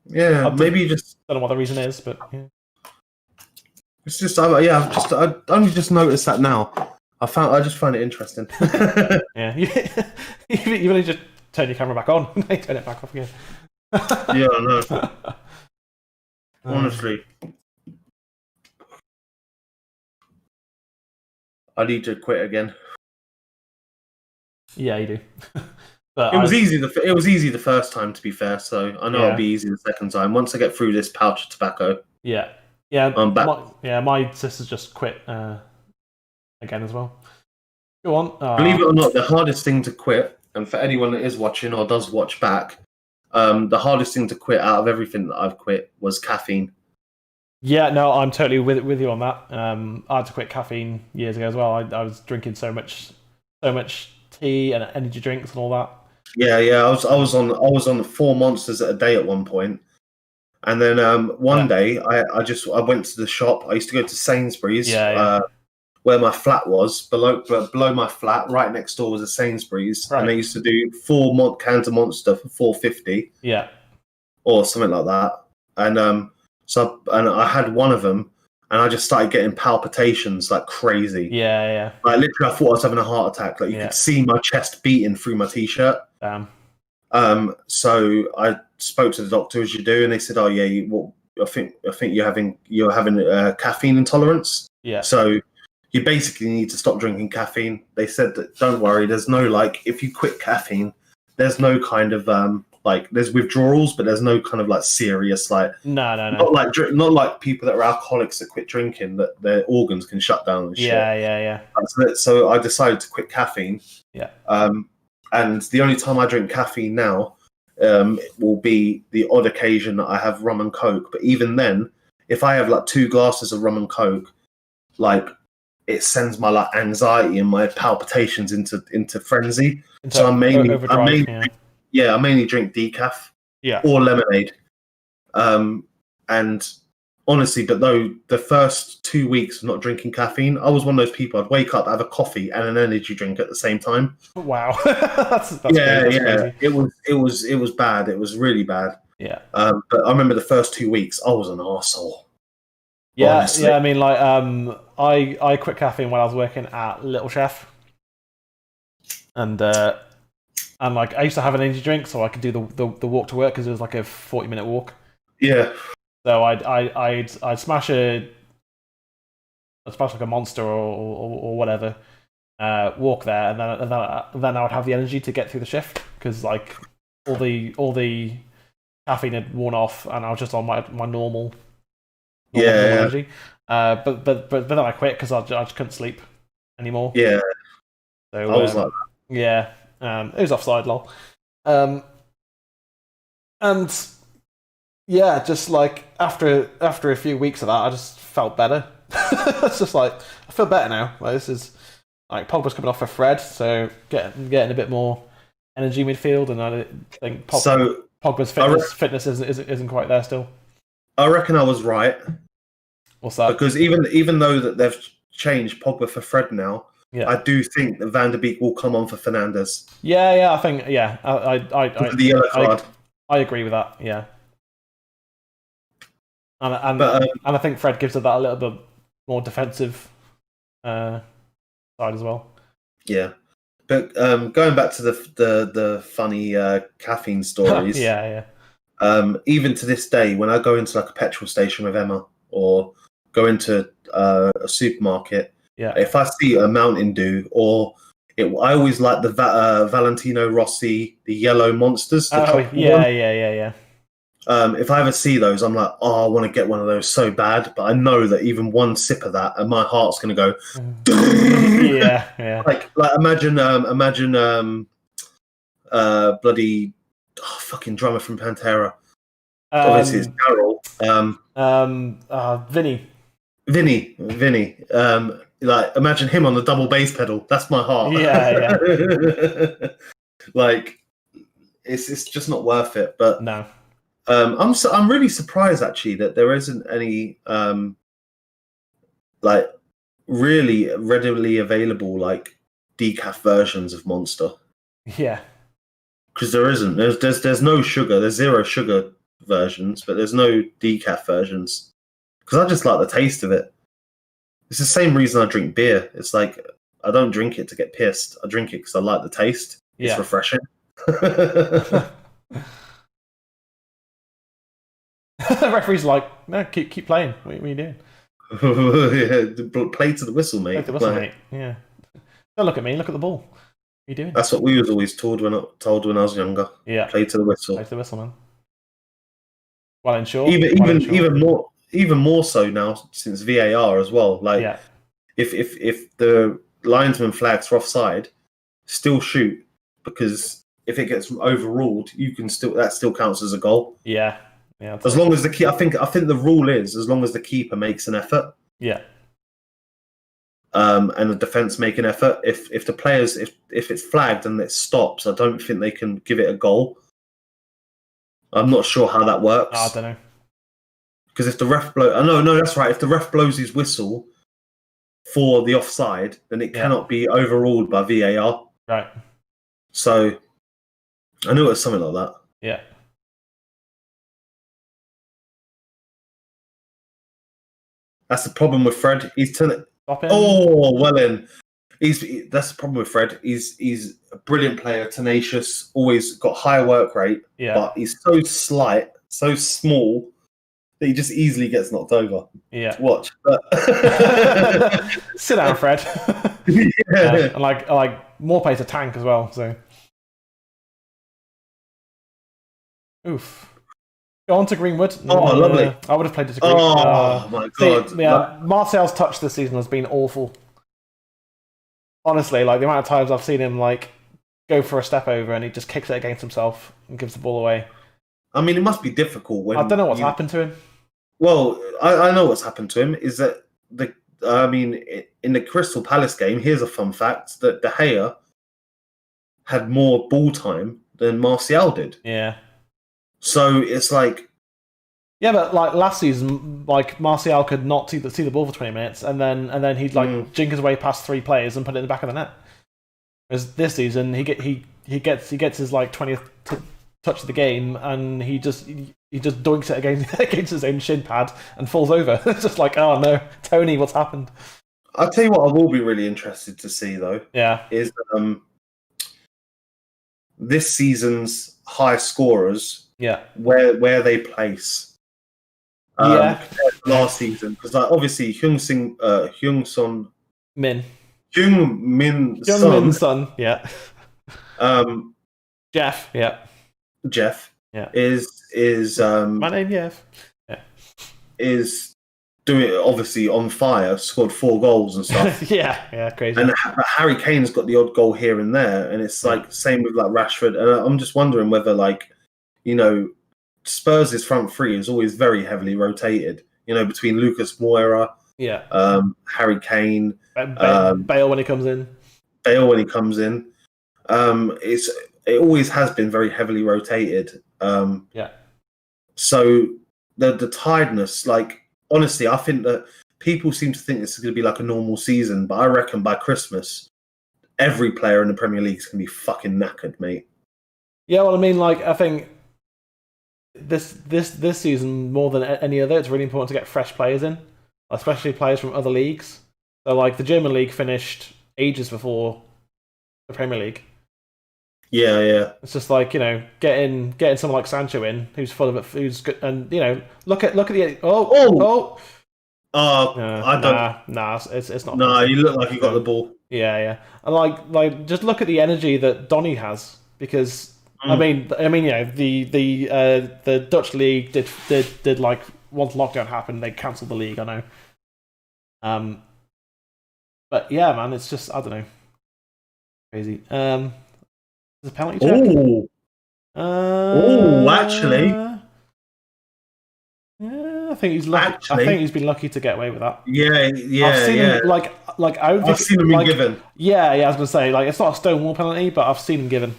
[SPEAKER 2] Yeah, maybe you just
[SPEAKER 1] don't know what the reason is, but yeah.
[SPEAKER 2] It's just I only just noticed that now. I just find it interesting.
[SPEAKER 1] Yeah, you really just turn your camera back on. They turn it back off again.
[SPEAKER 2] Yeah, I know. Honestly, I need to quit again.
[SPEAKER 1] Yeah, you do. But
[SPEAKER 2] it was easy. It was easy the first time, to be fair. So I know it'll be easy the second time. Once I get through this pouch of tobacco.
[SPEAKER 1] Yeah.
[SPEAKER 2] I'm back.
[SPEAKER 1] My sister's just quit again as well. Go on.
[SPEAKER 2] Believe it or not, the hardest thing to quit, and for anyone that is watching or does watch back, the hardest thing to quit out of everything that I've quit was caffeine. Yeah,
[SPEAKER 1] no, I'm totally with you on that. I had to quit caffeine years ago as well. I was drinking so much tea and energy drinks and all that.
[SPEAKER 2] Yeah. I was on 4 monsters a day at one point, and then one day I went to the shop. I used to go to Sainsbury's. Where my flat was, below my flat, right next door was a Sainsbury's, and they used to do 4 cans of Monster for $4.50, or something like that. And I had one of them, and I just started getting palpitations like crazy.
[SPEAKER 1] Yeah.
[SPEAKER 2] Like literally, I thought I was having a heart attack. Like you could see my chest beating through my t-shirt.
[SPEAKER 1] Damn.
[SPEAKER 2] So I spoke to the doctor, as you do, and they said, "Oh yeah, I think you're having caffeine intolerance." Yeah. So you basically need to stop drinking caffeine. They said that don't worry, there's no if you quit caffeine, there's no kind of there's withdrawals, but there's no kind of serious
[SPEAKER 1] no.
[SPEAKER 2] Not like people that are alcoholics that quit drinking that their organs can shut down and shit.
[SPEAKER 1] Yeah.
[SPEAKER 2] So I decided to quit caffeine.
[SPEAKER 1] Yeah.
[SPEAKER 2] And the only time I drink caffeine now will be the odd occasion that I have rum and coke. But even then, if I have 2 glasses of rum and coke, it sends my anxiety and my palpitations into frenzy. So I mainly drink decaf, or lemonade. And Honestly, but though the first 2 weeks of not drinking caffeine, I was one of those people. I'd wake up, have a coffee and an energy drink at the same time.
[SPEAKER 1] Wow, that's crazy.
[SPEAKER 2] It was bad. It was really bad.
[SPEAKER 1] Yeah.
[SPEAKER 2] But I remember the first 2 weeks, I was an arsehole.
[SPEAKER 1] Yeah,
[SPEAKER 2] honestly.
[SPEAKER 1] yeah. I mean, like, I quit caffeine when I was working at Little Chef, and like I used to have an energy drink so I could do the walk to work because it was like a 40-minute walk.
[SPEAKER 2] Yeah.
[SPEAKER 1] So I'd smash like a Monster or whatever, walk there, and then I would have the energy to get through the shift because like all the caffeine had worn off and I was just on my normal energy. But then I quit because I just couldn't sleep anymore.
[SPEAKER 2] Yeah.
[SPEAKER 1] So
[SPEAKER 2] I was like that.
[SPEAKER 1] Yeah. It was offside, lol. And yeah, just like after a few weeks of that, I just felt better. It's just like I feel better now. Like this is like Pogba's coming off for Fred, so getting a bit more energy midfield, and I think Pogba's fitness isn't quite there still.
[SPEAKER 2] I reckon I was right.
[SPEAKER 1] What's that?
[SPEAKER 2] Because even though that they've changed Pogba for Fred now,
[SPEAKER 1] yeah.
[SPEAKER 2] I do think that Van der Beek will come on for Fernandes.
[SPEAKER 1] Yeah, I think the
[SPEAKER 2] yellow card.
[SPEAKER 1] I agree with that. Yeah, and I think Fred gives it that a little bit more defensive side as well.
[SPEAKER 2] Yeah, but going back to the funny caffeine stories.
[SPEAKER 1] yeah.
[SPEAKER 2] Even to this day, when I go into like a petrol station with Emma or go into a supermarket, if I see a Mountain Dew I always like the Valentino Rossi, the yellow monsters.
[SPEAKER 1] Yeah.
[SPEAKER 2] If I ever see those, I'm like, I want to get one of those so bad. But I know that even one sip of that, and my heart's going to go.
[SPEAKER 1] yeah.
[SPEAKER 2] Like imagine bloody fucking drummer from Pantera. Obviously, it's Carol. Vinny. Like imagine him on the double bass pedal. That's my heart.
[SPEAKER 1] Yeah.
[SPEAKER 2] Like it's just not worth it. But
[SPEAKER 1] no.
[SPEAKER 2] I'm really surprised actually that there isn't any like really readily available like decaf versions of Monster.
[SPEAKER 1] Yeah.
[SPEAKER 2] Because there isn't. There's no sugar. There's zero sugar versions, but there's no decaf versions. Because I just like the taste of it. It's the same reason I drink beer. It's like I don't drink it to get pissed. I drink it because I like the taste. It's refreshing.
[SPEAKER 1] The referee's like, no, keep playing. What are you doing?
[SPEAKER 2] Play to the whistle, mate.
[SPEAKER 1] Play to the whistle, mate. Yeah. Don't look at me. Look at the ball. What are you doing?
[SPEAKER 2] That's what we was always told when I was younger.
[SPEAKER 1] Yeah.
[SPEAKER 2] Play to the whistle.
[SPEAKER 1] Play to the whistle, man. Well and short.
[SPEAKER 2] Even more so now since VAR as well. Like, if the linesman flags for offside, still shoot, because if it gets overruled, that still counts as a goal.
[SPEAKER 1] Yeah.
[SPEAKER 2] As long as I think the rule is as long as the keeper makes an effort.
[SPEAKER 1] Yeah.
[SPEAKER 2] And the defense make an effort. If the players if it's flagged and it stops, I don't think they can give it a goal. I'm not sure how that works.
[SPEAKER 1] I don't know.
[SPEAKER 2] Because if the ref no, that's right. If the ref blows his whistle for the offside, then it cannot be overruled by VAR.
[SPEAKER 1] Right.
[SPEAKER 2] So I knew it was something like that.
[SPEAKER 1] Yeah.
[SPEAKER 2] That's the problem with Fred. He's turning.
[SPEAKER 1] Stop him.
[SPEAKER 2] Oh, well then. That's the problem with Fred. He's a brilliant player, tenacious, always got high work rate, but he's so slight, so small that he just easily gets knocked over.
[SPEAKER 1] Yeah.
[SPEAKER 2] Watch.
[SPEAKER 1] Sit down, Fred. And I like more plays a tank as well. So, oof. Go on to Greenwood.
[SPEAKER 2] Oh, lovely.
[SPEAKER 1] I would have played it to Greenwood.
[SPEAKER 2] Oh my god.
[SPEAKER 1] Martial's touch this season has been awful. Honestly, like the amount of times I've seen him like go for a step over and he just kicks it against himself and gives the ball away.
[SPEAKER 2] I mean, it must be difficult when
[SPEAKER 1] I don't know what's happened to him.
[SPEAKER 2] Well, I know what's happened to him. Is that in the Crystal Palace game? Here's a fun fact: that De Gea had more ball time than Martial did.
[SPEAKER 1] Yeah.
[SPEAKER 2] So it's like
[SPEAKER 1] Yeah, but like last season, like Martial could not see the ball for 20 minutes, and then he'd like jink his way past 3 players and put it in the back of the net. Whereas this season, he gets his like 20th touch of the game, and he just dunks it against his own shin pad and falls over. It's just like, oh no, Tony, what's happened?
[SPEAKER 2] I'll tell you what, I will be really interested to see though.
[SPEAKER 1] Yeah,
[SPEAKER 2] is this season's high scorers.
[SPEAKER 1] Yeah,
[SPEAKER 2] where they place. Compared to last season, because like obviously Heung-min Son,
[SPEAKER 1] yeah. Jeff, yeah.
[SPEAKER 2] Jeff,
[SPEAKER 1] yeah.
[SPEAKER 2] is
[SPEAKER 1] my name, Jeff. Yeah.
[SPEAKER 2] Is doing it obviously on fire. Scored 4 goals and stuff.
[SPEAKER 1] yeah, crazy.
[SPEAKER 2] And Harry Kane's got the odd goal here and there, and it's like same with like Rashford. And I'm just wondering whether like, you know, Spurs' front three is always very heavily rotated. You know, between Lucas Moura, Harry Kane,
[SPEAKER 1] Bale when he comes in.
[SPEAKER 2] It always has been very heavily rotated. So the tiredness, like honestly, I think that people seem to think this is going to be like a normal season, but I reckon by Christmas, every player in the Premier League is going to be fucking knackered, mate.
[SPEAKER 1] Yeah, well, I mean, like I think this season more than any other, it's really important to get fresh players in, especially players from other leagues. So, like the German league finished ages before the Premier League.
[SPEAKER 2] Yeah.
[SPEAKER 1] It's just like, you know, getting someone like Sancho in, who's full of it, who's good, and you know, look at the it's not.
[SPEAKER 2] No, you look like you got the ball.
[SPEAKER 1] Yeah, and like just look at the energy that Donny has, because I mean, you know, the Dutch league did like once lockdown happened, they cancelled the league. I know. But yeah, man, it's just I don't know, crazy. There's a penalty check.
[SPEAKER 2] Actually.
[SPEAKER 1] Yeah, I think he's lucky. I think he's been lucky to get away with that.
[SPEAKER 2] Yeah.
[SPEAKER 1] I've seen him, I've
[SPEAKER 2] seen him been given.
[SPEAKER 1] Yeah, I was gonna say like it's not a Stonewall penalty, but I've seen him given.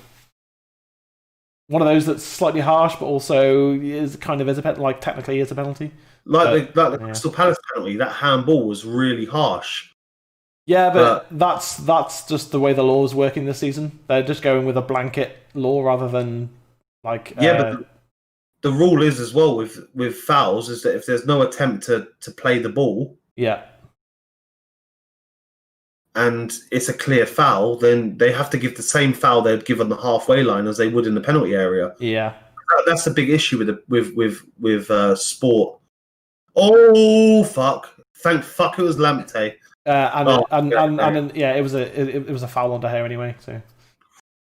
[SPEAKER 1] One of those that's slightly harsh, but also is kind of technically is a penalty.
[SPEAKER 2] The Crystal Palace penalty, that handball was really harsh.
[SPEAKER 1] Yeah, but that's just the way the law is working this season. They're just going with a blanket law rather than like.
[SPEAKER 2] But the rule is as well with fouls is that if there's no attempt to play the ball.
[SPEAKER 1] Yeah.
[SPEAKER 2] And it's a clear foul, then they have to give the same foul they'd give on the halfway line as they would in the penalty area.
[SPEAKER 1] Yeah,
[SPEAKER 2] that's a big issue with sport. Oh fuck! Thank fuck it was Lamptey.
[SPEAKER 1] It was a foul under here anyway. So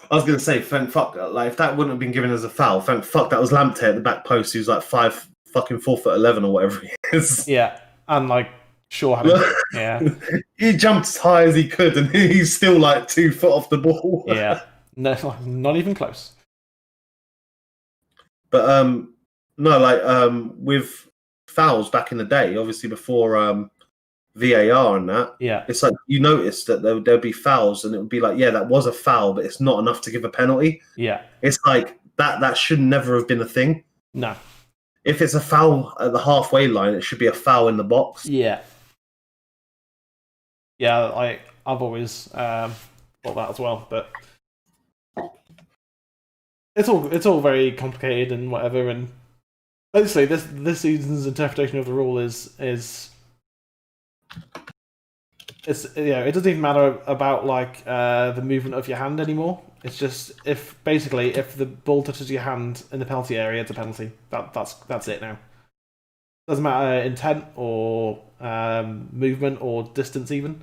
[SPEAKER 2] I was gonna say thank fuck, like if that wouldn't have been given as a foul, thank fuck that was Lamptey at the back post. He was like 4'11" or whatever he is.
[SPEAKER 1] Yeah, and like. Sure. Yeah.
[SPEAKER 2] He jumped as high as he could, and he's still like 2 foot off the ball.
[SPEAKER 1] Yeah. No, not even close.
[SPEAKER 2] But with fouls back in the day, obviously before VAR and that, it's like you noticed that there'd be fouls, and it would be like, yeah, that was a foul, but it's not enough to give a penalty.
[SPEAKER 1] Yeah.
[SPEAKER 2] It's like that should never have been a thing.
[SPEAKER 1] No.
[SPEAKER 2] If it's a foul at the halfway line, it should be a foul in the box.
[SPEAKER 1] Yeah. Yeah, I've always thought that as well, but it's all very complicated and whatever. And basically, this season's interpretation of the rule is it doesn't even matter about like the movement of your hand anymore. It's just if the ball touches your hand in the penalty area, it's a penalty. That's it now. Doesn't matter intent or movement or distance even.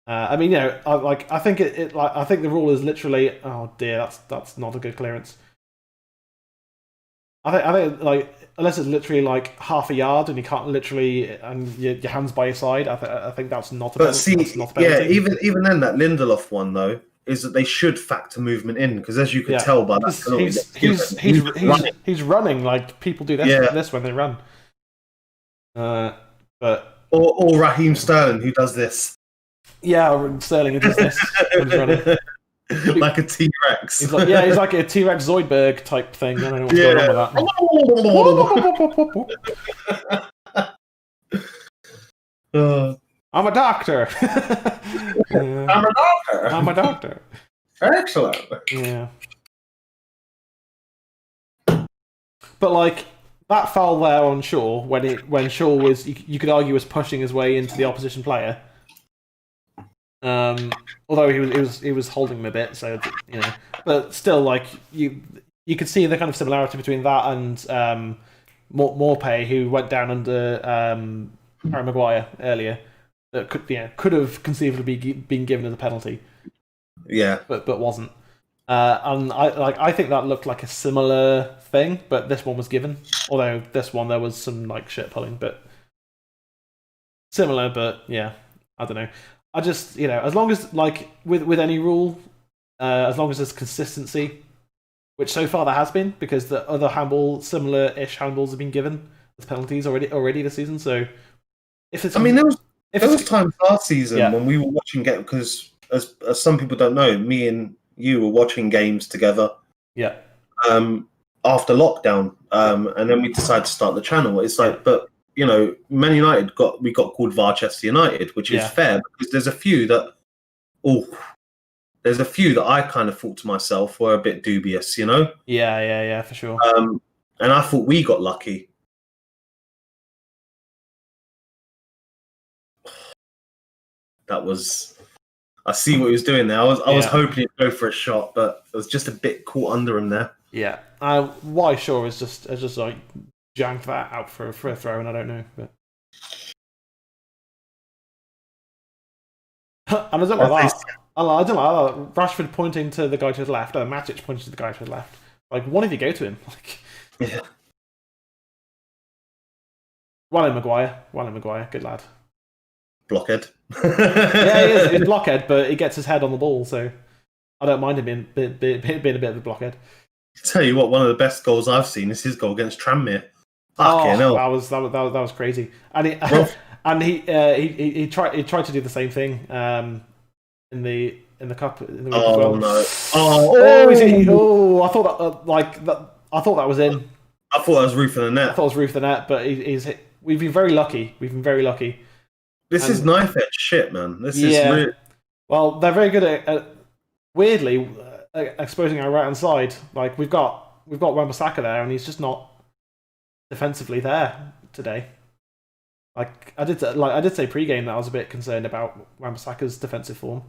[SPEAKER 1] I mean, you know, I think I think the rule is literally. Oh dear, that's not a good clearance. I think like unless it's literally like half a yard and you can't literally and your hands by your side. I think that's not a penalty.
[SPEAKER 2] But see, yeah, even then that Lindelof one though is that they should factor movement in because as you can tell by that
[SPEAKER 1] he's running like people do this when they run. But
[SPEAKER 2] or Raheem Sterling who does this.
[SPEAKER 1] Yeah, Sterling who does this when he's running.
[SPEAKER 2] like a T-Rex.
[SPEAKER 1] He's like, he's like a T-Rex Zoidberg type thing. I don't know what's going on with that. I'm a doctor.
[SPEAKER 2] I'm a doctor.
[SPEAKER 1] I'm a doctor.
[SPEAKER 2] Excellent.
[SPEAKER 1] Yeah. But like that foul there on Shaw, when Shaw was, you could argue, was pushing his way into the opposition player. Although he was holding him a bit, so but still, like you could see the kind of similarity between that and Morpay, who went down under Harry Maguire earlier. That could have conceivably been given as a penalty.
[SPEAKER 2] Yeah,
[SPEAKER 1] but wasn't. And I think that looked like a similar thing, but this one was given. Although this one there was some like shit pulling, but similar. But yeah, I don't know. I just as long as like with any rule, as long as there's consistency, which so far there has been, because the other similar-ish handballs have been given as penalties already this season. So if it's,
[SPEAKER 2] there was times last season when we were watching games, because as some people don't know, me and you were watching games together.
[SPEAKER 1] Yeah.
[SPEAKER 2] After lockdown, and then we decided to start the channel. It's like, but Man United got called Varchester United, which is fair because there's a few that I kind of thought to myself were a bit dubious,
[SPEAKER 1] Yeah, for sure.
[SPEAKER 2] And I thought we got lucky. That was. I see what he was doing there. I was hoping he'd go for a shot, but it was just a bit caught under him there.
[SPEAKER 1] Yeah. Why Shaw has just like janked that out for a throw, and I don't know. But and I don't like that. I don't like that. Rashford pointing to the guy to his left, or Matic pointing to the guy to his left. Like, one of you go to him. Like,
[SPEAKER 2] yeah.
[SPEAKER 1] Wallen Maguire, good lad.
[SPEAKER 2] Blockhead.
[SPEAKER 1] Yeah, he is. He's blockhead, but he gets his head on the ball, so I don't mind him being a bit of a blockhead.
[SPEAKER 2] I tell you what, one of the best goals I've seen is his goal against Tranmere.
[SPEAKER 1] That was crazy, and he tried to do the same thing in the cup. In the
[SPEAKER 2] oh
[SPEAKER 1] no! I thought that I thought that was in.
[SPEAKER 2] I thought that was roof of the net.
[SPEAKER 1] I thought it was roof of the net, but we've been very lucky.
[SPEAKER 2] This is knife edge shit, man. This is really...
[SPEAKER 1] Well, they're very good at weirdly exposing our right hand side. Like we've got Wan-Bissaka there, and he's just not defensively there today. Like I did say pre-game that I was a bit concerned about Wan-Bissaka's defensive form.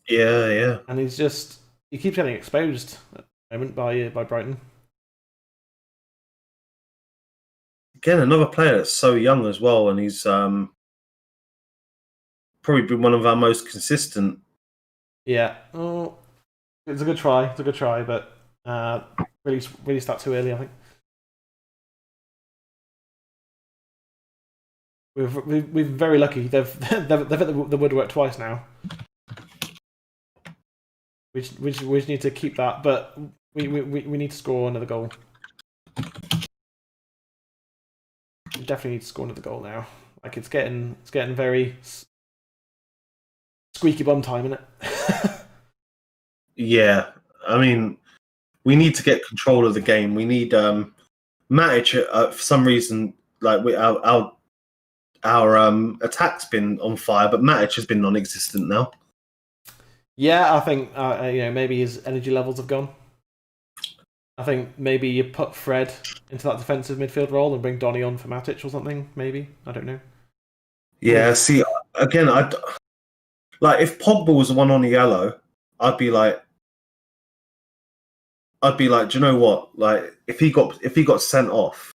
[SPEAKER 2] Yeah.
[SPEAKER 1] And he keeps getting exposed at the moment by Brighton.
[SPEAKER 2] Again, another player that's so young as well, and he's probably been one of our most consistent.
[SPEAKER 1] Yeah. Oh, it's a good try, but really start too early, I think. We've been very lucky. They've hit the woodwork twice now. We just need to keep that, but we need to score another goal. We definitely need to score another goal now. Like it's getting very squeaky bum time, isn't it?
[SPEAKER 2] Yeah, I mean, we need to get control of the game. We need Matic for some reason. Like our attack's been on fire, but Matic has been non-existent now.
[SPEAKER 1] Yeah, I think maybe his energy levels have gone. I think maybe you put Fred into that defensive midfield role and bring Donny on for Matic or something. Maybe, I don't know.
[SPEAKER 2] Yeah, see, again, if Pogba was the one on the yellow, I'd be like, do you know what? Like, if he got sent off,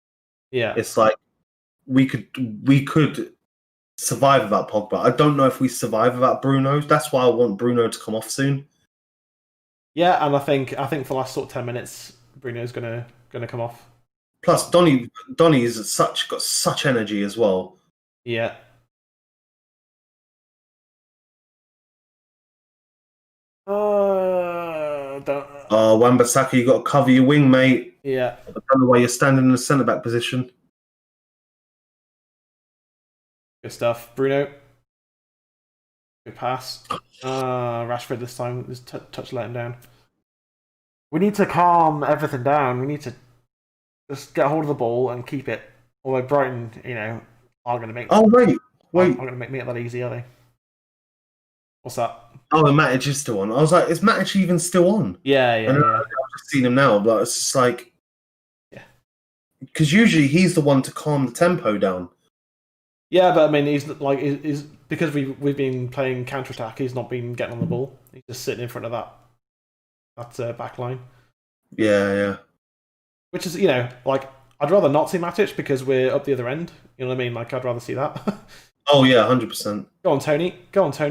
[SPEAKER 1] yeah,
[SPEAKER 2] it's like we could survive without Pogba. I don't know if we survive without Bruno. That's why I want Bruno to come off soon.
[SPEAKER 1] Yeah, and I think for the last sort of 10 minutes, Bruno's gonna come off.
[SPEAKER 2] Plus, Donny's got such energy as well.
[SPEAKER 1] Yeah.
[SPEAKER 2] Wan-Bissaka, you got to cover your wing, mate.
[SPEAKER 1] Yeah.
[SPEAKER 2] I don't know why you're standing in the centre back position.
[SPEAKER 1] Good stuff, Bruno. Good pass. Rashford this time. This touch let him down. We need to calm everything down. We need to just get hold of the ball and keep it. Although Brighton, are going to make.
[SPEAKER 2] Oh wait.
[SPEAKER 1] Aren't going to make it that easy, are they? What's that?
[SPEAKER 2] Oh, and Matic is still on. I was like, is Matic even still on?
[SPEAKER 1] Yeah.
[SPEAKER 2] I've just seen him now, but it's just like, because usually he's the one to calm the tempo down.
[SPEAKER 1] Yeah, but I mean, he's because we've been playing counter attack. He's not been getting on the ball. He's just sitting in front of that back line.
[SPEAKER 2] Yeah.
[SPEAKER 1] Which is, I'd rather not see Matic because we're up the other end. You know what I mean? Like, I'd rather see that.
[SPEAKER 2] Oh yeah, 100%.
[SPEAKER 1] Go on, Tony.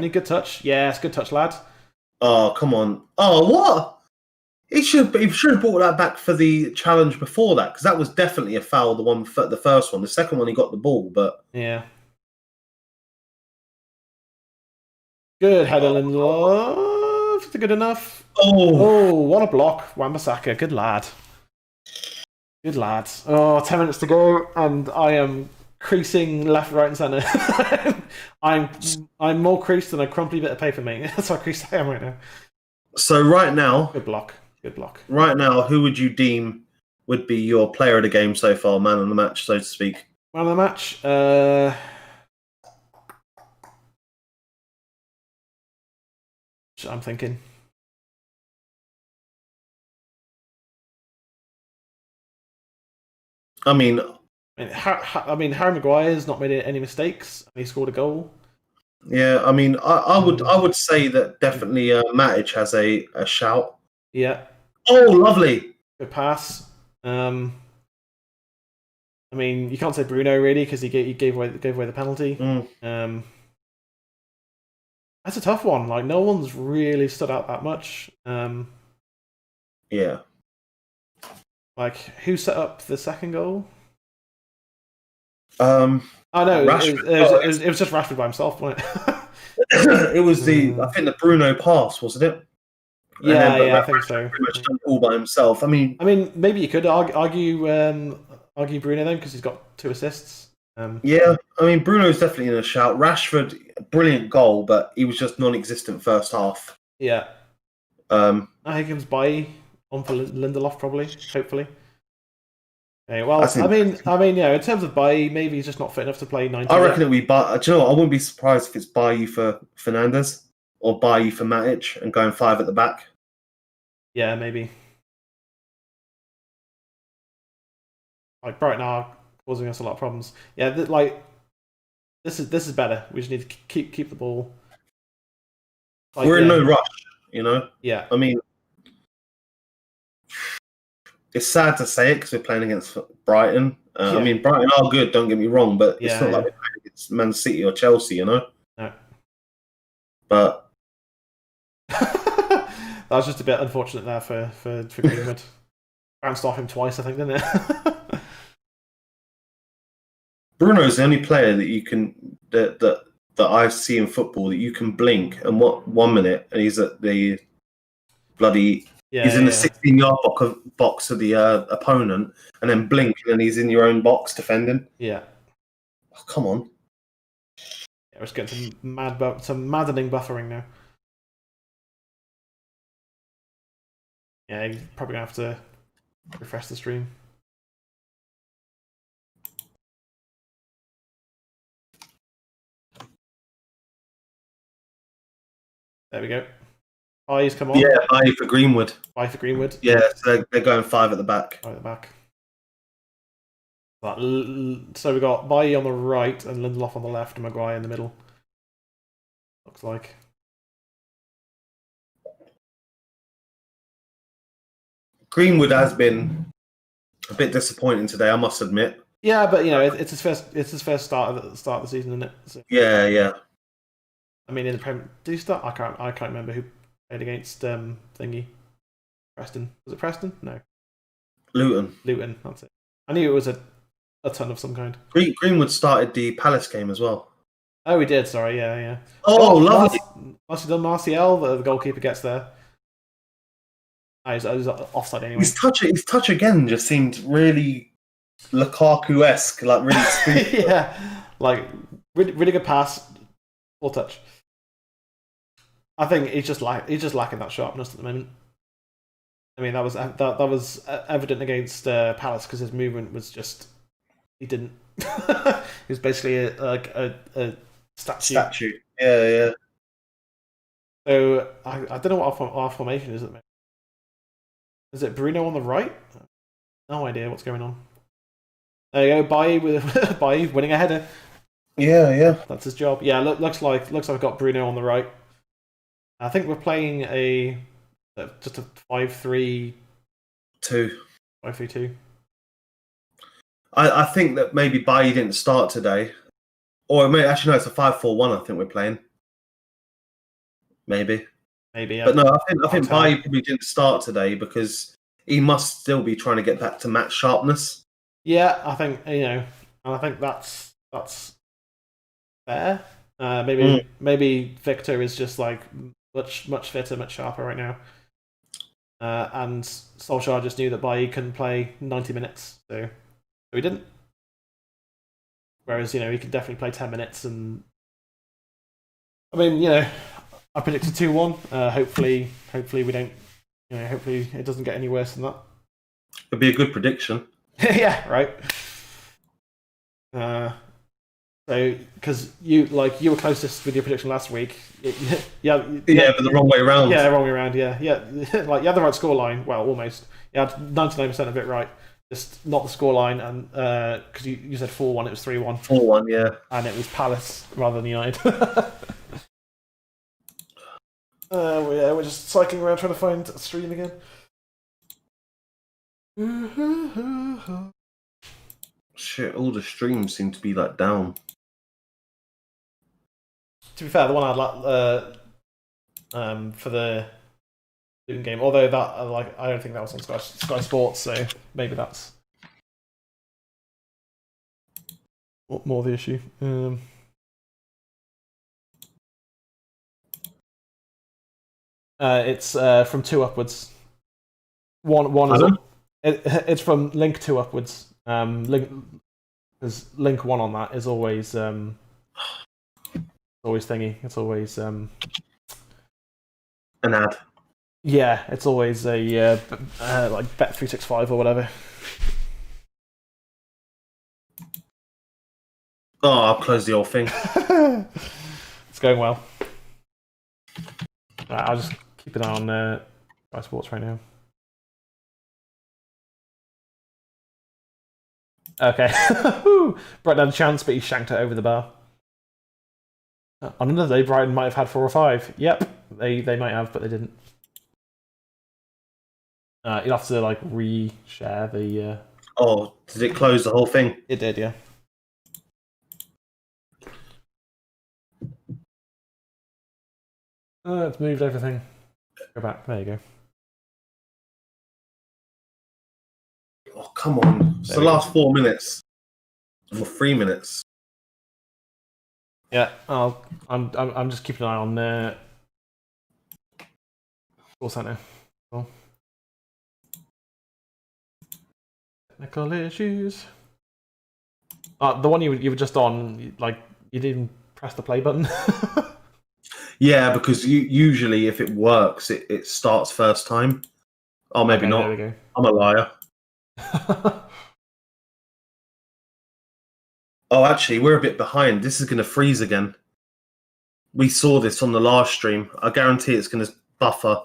[SPEAKER 1] Good touch. Yes, good touch, lad.
[SPEAKER 2] Oh come on. Oh what? He should have brought that back for the challenge before that, because that was definitely a foul. The first one, the second one, he got the ball, but
[SPEAKER 1] yeah. Good header, Lindelof. Is it good enough? Oh, what a block, Wan-Bissaka. Good lad. Oh, 10 minutes to go, and I am creasing left, right, and centre. I'm more creased than a crumply bit of paper, mate. That's how creased I am right now.
[SPEAKER 2] So right now,
[SPEAKER 1] good block.
[SPEAKER 2] Right now, who would you deem would be your player of the game so far, man of the match, so to speak?
[SPEAKER 1] Man of the match. I'm thinking.
[SPEAKER 2] I mean,
[SPEAKER 1] Harry Maguire's not made any mistakes. He scored a goal.
[SPEAKER 2] Yeah, I mean, I would say that definitely Matic has a shout.
[SPEAKER 1] Yeah.
[SPEAKER 2] Oh, lovely.
[SPEAKER 1] Good pass. I mean, you can't say Bruno really because he gave away the penalty. That's a tough one. Like, no one's really stood out that much.
[SPEAKER 2] Yeah.
[SPEAKER 1] Like, who set up the second goal?
[SPEAKER 2] Oh
[SPEAKER 1] no, it was just Rashford by himself, wasn't it?
[SPEAKER 2] It was I think the Bruno pass, wasn't it?
[SPEAKER 1] I think so.
[SPEAKER 2] Pretty much done all by himself. I mean,
[SPEAKER 1] maybe you could argue Bruno then because he's got 2 assists.
[SPEAKER 2] Yeah, I mean, Bruno's definitely in a shout. Rashford, brilliant goal, but he was just non-existent first half.
[SPEAKER 1] Yeah. Here comes Bailly on for Lindelof, probably, hopefully. Okay, well, I mean, in terms of Bailly, maybe he's just not fit enough to play 90.
[SPEAKER 2] I reckon it'll be. Do you know what? I wouldn't be surprised if it's Bailly for Fernandes or Bailly for Matic and going 5 at the back.
[SPEAKER 1] Yeah, maybe. Like, Brighton are causing us a lot of problems. Yeah, this is better. We just need to keep the ball. Like,
[SPEAKER 2] we're in no rush, you know.
[SPEAKER 1] Yeah.
[SPEAKER 2] I mean, it's sad to say it because we're playing against Brighton. I mean, Brighton are good. Don't get me wrong, but it's not like we're playing against Man City or Chelsea, you know.
[SPEAKER 1] No.
[SPEAKER 2] But
[SPEAKER 1] that was just a bit unfortunate there for Greenwood. Bounced off him twice, I think, didn't it?
[SPEAKER 2] Bruno's the only player that you can that I see in football that you can blink and 1 minute and he's at the bloody he's in the 16-yard box of the opponent, and then blink and then he's in your own box defending.
[SPEAKER 1] Yeah.
[SPEAKER 2] Oh, come on.
[SPEAKER 1] Yeah, we're just getting some maddening buffering now. Yeah, you're probably gonna have to refresh the stream. There we go. Eyes, come on.
[SPEAKER 2] Yeah, Bailly for Greenwood.
[SPEAKER 1] Bailly for Greenwood.
[SPEAKER 2] Yeah, so they're going 5 at the back.
[SPEAKER 1] 5 at the back. So we got Bailly on the right and Lindelof on the left and Maguire in the middle. Looks like.
[SPEAKER 2] Greenwood has been a bit disappointing today, I must admit.
[SPEAKER 1] Yeah, but it's his first start of the season, isn't it? So,
[SPEAKER 2] yeah.
[SPEAKER 1] I mean, in the Premier, did he start? I can't remember who played against thingy. Preston, was it Preston? No. Luton, that's it. I knew it was a ton of some kind.
[SPEAKER 2] Greenwood started the Palace game as well.
[SPEAKER 1] Oh, he did. Sorry, yeah.
[SPEAKER 2] Oh, lovely.
[SPEAKER 1] Martial, the goalkeeper gets there. Oh, he's offside anyway.
[SPEAKER 2] His touch again just seemed really Lukaku-esque, like really spooky.
[SPEAKER 1] Yeah, like really good pass, full touch. I think he's just lacking that sharpness at the moment. I mean, that was evident against Palace because his movement was just he didn't. He was basically a statue.
[SPEAKER 2] Yeah.
[SPEAKER 1] So I don't know what our formation is at the moment. Is it Bruno on the right? No idea what's going on. There you go, Bailly winning a header.
[SPEAKER 2] Yeah.
[SPEAKER 1] That's his job. Yeah, looks like I've got Bruno on the right. I think we're playing just a 5-3-2. 5-3-2.
[SPEAKER 2] I think that maybe Bailly didn't start today, or actually no, it's a 5-4-1. I think we're playing. Maybe.
[SPEAKER 1] Yeah.
[SPEAKER 2] But no, I think Bailly probably didn't start today because he must still be trying to get back to match sharpness.
[SPEAKER 1] Yeah, I think I think that's fair. Maybe Victor is just like much fitter, much sharper right now. And Solskjaer just knew that Bailly couldn't play 90 minutes, so he didn't. Whereas he could definitely play 10 minutes, and I mean I predicted 2-1. Hopefully we don't. Hopefully it doesn't get any worse than that.
[SPEAKER 2] It'd be a good prediction.
[SPEAKER 1] Yeah, right. So because you were closest with your prediction last week. Yeah,
[SPEAKER 2] but the wrong way around.
[SPEAKER 1] Yeah, wrong way around. Yeah. Like you had the right scoreline. Well, almost. You had 99% of it right. Just not the scoreline, and because you said 4-1, it was 3-1.
[SPEAKER 2] 4-1, yeah.
[SPEAKER 1] And it was Palace rather than United. We're just cycling around trying to find a stream again.
[SPEAKER 2] Shit, all the streams seem to be like down.
[SPEAKER 1] To be fair, the one I had for the Luton game, although that I don't think that was on Sky Sports, so maybe that's more the issue. It's from 2 upwards. One is it's from link 2 upwards. Because link 1 on that is always always thingy. It's always
[SPEAKER 2] an ad.
[SPEAKER 1] Yeah, it's always a like Bet365 or whatever.
[SPEAKER 2] Oh, I'll close the whole thing.
[SPEAKER 1] It's going well. I'll just keep an eye on Sky Sports right now. Okay. Brighton had a chance, but he shanked it over the bar. On another day, Brighton might have had 4 or 5. Yep, they might have, but they didn't. You'll have to like re-share the.
[SPEAKER 2] Oh, did it close the whole thing?
[SPEAKER 1] It did, yeah. It's moved everything. Go back. There you go.
[SPEAKER 2] Oh, come on! It's the last 4 minutes. Or 3 minutes.
[SPEAKER 1] Yeah, I'm just keeping an eye on Call Center. Cool. Technical issues. The one you were just on, like you didn't press the play button.
[SPEAKER 2] Yeah, because usually if it works, it starts first time. Oh, maybe not.
[SPEAKER 1] There we go.
[SPEAKER 2] I'm a liar. Oh, actually, we're a bit behind. This is going to freeze again. We saw this on the last stream. I guarantee it's going to buffer.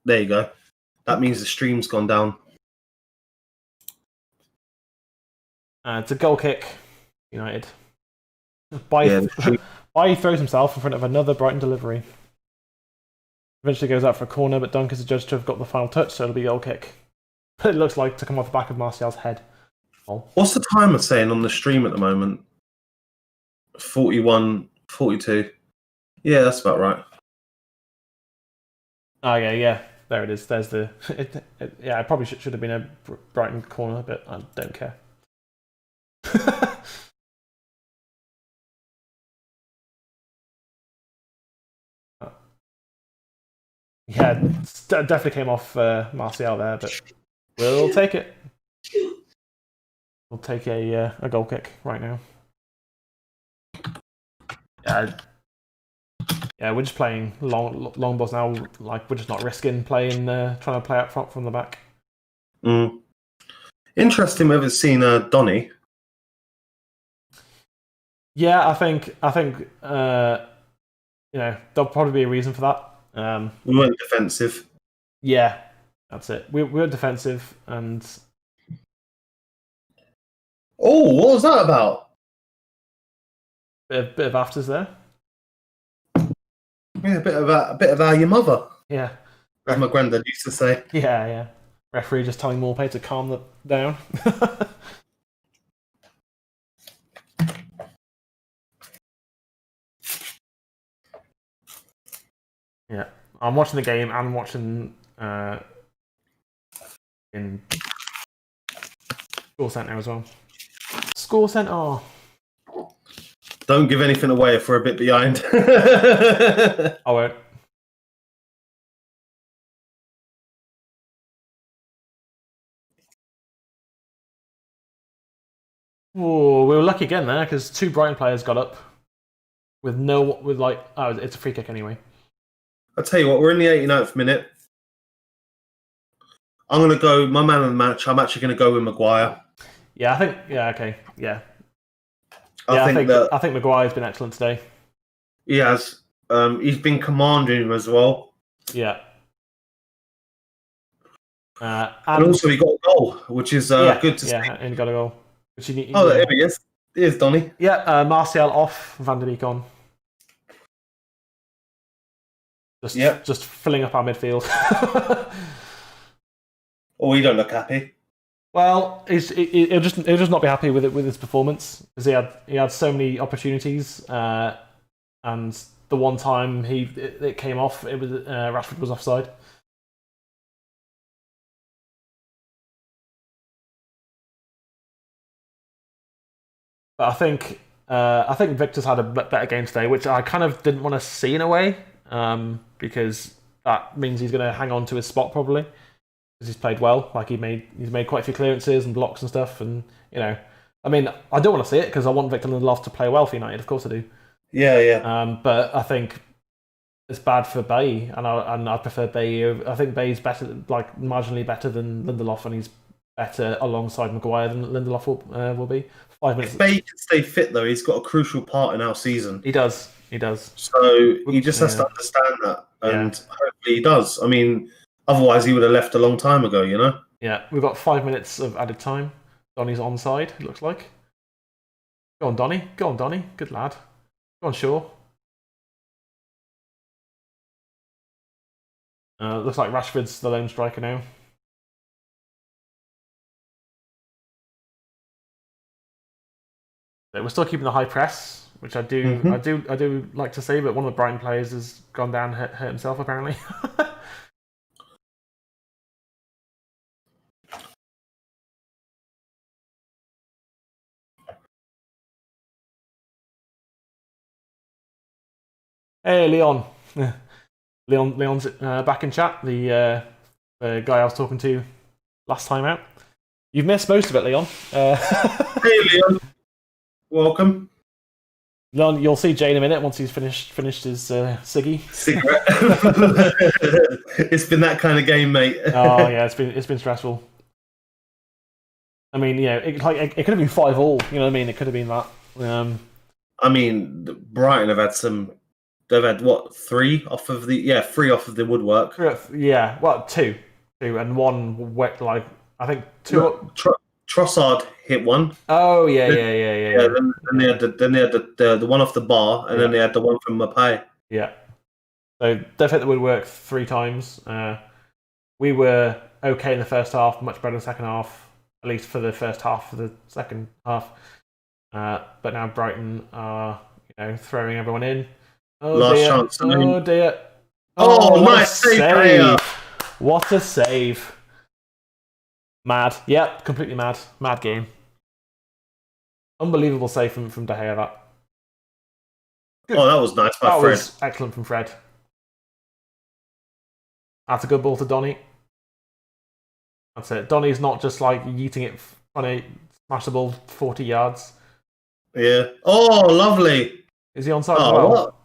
[SPEAKER 2] There you go. That means the stream's gone down.
[SPEAKER 1] It's a goal kick, United. Bailly throws himself in front of another Brighton delivery. Eventually goes out for a corner, but Dunk is adjudged to have got the final touch, so it'll be a goal kick. But it looks like to come off the back of Martial's head. Oh.
[SPEAKER 2] What's the timer saying on the stream at the moment? 41, 42. Yeah, that's about right.
[SPEAKER 1] Oh, yeah. There it is. There's the... yeah, it probably should have been a Brighton corner, but I don't care. Yeah, definitely came off Martial there, but we'll take it. We'll take a goal kick right now. Yeah, Yeah, we're just playing long balls now. Like we're just not risking playing, trying to play up front from the back.
[SPEAKER 2] Interesting. We haven't seen Donny.
[SPEAKER 1] Yeah, I think there'll probably be a reason for that.
[SPEAKER 2] We weren't defensive.
[SPEAKER 1] Yeah, that's it. We're defensive and.
[SPEAKER 2] Oh, what was that about?
[SPEAKER 1] Bit of afters there.
[SPEAKER 2] Yeah, a bit about your mother.
[SPEAKER 1] Yeah,
[SPEAKER 2] as my granddad used to say.
[SPEAKER 1] Yeah. Referee just telling Morpay to calm down. Yeah, I'm watching the game and watching in Score Centre as well. Score Centre.
[SPEAKER 2] Don't give anything away if we're a bit behind.
[SPEAKER 1] I won't. Oh, we were lucky again there because 2 Brighton players got up it's a free kick anyway.
[SPEAKER 2] I'll tell you what, we're in the 89th minute. I'm going to go, my man of the match, I'm actually going to go with Maguire.
[SPEAKER 1] Yeah, okay. Yeah.
[SPEAKER 2] I
[SPEAKER 1] think Maguire's been excellent today.
[SPEAKER 2] He has. He's been commanding as well.
[SPEAKER 1] Yeah.
[SPEAKER 2] And also he got a goal, which is good to see.
[SPEAKER 1] Yeah, and he got a goal.
[SPEAKER 2] There he is. Here's Donny.
[SPEAKER 1] Yeah, Martial off, Van der Beek on. Just filling up our midfield.
[SPEAKER 2] Oh, he don't look happy.
[SPEAKER 1] Well, he'll just not be happy with his performance because he had so many opportunities, and the one time it came off, it was Rashford was offside. But I think Victor's had a better game today, which I kind of didn't want to see in a way, because that means he's going to hang on to his spot probably because he's played well. Like he's made quite a few clearances and blocks and stuff, and I mean, I don't want to see it because I want Victor Lindelof to play well for United. Of course I do.
[SPEAKER 2] Yeah.
[SPEAKER 1] But I think it's bad for Bailly, and I prefer Bailly. I think Bailly's better, like marginally better than Lindelof, and he's better alongside Maguire than Lindelof will be. 5 minutes.
[SPEAKER 2] If Bailly can stay fit, though, he's got a crucial part in our season.
[SPEAKER 1] He does.
[SPEAKER 2] So he just has to understand that, and hopefully he does. I mean, otherwise he would have left a long time ago,
[SPEAKER 1] Yeah, we've got 5 minutes of added time. Donny's onside, it looks like. Go on, Donny. Good lad. Go on, Shaw. Looks like Rashford's the lone striker now. We're still keeping the high press, which I do like to see, but one of the Brighton players has gone down, hurt himself apparently. Hey, Leon. Leon's back in chat. The guy I was talking to last time out. You've missed most of it, Leon.
[SPEAKER 2] Hey, Leon. Welcome.
[SPEAKER 1] Leon, you'll see Jay in a minute once he's finished his cigarette.
[SPEAKER 2] It's been that kind of game, mate.
[SPEAKER 1] Oh yeah, it's been stressful. I mean, it could have been 5-5. You know what I mean? It could have been that.
[SPEAKER 2] I mean, Brighton have had some. They've had what, 3 off of the woodwork.
[SPEAKER 1] Yeah, well, 2, and 1 wet. Like I think 2.
[SPEAKER 2] Trossard hit 1.
[SPEAKER 1] Oh yeah.
[SPEAKER 2] Then they had the one off the bar, and then they had the one from Mapai.
[SPEAKER 1] Yeah. So they've hit the woodwork 3 times. We were okay in the first half, much better in the second half, at least for the first half of the second half. But now Brighton are throwing everyone in. Oh,
[SPEAKER 2] Last
[SPEAKER 1] dear.
[SPEAKER 2] chance.
[SPEAKER 1] Oh dear.
[SPEAKER 2] Oh, nice save.
[SPEAKER 1] What a save. Mad. Yep, completely mad. Mad game. Unbelievable save from De Gea, that. Good.
[SPEAKER 2] Oh, that was nice by Fred.
[SPEAKER 1] Was excellent from Fred. That's a good ball to Donny. That's it. Donny's not just like yeeting it, trying to smash the ball 40 yards.
[SPEAKER 2] Yeah. Oh, lovely.
[SPEAKER 1] Is he onside as well?
[SPEAKER 2] What?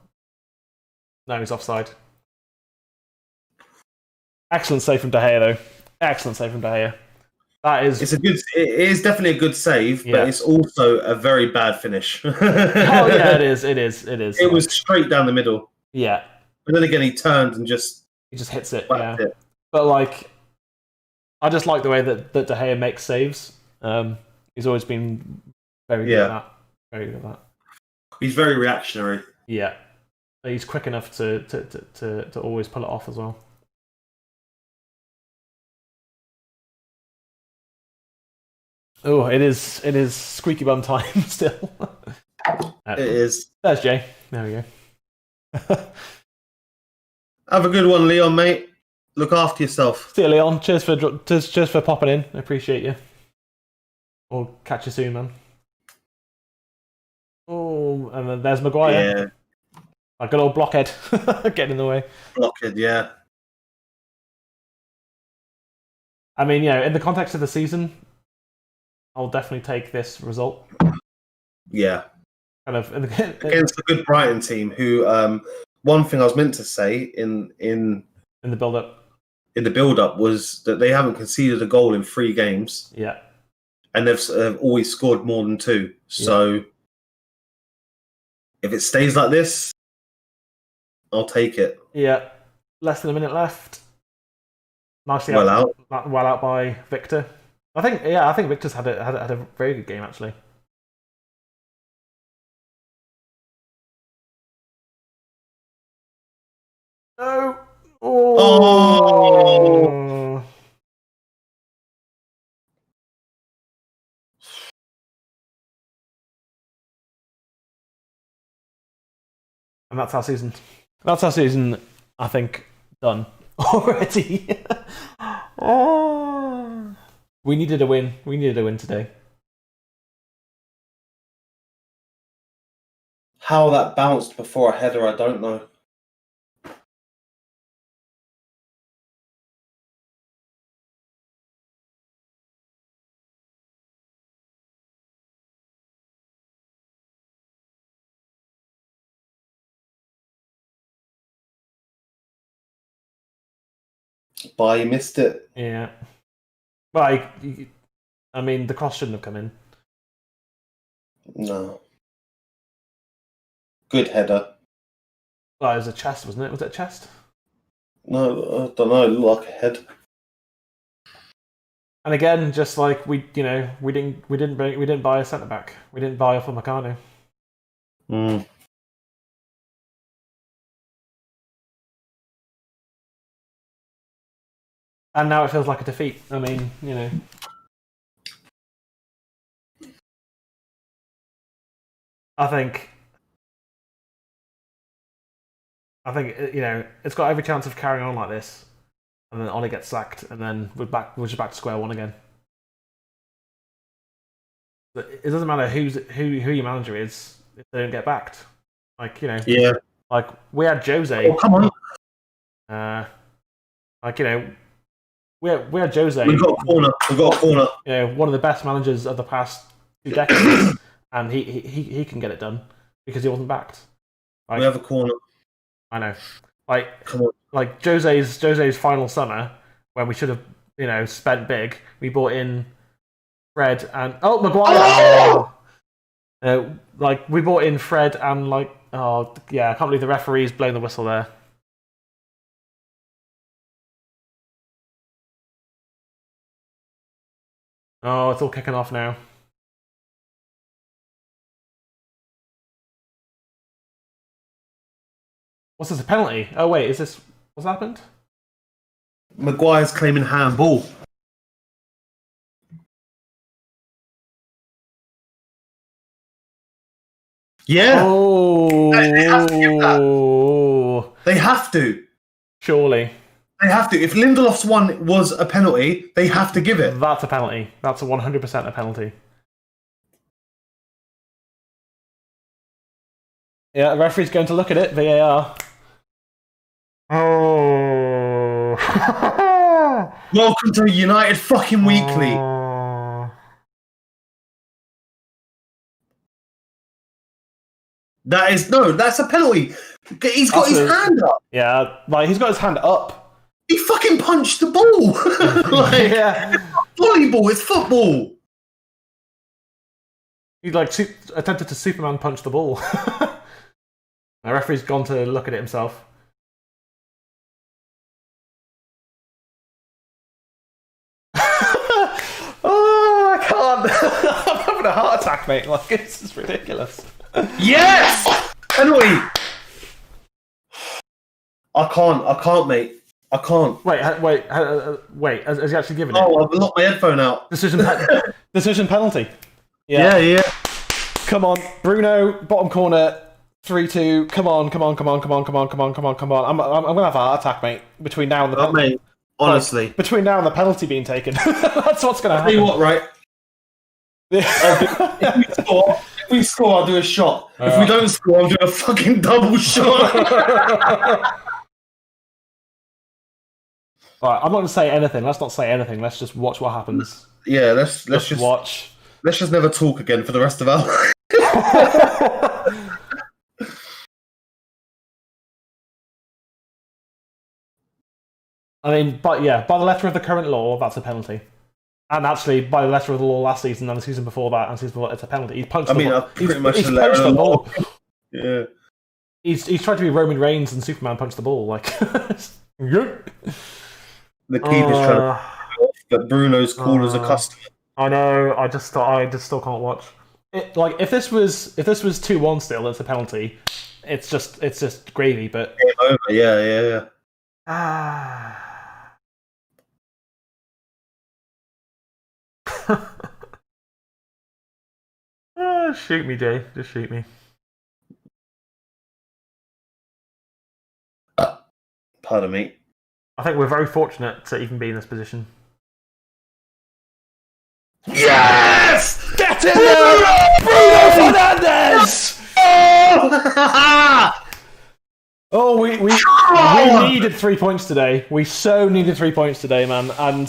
[SPEAKER 1] No, he's offside. Excellent save from De Gea, though. Excellent save from De Gea. That is.
[SPEAKER 2] It is definitely a good save,
[SPEAKER 1] Yeah.
[SPEAKER 2] but it's also a very bad finish.
[SPEAKER 1] Oh yeah, it is.
[SPEAKER 2] It was straight down the middle.
[SPEAKER 1] Yeah.
[SPEAKER 2] But then again, he turned and just
[SPEAKER 1] hits it.
[SPEAKER 2] whacked it.
[SPEAKER 1] But like, I just like the way that De Gea makes saves. He's always been very good at that. Very good at that.
[SPEAKER 2] He's very reactionary.
[SPEAKER 1] Yeah. He's quick enough to always pull it off as well. Oh, it is squeaky bum time still.
[SPEAKER 2] It is.
[SPEAKER 1] There's Jay. There we go.
[SPEAKER 2] Have a good one, Leon, mate. Look after yourself.
[SPEAKER 1] See you, Leon. Cheers for popping in. I appreciate you. We'll catch you soon, man. Oh, and then there's Maguire.
[SPEAKER 2] Yeah.
[SPEAKER 1] A good old blockhead getting in the way.
[SPEAKER 2] Blockhead, yeah.
[SPEAKER 1] I mean, in the context of the season, I'll definitely take this result.
[SPEAKER 2] Yeah.
[SPEAKER 1] Kind of
[SPEAKER 2] against a good Brighton team. Who, one thing I was meant to say in
[SPEAKER 1] the
[SPEAKER 2] build-up was that they haven't conceded a goal in 3 games.
[SPEAKER 1] Yeah.
[SPEAKER 2] And they've always scored more than 2. So if it stays like this, I'll take it.
[SPEAKER 1] Yeah. Less than a minute left. Nicely
[SPEAKER 2] well out.
[SPEAKER 1] Well out by Victor. I think Victor's had a very good game actually. No. Oh. And that's our season. That's our season, I think, done already. Oh. We needed a win. We needed a win today.
[SPEAKER 2] How that bounced before a header, I don't know. But he missed it.
[SPEAKER 1] Yeah. Well, I mean, the cross shouldn't have come in.
[SPEAKER 2] No. Good header.
[SPEAKER 1] Well, it was a chest, wasn't it? Was it a chest?
[SPEAKER 2] No, I don't know. It looked like a head.
[SPEAKER 1] And again, just like we didn't buy a centre back. We didn't buy off of Meccano.
[SPEAKER 2] Mm.
[SPEAKER 1] And now it feels like a defeat. I mean, I think it's got every chance of carrying on like this, and then Ollie gets sacked, and then we're just back to square one again. But it doesn't matter who your manager is if they don't get backed.
[SPEAKER 2] Yeah.
[SPEAKER 1] Like we had Jose.
[SPEAKER 2] Oh, come on.
[SPEAKER 1] We had Jose.
[SPEAKER 2] We've got a corner.
[SPEAKER 1] One of the best managers of the past 2 decades, and he can get it done because he wasn't backed.
[SPEAKER 2] We have a corner.
[SPEAKER 1] I know.
[SPEAKER 2] Come on.
[SPEAKER 1] Like Jose's final summer when we should have spent big. We bought in Fred and Maguire. We bought in Fred and I can't believe the referee's blown the whistle there. Oh, it's all kicking off now. What's this, a penalty? Oh wait, is this what's happened?
[SPEAKER 2] Maguire's claiming handball. Yeah.
[SPEAKER 1] Oh.
[SPEAKER 2] They have to give that. They have to.
[SPEAKER 1] Surely.
[SPEAKER 2] They have to. If Lindelof's one was a penalty, they have to give it.
[SPEAKER 1] That's a penalty. That's 100% a penalty. Yeah, the referee's going to look at it. VAR. Oh.
[SPEAKER 2] Welcome to United fucking Weekly. That's a penalty. He's got his hand up.
[SPEAKER 1] Yeah, like he's got his hand up.
[SPEAKER 2] He fucking punched the ball. Like, volleyball, it's football.
[SPEAKER 1] He like attempted to Superman punch the ball. The referee's gone to look at it himself. Oh, I can't. I'm having a heart attack, mate. Like, this is ridiculous.
[SPEAKER 2] Yes! Penalty! I can't, mate. I can't.
[SPEAKER 1] Wait. Has he actually given it?
[SPEAKER 2] Oh, I've locked my headphone out.
[SPEAKER 1] Decision penalty.
[SPEAKER 2] Yeah.
[SPEAKER 1] Come on, Bruno, bottom corner, 3-2. Come on. I'm gonna have a heart attack, mate. Between now and the penalty.
[SPEAKER 2] Mate, honestly.
[SPEAKER 1] Between now and the penalty being taken. That's what's gonna happen.
[SPEAKER 2] Tell you what, right? If we score, I'll do a shot. If we don't score, I'll do a fucking double shot.
[SPEAKER 1] Alright, I'm not gonna say anything. Let's not say anything. Let's just watch what happens.
[SPEAKER 2] Yeah, let's just
[SPEAKER 1] watch.
[SPEAKER 2] Let's just never talk again for the rest of our life.
[SPEAKER 1] I mean, by the letter of the current law, that's a penalty. And actually, by the letter of the law last season and the season before that, and season before, it's a penalty. He punched the ball. He's punched the ball.
[SPEAKER 2] Yeah.
[SPEAKER 1] He's tried to be Roman Reigns and Superman punch the ball. Like,
[SPEAKER 2] the keeper's trying to, but Bruno's cool as a customer.
[SPEAKER 1] I know. I just still can't watch. If this was 2-1 still, it's a penalty. It's just gravy. But
[SPEAKER 2] game over. Yeah.
[SPEAKER 1] Shoot me, Jay. Just shoot me.
[SPEAKER 2] Pardon me.
[SPEAKER 1] I think we're very fortunate to even be in this position.
[SPEAKER 2] Yes!
[SPEAKER 1] Get in there! Bruno Fernandes! Oh, we needed 3 points today. We so needed 3 points today, man. And,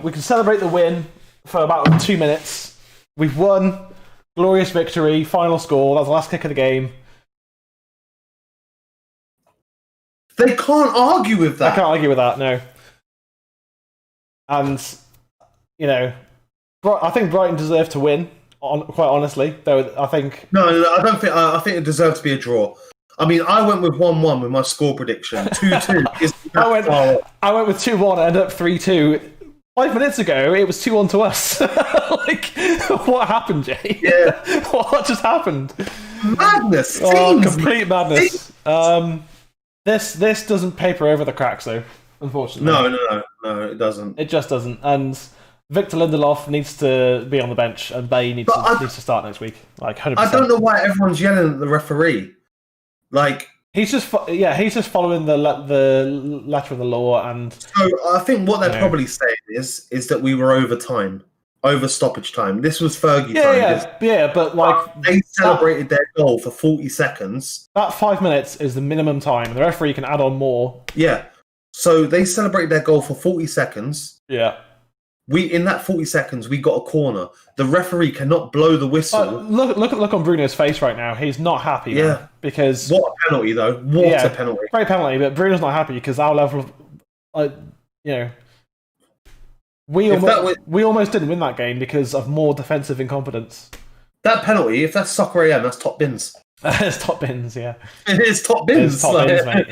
[SPEAKER 1] we can celebrate the win for about 2 minutes. We've won. Glorious victory. Final score. That was the last kick of the game.
[SPEAKER 2] They can't argue with that.
[SPEAKER 1] I can't argue with that, no. And, I think Brighton deserved to win, quite honestly. Though I think...
[SPEAKER 2] No, I don't think... I think it deserved to be a draw. I mean, I went with 1-1 with my score prediction. 2-2.
[SPEAKER 1] I went with 2-1 and ended up 3-2. 5 minutes ago, it was 2-1 to us. Like, what happened, Jay?
[SPEAKER 2] Yeah.
[SPEAKER 1] What just happened?
[SPEAKER 2] Madness.
[SPEAKER 1] Complete madness. This doesn't paper over the cracks, though, unfortunately.
[SPEAKER 2] No, it doesn't.
[SPEAKER 1] It just doesn't. And Victor Lindelof needs to be on the bench, and Bay needs to start next week. Like, 100%.
[SPEAKER 2] I don't know why everyone's yelling at the referee. Like,
[SPEAKER 1] he's just following the letter of the law, and
[SPEAKER 2] so I think what they're probably saying is that we were over stoppage time. This was Fergie time.
[SPEAKER 1] Yeah, but like
[SPEAKER 2] they celebrated their goal for 40 seconds.
[SPEAKER 1] That 5 minutes is the minimum time. The referee can add on more.
[SPEAKER 2] Yeah, so they celebrated their goal for 40 seconds.
[SPEAKER 1] Yeah.
[SPEAKER 2] In that 40 seconds, we got a corner. The referee cannot blow the whistle.
[SPEAKER 1] Look on Bruno's face right now. He's not happy. Yeah, man, because
[SPEAKER 2] what a penalty, though. What a penalty.
[SPEAKER 1] Great penalty, but Bruno's not happy because our level of, we almost didn't win that game because of more defensive incompetence.
[SPEAKER 2] That penalty, if that's soccer AM, that's top bins.
[SPEAKER 1] It's top bins, yeah.
[SPEAKER 2] It is top bins.
[SPEAKER 1] It's top bins, mate.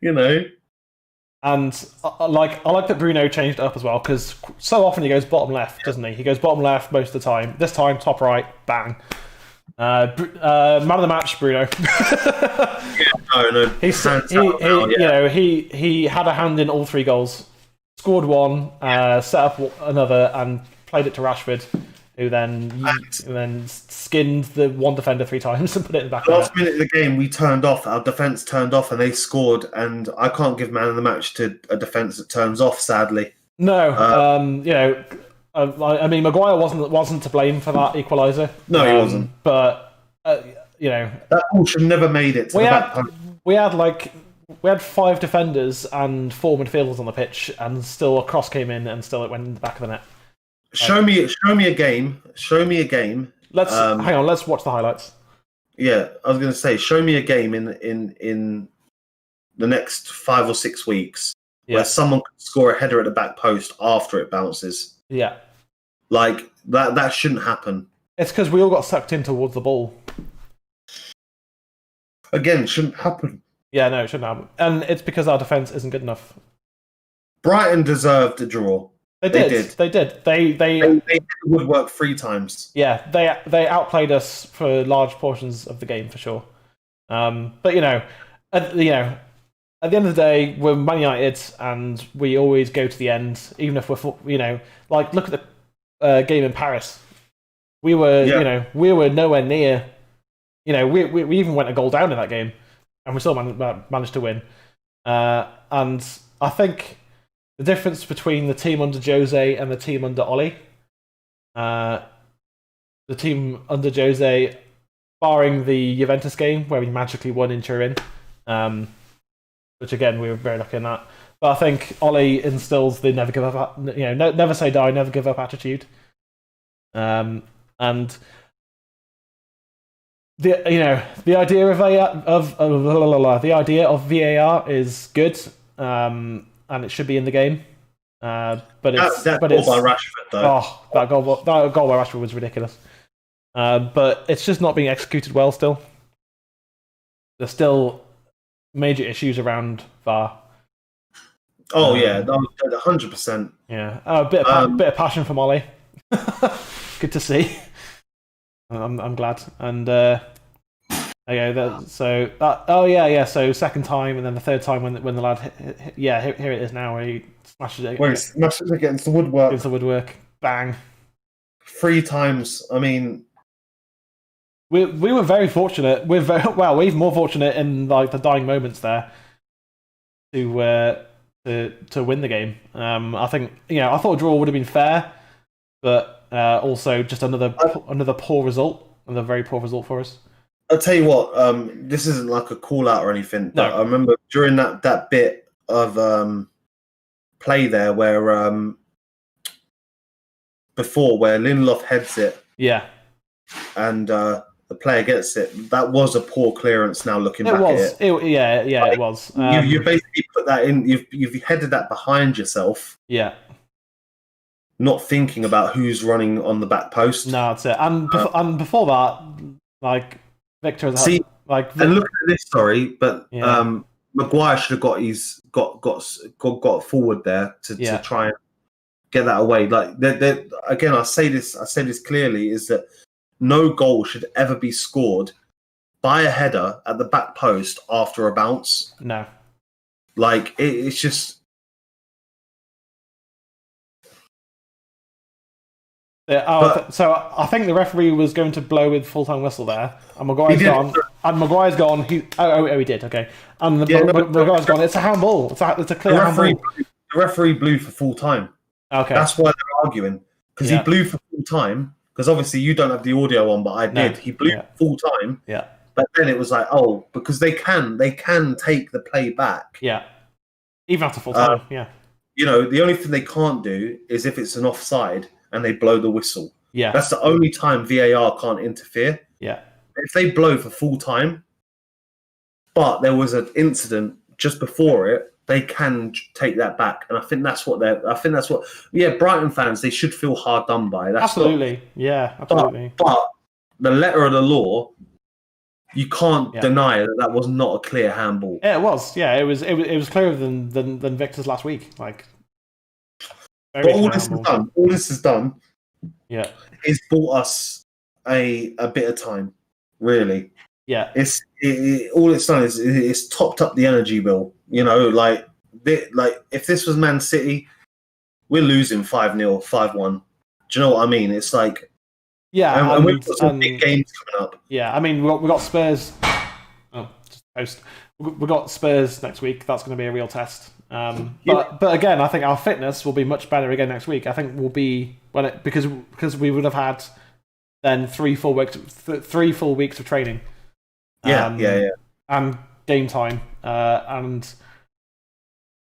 [SPEAKER 1] Yeah. And I like that Bruno changed it up as well, because so often he goes bottom left, doesn't he? He goes bottom left most of the time. This time, top right, bang. Man of the match, Bruno. He had a hand in all 3 goals. Scored one, set up another, and played it to Rashford, who then skinned the one defender 3 times and put it in the back.
[SPEAKER 2] Last minute of the game, we turned off. Our defence turned off, and they scored. And I can't give man of the match to a defence that turns off. Sadly,
[SPEAKER 1] no. I mean, Maguire wasn't to blame for that equaliser.
[SPEAKER 2] No, he wasn't.
[SPEAKER 1] But
[SPEAKER 2] that ball should never made it to the back post.
[SPEAKER 1] We had 5 defenders and 4 midfielders on the pitch, and still a cross came in, and still it went in the back of the net. Show me a game.
[SPEAKER 2] Let's
[SPEAKER 1] hang on. Let's watch the highlights.
[SPEAKER 2] Yeah, I was going to say, show me a game in the next 5 or 6 weeks where someone can score a header at the back post after it bounces.
[SPEAKER 1] Yeah.
[SPEAKER 2] Like, that shouldn't happen.
[SPEAKER 1] It's because we all got sucked in towards the ball.
[SPEAKER 2] Again, shouldn't happen.
[SPEAKER 1] Yeah, no, it shouldn't happen. And it's because our defence isn't good enough.
[SPEAKER 2] Brighton deserved a draw.
[SPEAKER 1] They did. They did. They
[SPEAKER 2] did the woodwork 3 times.
[SPEAKER 1] Yeah, they outplayed us for large portions of the game for sure. But at the end of the day, we're Man United, and we always go to the end, even if we're like look at the game in Paris. We were we were nowhere near. We even went a goal down in that game, and we still managed to win. And I think the difference between the team under Jose and the team under Ollie, the team under Jose, barring the Juventus game where we magically won in Turin, which again we were very lucky in that. But I think Ollie instills the never give up, never say die, never give up attitude. And the idea of VAR is good, and it should be in the game. But it's
[SPEAKER 2] that goal by Rashford though.
[SPEAKER 1] Oh, that goal by Rashford was ridiculous. But it's just not being executed well. Still, there's still major issues around VAR.
[SPEAKER 2] Oh yeah, 100%.
[SPEAKER 1] Yeah, a bit of passion from Ollie. Good to see. I'm glad. And so second time, and then the third time when the lad here it is now where he smashes it.
[SPEAKER 2] Where he smashes it against the woodwork.
[SPEAKER 1] Against the woodwork, bang.
[SPEAKER 2] 3 times. I mean,
[SPEAKER 1] we were very fortunate. We're even more fortunate in like the dying moments there to win the game. I think I thought a draw would have been fair, but also just another poor result, another very poor result for us.
[SPEAKER 2] I'll tell you what, this isn't like a call out or anything, but no. I remember during that bit of play there where before where Lindelof heads it, and the player gets it. That was a poor clearance. Now looking back at it,
[SPEAKER 1] it was.
[SPEAKER 2] You basically put that in. You've headed that behind yourself.
[SPEAKER 1] Yeah.
[SPEAKER 2] Not thinking about who's running on the back post.
[SPEAKER 1] No, that's it. And before that, like Victor has
[SPEAKER 2] and look at this. Sorry, but Maguire should have got forward there to try and get that away. Like again, I say this clearly, is that no goal should ever be scored by a header at the back post after a bounce.
[SPEAKER 1] No,
[SPEAKER 2] like it's just.
[SPEAKER 1] So I think the referee was going to blow with full-time whistle there, and Maguire's gone. And Maguire's gone. He did. Okay, and Maguire's gone. It's a handball. It's a clear handball.
[SPEAKER 2] The referee blew for full time.
[SPEAKER 1] Okay,
[SPEAKER 2] that's why they're arguing, because he blew for full time. Because obviously you don't have the audio on, but I did. No. He blew for full time.
[SPEAKER 1] Yeah,
[SPEAKER 2] but then it was like, because they can take the play back.
[SPEAKER 1] Yeah, even after full time.
[SPEAKER 2] The only thing they can't do is if it's an offside and they blow the whistle.
[SPEAKER 1] Yeah.
[SPEAKER 2] That's the only time VAR can't interfere.
[SPEAKER 1] Yeah.
[SPEAKER 2] If they blow for full time, but there was an incident just before it, they can take that back. And I think that's what Brighton fans, they should feel hard done by. That's
[SPEAKER 1] absolutely. Absolutely.
[SPEAKER 2] But the letter of the law, you can't deny that was not a clear handball.
[SPEAKER 1] Yeah, it was. Yeah, it was clearer than Victor's last week. Like,
[SPEAKER 2] but all this has done, is bought us a bit of time, really.
[SPEAKER 1] Yeah,
[SPEAKER 2] all it's done is it's topped up the energy bill. Like if this was Man City, we're losing 5-0, 5-1. Do you know what I mean? It's like and we've got some big games coming up.
[SPEAKER 1] Yeah, I mean we got Spurs. Oh, just post. We got Spurs next week. That's going to be a real test. But again, I think our fitness will be much better again next week. I think we'll be because we would have had then 3 full weeks of training. And game time. And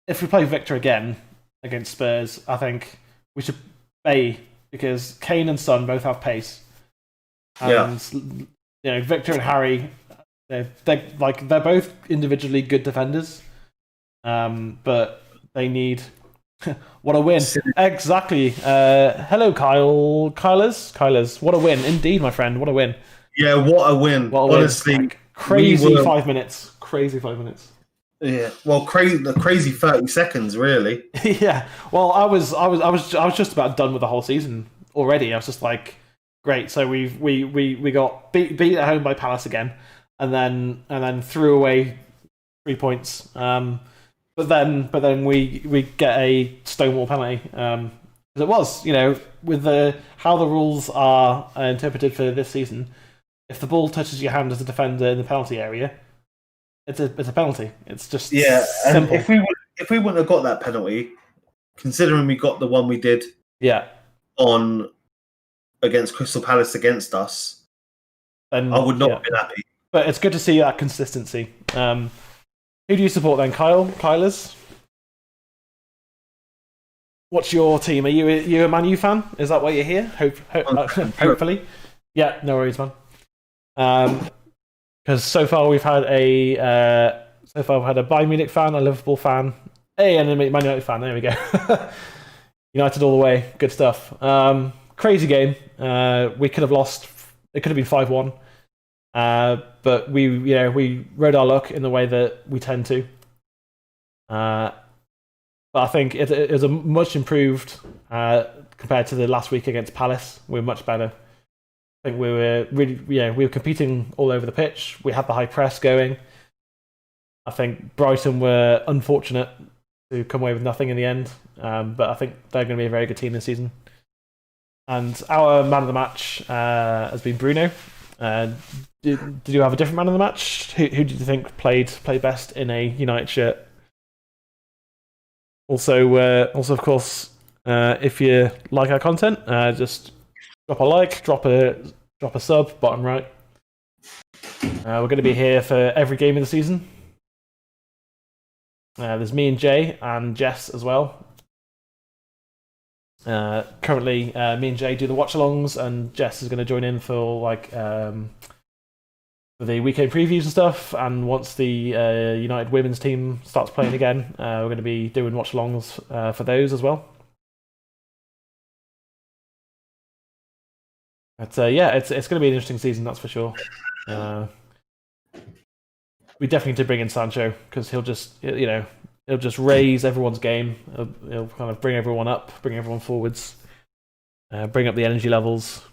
[SPEAKER 1] if we play Victor again against Spurs, I think we should because Kane and Son both have pace. And Victor and Harry, they're both individually good defenders, but they need what a win. Exactly. Hello, Kylers. What a win, indeed, my friend. What a win.
[SPEAKER 2] Yeah, what a win. Honestly,
[SPEAKER 1] like, crazy 5 minutes. Crazy 5 minutes.
[SPEAKER 2] Yeah, well, crazy 30 seconds, really.
[SPEAKER 1] Yeah. Well, I was just about done with the whole season already. I was just like, great. So we got beat at home by Palace again, and then threw away 3 points. But then we get a Stonewall penalty. Because it was, with how the rules are interpreted for this season, if the ball touches your hand as a defender in the penalty area, it's a penalty. It's just simple.
[SPEAKER 2] And if we wouldn't have got that penalty, considering we got the one we did, on against Crystal Palace against us, then I would not have been happy.
[SPEAKER 1] But it's good to see that consistency. Who do you support then, Kylers? What's your team? Are you a Man U fan? Is that why you're here? Hopefully. Yeah, no worries, man. Because so far we've had a Bayern Munich fan, a Liverpool fan, and a Man United fan. There we go. United all the way. Good stuff. Crazy game. We could have lost. It could have been 5-1. But we rode our luck in the way that we tend to. But I think it was a much improved compared to the last week against Palace. We were much better. I think we were really, we were competing all over the pitch. We had the high press going. I think Brighton were unfortunate to come away with nothing in the end. But I think they're going to be a very good team this season. And our man of the match has been Bruno. Did you have a different man of the match? Who did you think played best in a United shirt? Also, of course, if you like our content, just drop a like, drop a sub, bottom right. We're going to be here for every game of the season. There's me and Jay and Jess as well. Currently, me and Jay do the watchalongs, and Jess is going to join in for for the weekend previews and stuff. And once the United women's team starts playing again, we're going to be doing watchalongs for those as well. But it's going to be an interesting season, that's for sure. We definitely need to bring in Sancho because he'll just raise everyone's game. He'll kind of bring everyone up, bring everyone forwards, bring up the energy levels.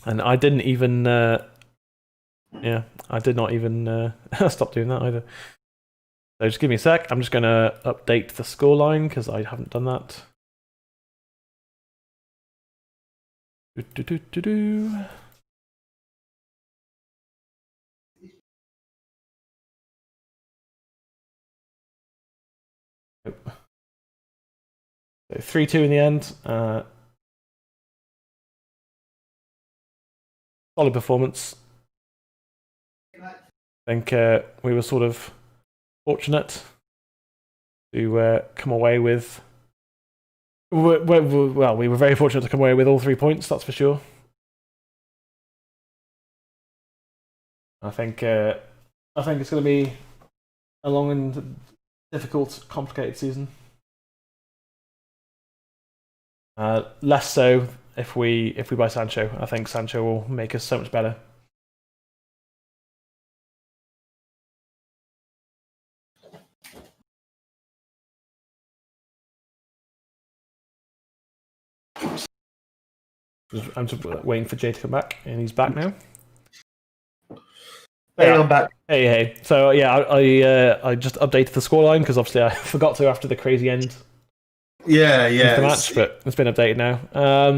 [SPEAKER 1] And I didn't even, I did not even stop doing that either. So just give me a sec. I'm just going to update the scoreline because I haven't done that. So 3-2 in the end. Solid performance. I think we were sort of fortunate to come away with. Well, we were very fortunate to come away with all 3 points. That's for sure. I think it's going to be a long and difficult, complicated season. Less so if we buy Sancho. I think Sancho will make us so much better. I'm just waiting for Jay to come back, and he's back now.
[SPEAKER 2] Hey, I'm back.
[SPEAKER 1] Hey. So I just updated the scoreline because obviously I forgot to after the crazy end.
[SPEAKER 2] Yeah.
[SPEAKER 1] The match, but it's been updated now.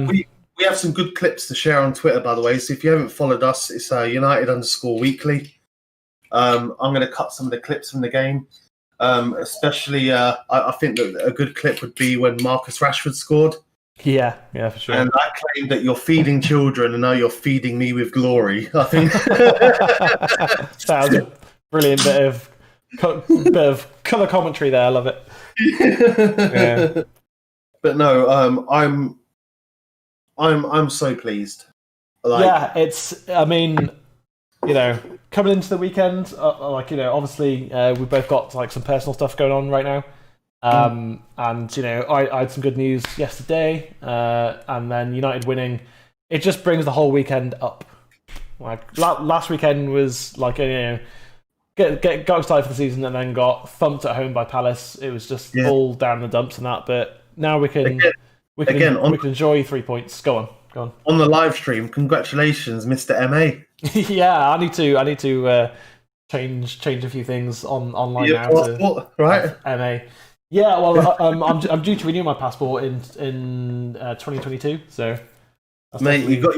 [SPEAKER 2] We have some good clips to share on Twitter, by the way. So if you haven't followed us, it's United_Weekly. I'm going to cut some of the clips from the game. Especially, I think that a good clip would be when Marcus Rashford scored.
[SPEAKER 1] Yeah, for sure.
[SPEAKER 2] And I claim that you're feeding children, and now you're feeding me with glory. I think
[SPEAKER 1] that was a brilliant bit of colour commentary there. I love it. Yeah.
[SPEAKER 2] But no, I'm so pleased.
[SPEAKER 1] Yeah, it's. I mean, coming into the weekend, obviously we've both got like some personal stuff going on right now. And I had some good news yesterday, and then United winning, it just brings the whole weekend up. Like last weekend was like got excited for the season and then got thumped at home by Palace. It was just all down in the dumps and that. But now we can enjoy 3 points. Go on.
[SPEAKER 2] On the live stream, congratulations, Mr. MA.
[SPEAKER 1] Yeah, I need to change a few things online now.
[SPEAKER 2] Right?
[SPEAKER 1] MA. Yeah, well, I'm due to renew my passport in 2022. So,
[SPEAKER 2] mate, you got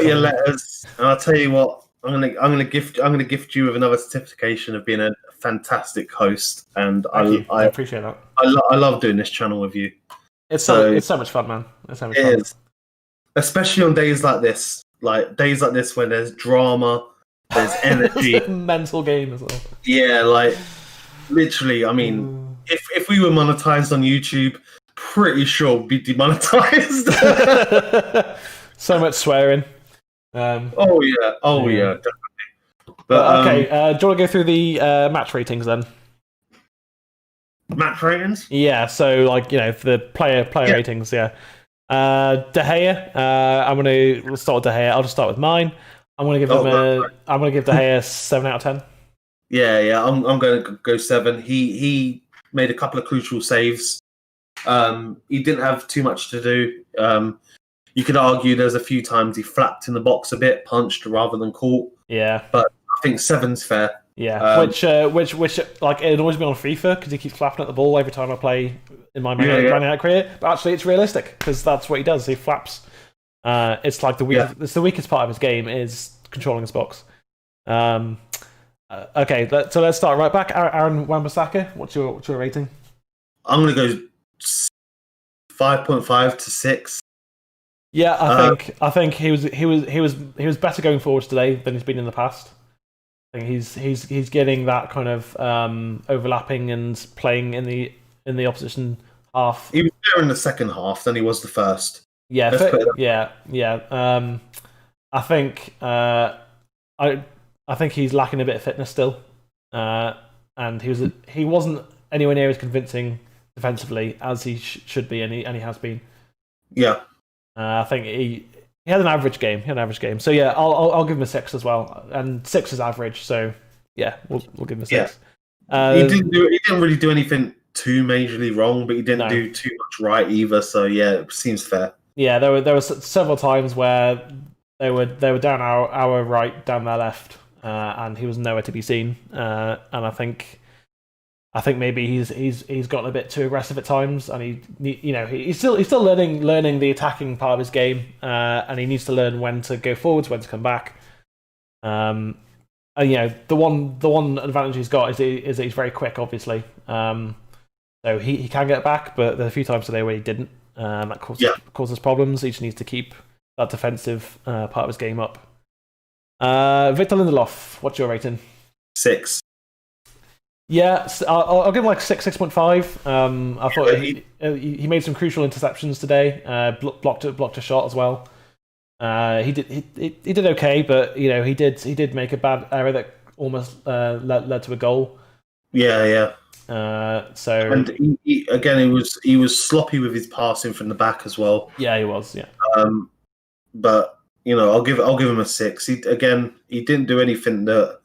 [SPEAKER 2] your letters, and I'll tell you what, I'm gonna gift you with another certification of being a fantastic host, and I
[SPEAKER 1] appreciate that.
[SPEAKER 2] I love doing this channel with you.
[SPEAKER 1] It's so much fun, man. It's so much fun.
[SPEAKER 2] Is. Especially on days like this when there's drama, there's energy.
[SPEAKER 1] It's a mental game as well.
[SPEAKER 2] Yeah, like literally. I mean, if we were monetized on YouTube, pretty sure we'd be demonetized.
[SPEAKER 3] So much swearing.
[SPEAKER 2] Oh yeah, definitely.
[SPEAKER 3] But okay, do you want to go through the match ratings then?
[SPEAKER 2] Match ratings?
[SPEAKER 3] Yeah, so like for the player ratings, yeah. De Gea, we'll start with De Gea. I'll just start with mine. I'm gonna give De Gea 7 out of 10.
[SPEAKER 2] Yeah, I'm gonna go 7. He made a couple of crucial saves. He didn't have too much to do. You could argue there's a few times he flapped in the box a bit, punched rather than caught.
[SPEAKER 3] Yeah,
[SPEAKER 2] but I think 7's fair.
[SPEAKER 3] Yeah, which like it annoys me on FIFA because he keeps flapping at the ball every time I play in my running out career. But actually, it's realistic because that's what he does. He flaps. It's like it's the weakest part of his game is controlling his box. Okay, so let's start right back. Aaron Wan-Bissaka, what's your rating?
[SPEAKER 2] I'm gonna go 5.5 to 6.
[SPEAKER 3] Yeah, I think he was better going forwards today than he's been in the past. I think he's getting that kind of overlapping and playing in the opposition half.
[SPEAKER 2] He was better in the second half than he was the first.
[SPEAKER 3] Yeah, I think he's lacking a bit of fitness still, and he wasn't anywhere near as convincing defensively as he should be, and he has been.
[SPEAKER 2] Yeah,
[SPEAKER 3] I think he had an average game. So yeah, I'll give him a 6 as well, and 6 is average. So yeah, we'll give him a 6.
[SPEAKER 2] Yeah. He didn't really do anything too majorly wrong, but he didn't do too much right either. So yeah, it seems fair.
[SPEAKER 3] Yeah, there were several times where they were down our right, down their left, and he was nowhere to be seen. And I think maybe he's gotten a bit too aggressive at times, and he's still learning the attacking part of his game, and he needs to learn when to go forwards, when to come back. And the one advantage he's got is that he's very quick, obviously. So he can get back, but there are a few times today where he didn't. That causes problems. He just needs to keep that defensive part of his game up. Victor Lindelof, what's your rating?
[SPEAKER 2] 6.
[SPEAKER 3] Yeah, I'll give him like 6.5. I thought he made some crucial interceptions today. Blocked a shot as well. He did okay, but he did make a bad error that almost led to a goal.
[SPEAKER 2] Yeah.
[SPEAKER 3] So
[SPEAKER 2] and he was sloppy with his passing from the back as well.
[SPEAKER 3] Yeah, he was. Yeah.
[SPEAKER 2] But I'll give him a 6. He didn't do anything that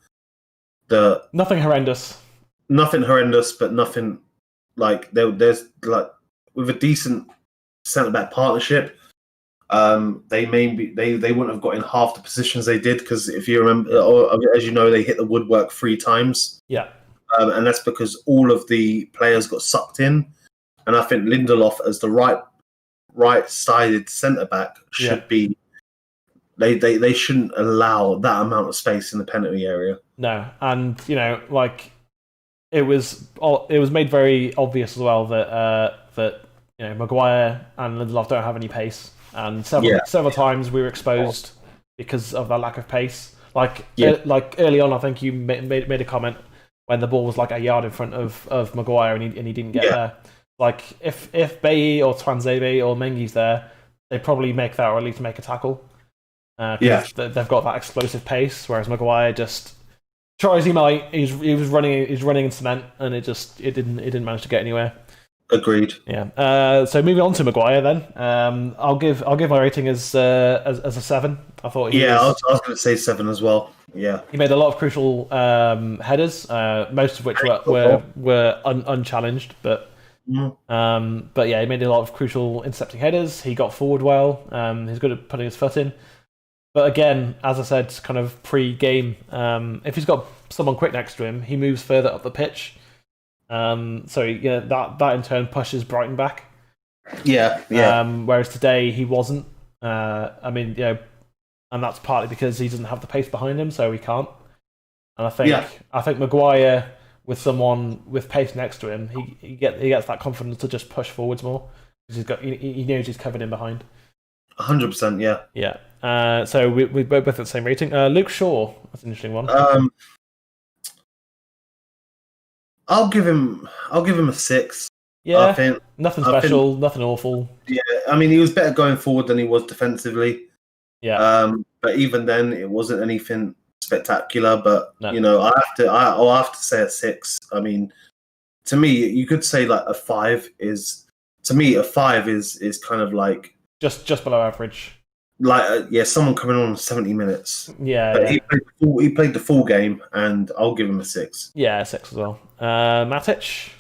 [SPEAKER 3] nothing horrendous.
[SPEAKER 2] Nothing horrendous, but nothing like there's like with a decent centre back partnership. They wouldn't have got in half the positions they did because if you remember, or as you know, they hit the woodwork 3 times.
[SPEAKER 3] Yeah.
[SPEAKER 2] And that's because all of the players got sucked in, and I think Lindelof as the right-sided centre back should be. They shouldn't allow that amount of space in the penalty area.
[SPEAKER 3] No, and it was made very obvious as well that Maguire and Lindelof don't have any pace, and several times we were exposed because of that lack of pace. Like early on, I think you made a comment when the ball was like a yard in front of Maguire and he didn't get there. Like if Bailly or Twanzebe or Mengi's there, they probably make that or at least make a tackle. They've got that explosive pace, whereas Maguire just try as he might, he was running in cement, and it didn't manage to get anywhere.
[SPEAKER 2] Agreed.
[SPEAKER 3] Yeah. So moving on to Maguire, then, I'll give my rating as a 7. I thought.
[SPEAKER 2] I was going to say 7 as well. Yeah.
[SPEAKER 3] He made a lot of crucial headers, most of which were unchallenged, but. But yeah, he made a lot of crucial intercepting headers. He got forward well. He's good at putting his foot in. But again, as I said, kind of pre-game, if he's got someone quick next to him, he moves further up the pitch. So yeah, that in turn pushes Brighton back.
[SPEAKER 2] Yeah.
[SPEAKER 3] Whereas today he wasn't. And that's partly because he doesn't have the pace behind him, so he can't. And I think Maguire, with someone with pace next to him, he gets that confidence to just push forwards more because he knows he's covered in behind.
[SPEAKER 2] 100%. Yeah.
[SPEAKER 3] Yeah. So we both at the same rating. Luke Shaw, that's an interesting one.
[SPEAKER 2] I'll give him a 6.
[SPEAKER 3] Yeah.
[SPEAKER 2] I think,
[SPEAKER 3] nothing special, nothing awful.
[SPEAKER 2] Yeah. I mean, he was better going forward than he was defensively.
[SPEAKER 3] Yeah.
[SPEAKER 2] But even then, it wasn't anything spectacular. But
[SPEAKER 3] no.
[SPEAKER 2] I'll have to say a 6. I mean, to me, you could say like a 5 is. To me, a 5 is kind of like
[SPEAKER 3] just below average.
[SPEAKER 2] Like someone coming on 70 minutes.
[SPEAKER 3] Yeah.
[SPEAKER 2] But he played the full game, and I'll give him a 6.
[SPEAKER 3] Yeah, 6 as well. Matic,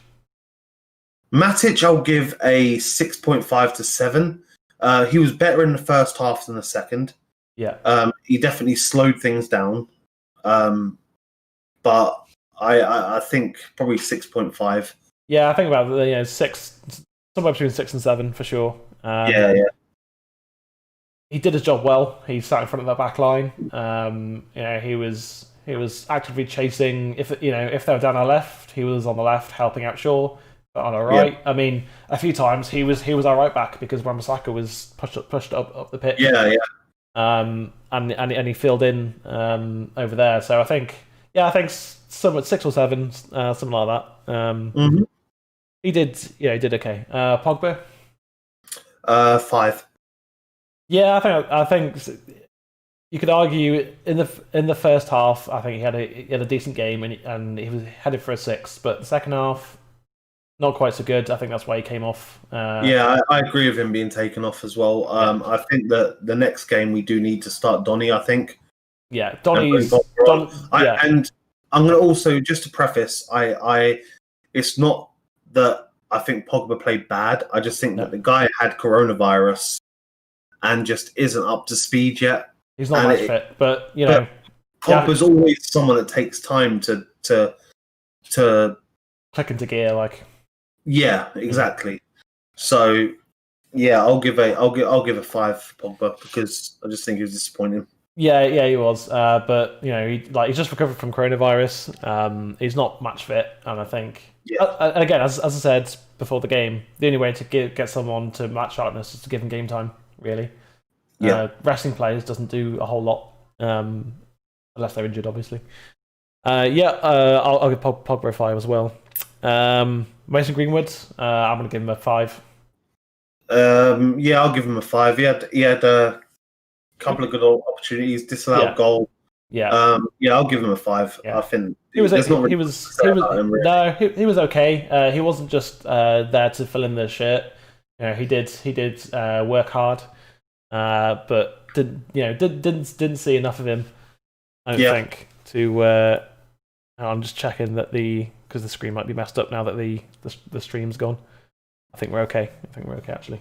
[SPEAKER 2] I'll give a 6.5 to 7. He was better in the first half than the second.
[SPEAKER 3] Yeah.
[SPEAKER 2] He definitely slowed things down. But I think probably 6.5.
[SPEAKER 3] Yeah, I think about 6, somewhere between 6 and 7 for sure.
[SPEAKER 2] Yeah.
[SPEAKER 3] He did his job well. He sat in front of the back line. He was actively chasing. If they were down our left, he was on the left helping out Shaw. But on our right, I mean, a few times he was our right back because Wan-Bissaka was pushed up the pitch.
[SPEAKER 2] Yeah.
[SPEAKER 3] And he filled in over there. So I think somewhat 6 or 7, something like that. He did okay. Pogba,
[SPEAKER 2] 5.
[SPEAKER 3] Yeah, I think you could argue in the first half, I think he had a decent game and he was headed for a 6, but the second half, not quite so good. I think that's why he came off.
[SPEAKER 2] I agree with him being taken off as well. I think that the next game we do need to start Donny. I think.
[SPEAKER 3] Yeah, Donny's.
[SPEAKER 2] And I'm going to also, just to preface, it's not that I think Pogba played bad. I just think that the guy had coronavirus and just isn't up to speed yet.
[SPEAKER 3] He's not match fit, but
[SPEAKER 2] Pogba's always someone that takes time to
[SPEAKER 3] click into gear, like.
[SPEAKER 2] Yeah, exactly. So, I'll give a 5 for Pogba because I just think he was disappointing.
[SPEAKER 3] Yeah, he was. But he's just recovered from coronavirus. He's not match fit, and I think. Yeah. Again, as I said before the game, the only way to get someone to match sharpness is to give him game time. Really. Yeah. Resting players doesn't do a whole lot, unless they're injured, obviously. I'll give Pogba a 5 as well. Mason Greenwood, I'm going to give him a 5.
[SPEAKER 2] I'll give him a 5. He had a couple of good opportunities, disallowed goal.
[SPEAKER 3] Yeah.
[SPEAKER 2] I'll give him a 5. Yeah. I think
[SPEAKER 3] he was okay. He wasn't just there to fill in the shirt. He did work hard, but didn't see enough of him. I don't think to. I'm just checking that because the screen might be messed up now that the stream's gone. I think we're okay. Actually.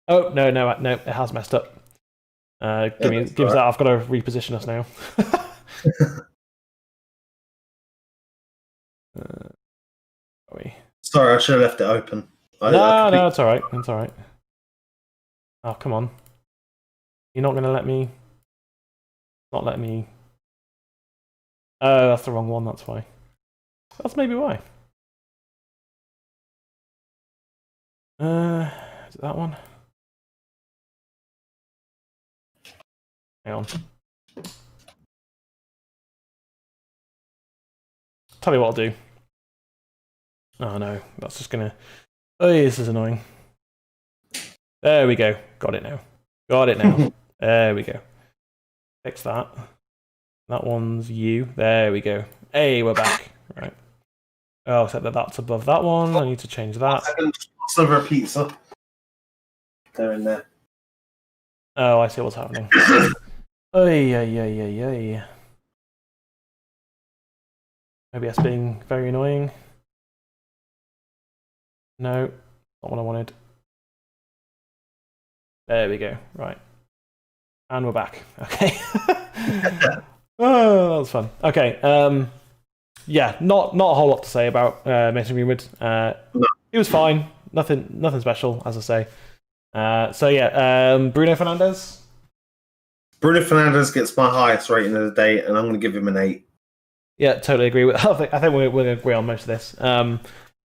[SPEAKER 3] Oh no, it has messed up. Give us that. I've got to reposition us now.
[SPEAKER 2] Sorry, I should have left it open.
[SPEAKER 3] No, it's all right. It's all right. Oh, come on. You're not going to let me... Not let me... Oh, that's the wrong one, that's why. That's maybe why. Is it that one? Hang on. Tell you what I'll do. Oh no, that's just gonna... Oh, this is annoying. There we go. Got it now. There we go. Fix that. That one's you. There we go. Hey, we're back. Right. Oh, except that's above that one. I need to change that.
[SPEAKER 2] Sliver of pizza. They're in there.
[SPEAKER 3] Oh, I see what's happening. Maybe that's being very annoying. No, not what I wanted. There we go. Right. And we're back. Okay. Oh, that was fun. Okay. Yeah, not a whole lot to say about Mason Greenwood. He was fine. Nothing special, as I say. So yeah, Bruno Fernandes.
[SPEAKER 2] Bruno Fernandes gets my highest rating of the day, and I'm going to give him an 8.
[SPEAKER 3] Yeah, totally agree with. I think we're going to agree on most of this.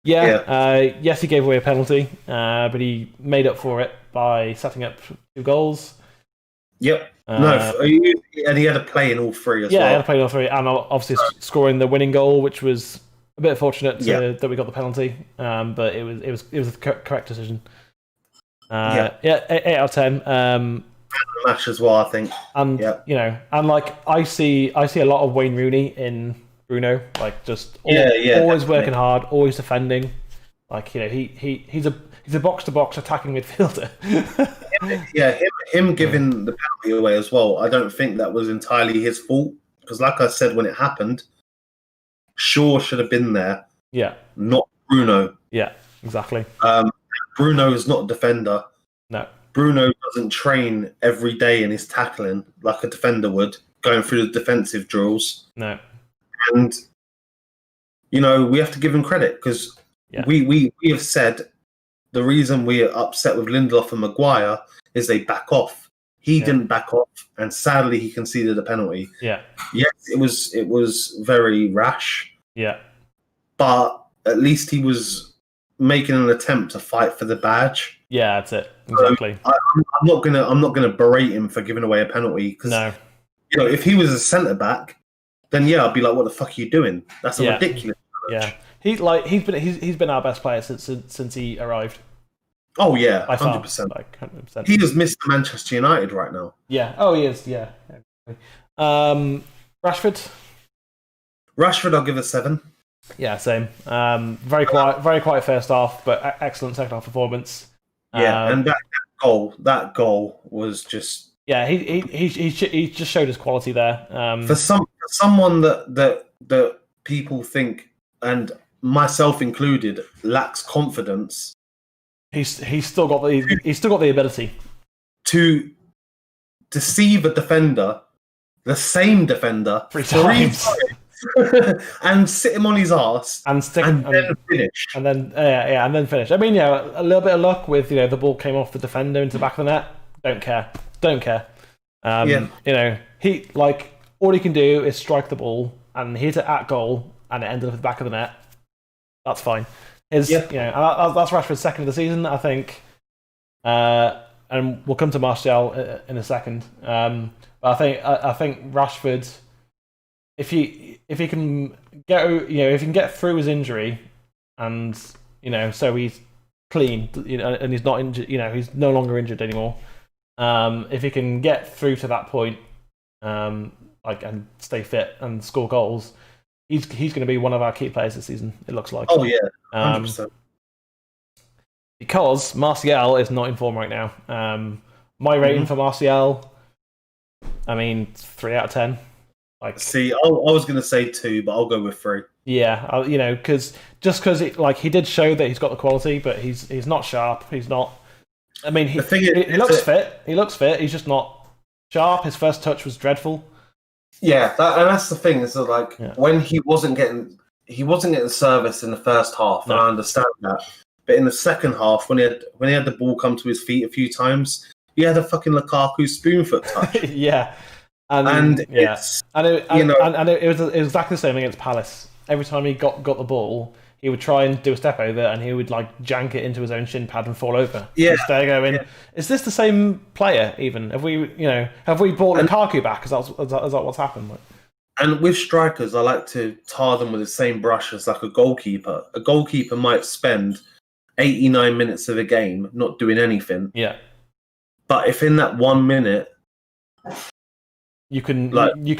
[SPEAKER 3] Yes, he gave away a penalty, but he made up for it by setting up 2 goals.
[SPEAKER 2] Yep. And he had a play in all 3 as well.
[SPEAKER 3] Yeah, he had a play in all 3, and obviously scoring the winning goal, which was a bit fortunate that we got the penalty, but it was the correct decision. 8 out of 10.
[SPEAKER 2] Match as well, I think.
[SPEAKER 3] And and like I see a lot of Wayne Rooney in Bruno, like just always working hard, always defending. Like he's a box to box attacking midfielder. Him
[SPEAKER 2] giving the penalty away as well. I don't think that was entirely his fault, because, like I said when it happened, Shaw should have been there.
[SPEAKER 3] Yeah,
[SPEAKER 2] not Bruno.
[SPEAKER 3] Yeah, exactly.
[SPEAKER 2] Bruno is not a defender.
[SPEAKER 3] No.
[SPEAKER 2] Bruno doesn't train every day in his tackling like a defender would, going through the defensive drills.
[SPEAKER 3] No.
[SPEAKER 2] And, we have to give him credit, because we have said the reason we are upset with Lindelof and Maguire is they back off. He didn't back off, and sadly he conceded a penalty.
[SPEAKER 3] Yeah.
[SPEAKER 2] Yes, it was very rash.
[SPEAKER 3] Yeah.
[SPEAKER 2] But at least he was making an attempt to fight for the badge.
[SPEAKER 3] Yeah, that's it. Exactly.
[SPEAKER 2] So I'm not gonna berate him for giving away a penalty, because if he was a centre back, then I'd be like, what the fuck are you doing? That's a ridiculous challenge.
[SPEAKER 3] Yeah. He's been our best player since he arrived.
[SPEAKER 2] Oh yeah, 100%.
[SPEAKER 3] 100%.
[SPEAKER 2] He is Mr. Manchester United right now.
[SPEAKER 3] Yeah. Oh, he is. Yeah. Rashford,
[SPEAKER 2] I'll give a 7.
[SPEAKER 3] Yeah, same. Very quiet first half, but excellent second half performance.
[SPEAKER 2] Yeah, and that goal was just.
[SPEAKER 3] Yeah, he just showed his quality there.
[SPEAKER 2] For someone that people think, and myself included, lacks confidence.
[SPEAKER 3] He's still got the ability
[SPEAKER 2] to deceive a defender, the same defender,
[SPEAKER 3] 3 times.
[SPEAKER 2] And sit him on his arse
[SPEAKER 3] and then
[SPEAKER 2] finish.
[SPEAKER 3] And then finish. I mean, a little bit of luck with the ball came off the defender into the back of the net. Don't care. He all he can do is strike the ball and hit it at goal, and it ended up at the back of the net. That's fine. That's Rashford's second of the season, I think. And we'll come to Martial in a second. But I think Rashford, if he can get through his injury, and so he's clean, and he's not injured, he's no longer injured anymore. If he can get through to that point, and stay fit and score goals, he's going to be one of our key players this season. It looks like.
[SPEAKER 2] Oh yeah, 100%.
[SPEAKER 3] Because Martial is not in form right now. My rating for Martial, 3 out of 10.
[SPEAKER 2] See, I was going to say 2, but I'll go with 3.
[SPEAKER 3] Yeah, because he did show that he's got the quality, but he's not sharp. He's not. He looks fit. He looks fit. He's just not sharp. His first touch was dreadful.
[SPEAKER 2] Yeah, and that's the thing. Is that when he wasn't getting service in the first half, and I understand that. But in the second half, when he had the ball come to his feet a few times, he had a fucking Lukaku spoonfoot touch.
[SPEAKER 3] Yeah. It was exactly the same against Palace. Every time he got the ball, he would try and do a step over, and he would jank it into his own shin pad and fall over.
[SPEAKER 2] Yeah,
[SPEAKER 3] there going. Yeah. Is this the same player? Even have we brought Lukaku back? Is that what's happened?
[SPEAKER 2] And with strikers, I like to tar them with the same brush as a goalkeeper. A goalkeeper might spend 89 minutes of a game not doing anything.
[SPEAKER 3] Yeah,
[SPEAKER 2] but if in that 1 minute
[SPEAKER 3] you can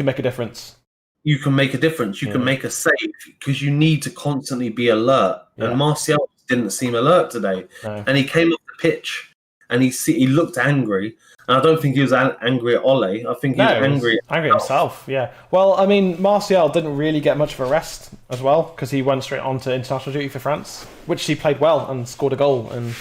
[SPEAKER 3] make a difference.
[SPEAKER 2] You can make a difference. You can make a save because you need to constantly be alert.
[SPEAKER 3] Yeah.
[SPEAKER 2] And Martial didn't seem alert today, and he came off the pitch and he looked angry. And I don't think he was angry at Ole. I think he was angry
[SPEAKER 3] at himself. Yeah. Well, I mean, Martial didn't really get much of a rest as well because he went straight on to international duty for France, which he played well and scored a goal. And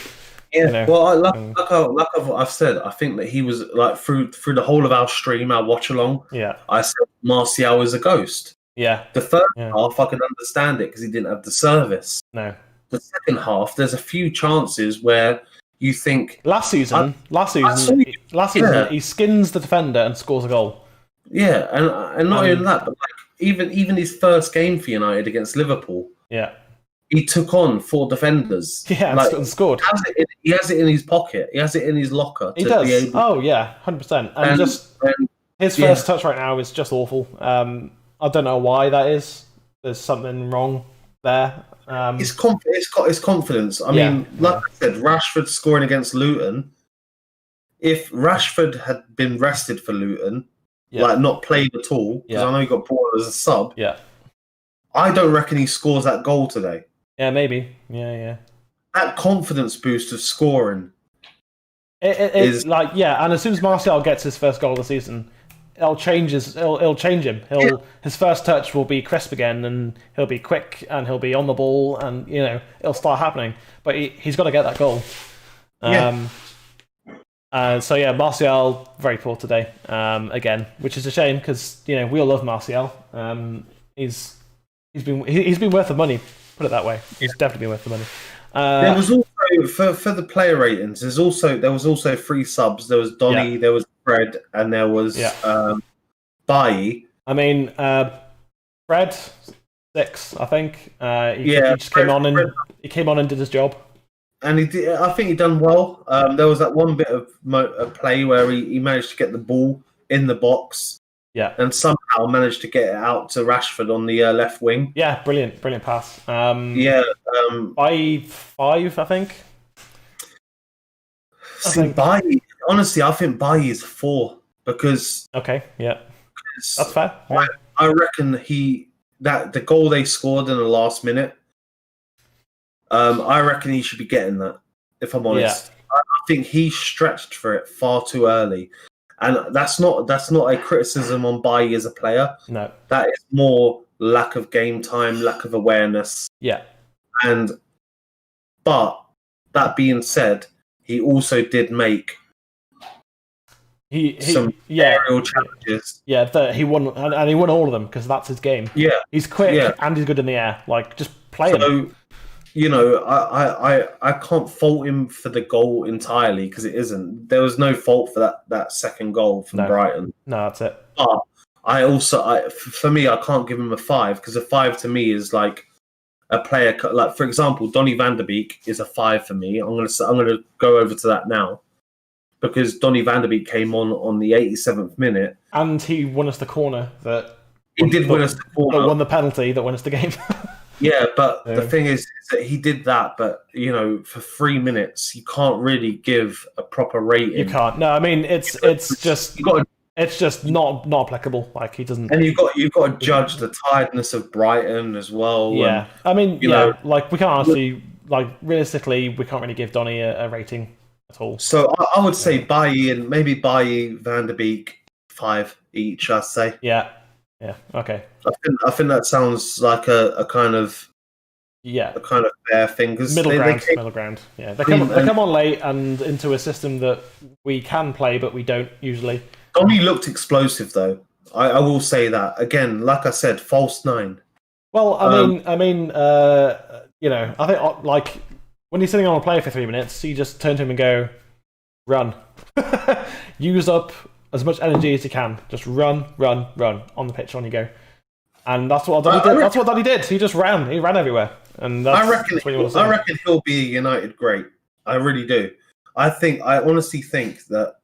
[SPEAKER 2] well, like I've said, I think that he was like through the whole of our stream, our watch along.
[SPEAKER 3] Yeah.
[SPEAKER 2] I said Martial is a ghost.
[SPEAKER 3] Yeah.
[SPEAKER 2] The first half, I could understand it because he didn't have the service.
[SPEAKER 3] No.
[SPEAKER 2] The second half, there's a few chances where you think
[SPEAKER 3] last season, he skins the defender and scores a goal.
[SPEAKER 2] Yeah, and not even that, but like even his first game for United against Liverpool.
[SPEAKER 3] Yeah.
[SPEAKER 2] He took on 4 defenders.
[SPEAKER 3] Yeah, and scored.
[SPEAKER 2] He has it in his pocket. He has it in his locker.
[SPEAKER 3] He does. Oh yeah, 100%. And his first touch right now is just awful. I don't know why that is. There's something wrong there.
[SPEAKER 2] It's confidence. I mean, like I said, Rashford scoring against Luton. If Rashford had been rested for Luton, like not played at all, because I know he got brought as a sub.
[SPEAKER 3] Yeah.
[SPEAKER 2] I don't reckon he scores that goal today.
[SPEAKER 3] Yeah, maybe. Yeah.
[SPEAKER 2] That confidence boost of scoring.
[SPEAKER 3] It's like, and as soon as Martial gets his first goal of the season, it'll change him. His first touch will be crisp again, and he'll be quick, and he'll be on the ball, and it'll start happening. But he's got to get that goal. Martial very poor today again, which is a shame because we all love Martial. He's been worth the money. Put it that way. He's definitely been worth the money.
[SPEAKER 2] There was also for the player ratings. There was also 3 subs. There was Donny, there was Fred, and there was Bailly.
[SPEAKER 3] I mean, Fred 6, I think. He just came on and did his job.
[SPEAKER 2] And he did. I think he done well. There was that one bit of play where he managed to get the ball in the box.
[SPEAKER 3] Yeah,
[SPEAKER 2] and somehow managed to get it out to Rashford on the left wing.
[SPEAKER 3] Yeah, brilliant pass.
[SPEAKER 2] By
[SPEAKER 3] 5, I think.
[SPEAKER 2] Bailly, honestly, I think Bailly is 4 because.
[SPEAKER 3] Okay, yeah, that's fair.
[SPEAKER 2] Yeah. I reckon the goal they scored in the last minute. I reckon he should be getting that. If I'm honest, I think he stretched for it far too early. And that's not a criticism on Bailly as a player.
[SPEAKER 3] No.
[SPEAKER 2] That is more lack of game time, lack of awareness.
[SPEAKER 3] Yeah.
[SPEAKER 2] But that being said, he also did make some aerial challenges.
[SPEAKER 3] Yeah, he won, and he won all of them because that's his game.
[SPEAKER 2] Yeah.
[SPEAKER 3] He's quick and he's good in the air. Like, just play him.
[SPEAKER 2] I can't fault him for the goal entirely because it isn't. There was no fault for that second goal from Brighton.
[SPEAKER 3] No, that's it.
[SPEAKER 2] But for me, I can't give him a 5 because a 5 to me is like a player. Like for example, Donny van de Beek is a 5 for me. I'm gonna go over to that now because Donny van de Beek came on the 87th minute
[SPEAKER 3] and he won us the corner that.
[SPEAKER 2] He did win us the corner.
[SPEAKER 3] But won the penalty that won us the game.
[SPEAKER 2] Yeah, but the thing is that he did that, but for 3 minutes you can't really give a proper rating.
[SPEAKER 3] You can't. No, I mean it's just not applicable. Like he doesn't.
[SPEAKER 2] And you've got to judge the tiredness of Brighton as well.
[SPEAKER 3] Yeah, I mean, like we can't actually realistically we can't really give Donny a rating at all.
[SPEAKER 2] So I would say Bailly and maybe Bailly, Van der Beek 5 each. I'd say.
[SPEAKER 3] Yeah. Yeah. Okay.
[SPEAKER 2] I think that sounds like a kind of fair thing because
[SPEAKER 3] middle ground. Yeah, they come on late and into a system that we can play, but we don't usually.
[SPEAKER 2] Donny looked explosive though. I will say that again. Like I said, false 9.
[SPEAKER 3] Well, I think like when he's sitting on a player for 3 minutes, you just turn to him and go, run, use up as much energy as you can. Just run on the pitch. On you go, and that's what Donny did. That's what Donny did. He just ran. He ran everywhere, and I reckon
[SPEAKER 2] he'll be a United great. I really do. I honestly think that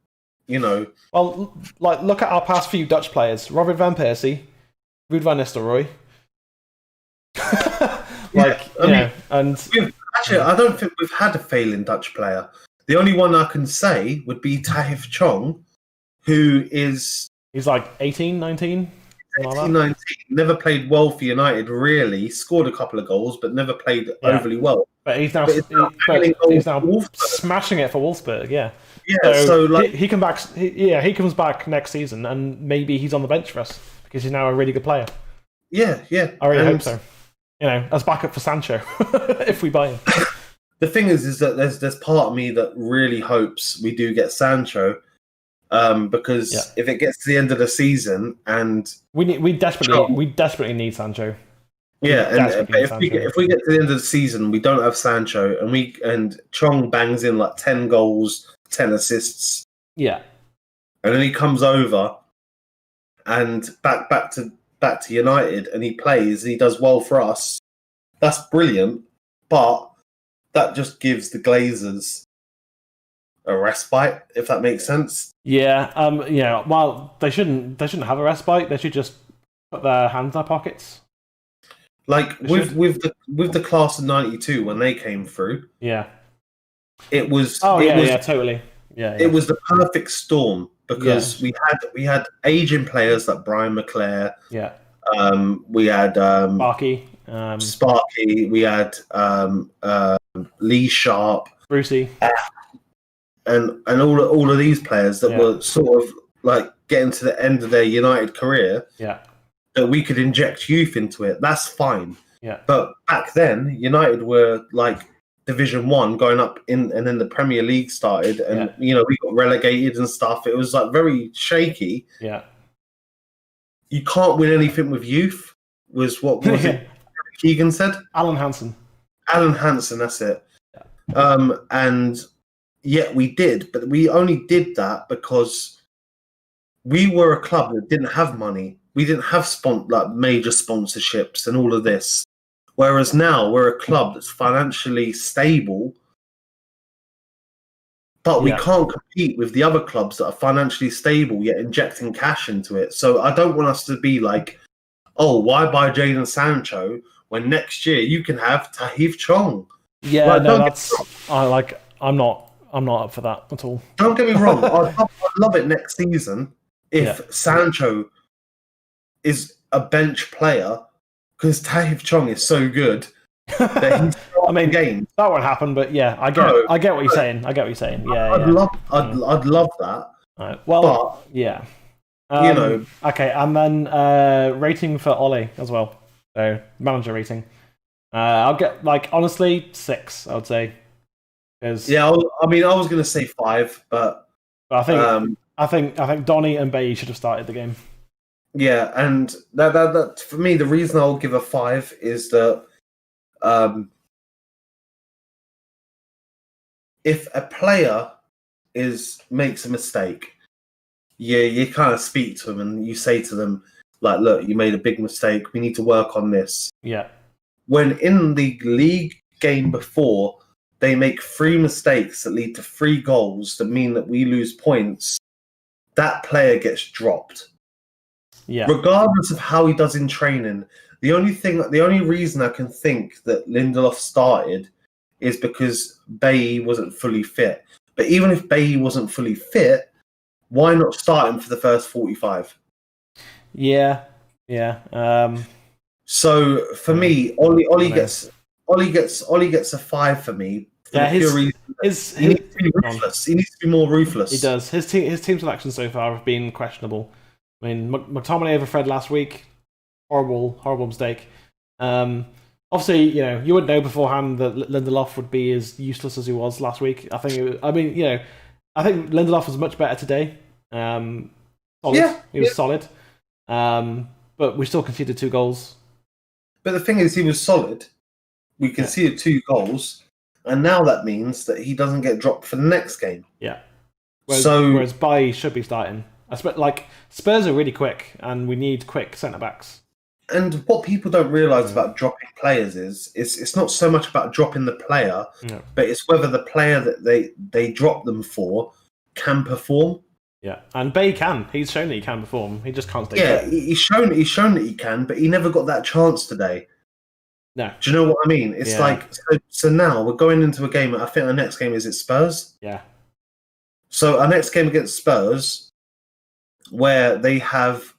[SPEAKER 3] Well, like look at our past few Dutch players: Robert van Persie, Ruud van Nistelrooy.
[SPEAKER 2] I don't think we've had a failing Dutch player. The only one I can say would be Tahith Chong, who is
[SPEAKER 3] He's like 18, 19.
[SPEAKER 2] 18, 19. Never played well for United, really. Scored a couple of goals, but never played overly well.
[SPEAKER 3] But he's now, smashing it for Wolfsburg, yeah.
[SPEAKER 2] Yeah, so like
[SPEAKER 3] he comes back next season, and maybe he's on the bench for us because he's now a really good player.
[SPEAKER 2] Yeah.
[SPEAKER 3] I really hope so. As backup for Sancho, if we buy him.
[SPEAKER 2] The thing is that there's part of me that really hopes we do get Sancho, because if it gets to the end of the season and
[SPEAKER 3] we desperately need Sancho.
[SPEAKER 2] Yeah, and if we get to the end of the season, we don't have Sancho, and Chong bangs in like 10 goals, 10 assists.
[SPEAKER 3] Yeah,
[SPEAKER 2] and then he comes over and back to United, and he plays and he does well for us. That's brilliant, but that just gives the Glazers a respite, if that makes sense.
[SPEAKER 3] Yeah, Well, they shouldn't have a respite. They should just put their hands in their pockets.
[SPEAKER 2] Like with the class of '92 when they came through.
[SPEAKER 3] Yeah.
[SPEAKER 2] It was.
[SPEAKER 3] Totally. Yeah.
[SPEAKER 2] It was the perfect storm because we had aging players like Brian McClare.
[SPEAKER 3] Yeah.
[SPEAKER 2] We had
[SPEAKER 3] Sparky.
[SPEAKER 2] We had Lee Sharp,
[SPEAKER 3] Brucey,
[SPEAKER 2] and all of these players that were sort of like getting to the end of their United career.
[SPEAKER 3] Yeah.
[SPEAKER 2] That we could inject youth into it. That's fine.
[SPEAKER 3] Yeah.
[SPEAKER 2] But back then, United were like Division 1 going up and then the Premier League started, and we got relegated and stuff. It was like very shaky.
[SPEAKER 3] Yeah.
[SPEAKER 2] You can't win anything with youth, was what was it Keegan said?
[SPEAKER 3] Alan Hansen,
[SPEAKER 2] that's it. Yeah. And yet we did, but we only did that because we were a club that didn't have money. We didn't have major sponsorships and all of this. Whereas now we're a club that's financially stable, but we can't compete with the other clubs that are financially stable yet injecting cash into it. So I don't want us to be like, oh, why buy Jadon Sancho when next year you can have Tahith Chong?
[SPEAKER 3] Yeah, I'm not up for that at all.
[SPEAKER 2] Don't get me wrong. I'd love it next season if Sancho is a bench player, because Tahith Chong is so good that he's game.
[SPEAKER 3] That won't happen, but I get what you're saying. Yeah,
[SPEAKER 2] I'd love that.
[SPEAKER 3] Right. Well, okay, and then rating for Ollie as well. So manager rating. I'll get honestly 6. I would say.
[SPEAKER 2] I was going to say 5, but
[SPEAKER 3] I think Donny and Bailly should have started the game.
[SPEAKER 2] Yeah, and that for me, the reason I'll give a 5 is that if a player makes a mistake, you kind of speak to them and you say to them, like, look, you made a big mistake. We need to work on this.
[SPEAKER 3] Yeah.
[SPEAKER 2] When in the league game before, they make 3 mistakes that lead to 3 goals that mean that we lose points, that player gets dropped.
[SPEAKER 3] Yeah.
[SPEAKER 2] Regardless of how he does in training, the only reason I can think that Lindelof started is because Bailly wasn't fully fit. But even if Bailly wasn't fully fit, why not start him for the first 45?
[SPEAKER 3] Yeah.
[SPEAKER 2] So for me, Ollie gets a 5 for me. He needs to be ruthless. He needs to be more ruthless.
[SPEAKER 3] He does. His team selection so far have been questionable. I mean, McTominay over Fred last week, horrible mistake. Obviously, you wouldn't know beforehand that Lindelof would be as useless as he was last week. I think Lindelof was much better today. Solid.
[SPEAKER 2] Yeah,
[SPEAKER 3] he was solid. But we still conceded 2 goals.
[SPEAKER 2] But the thing is, he was solid. We conceded 2 goals, and now that means that he doesn't get dropped for the next game.
[SPEAKER 3] Yeah. Whereas Bailly should be starting. Spurs are really quick, and we need quick centre-backs.
[SPEAKER 2] And what people don't realise about dropping players is it's not so much about dropping the player, but it's whether the player that they drop them for can perform.
[SPEAKER 3] Yeah, and Bailly can. He's shown that he can perform. He just can't stay fit.
[SPEAKER 2] He's shown that he can, but he never got that chance today.
[SPEAKER 3] No.
[SPEAKER 2] Do you know what I mean? It's so now we're going into a game. I think our next game is at Spurs.
[SPEAKER 3] Yeah.
[SPEAKER 2] So our next game against Spurs, where they have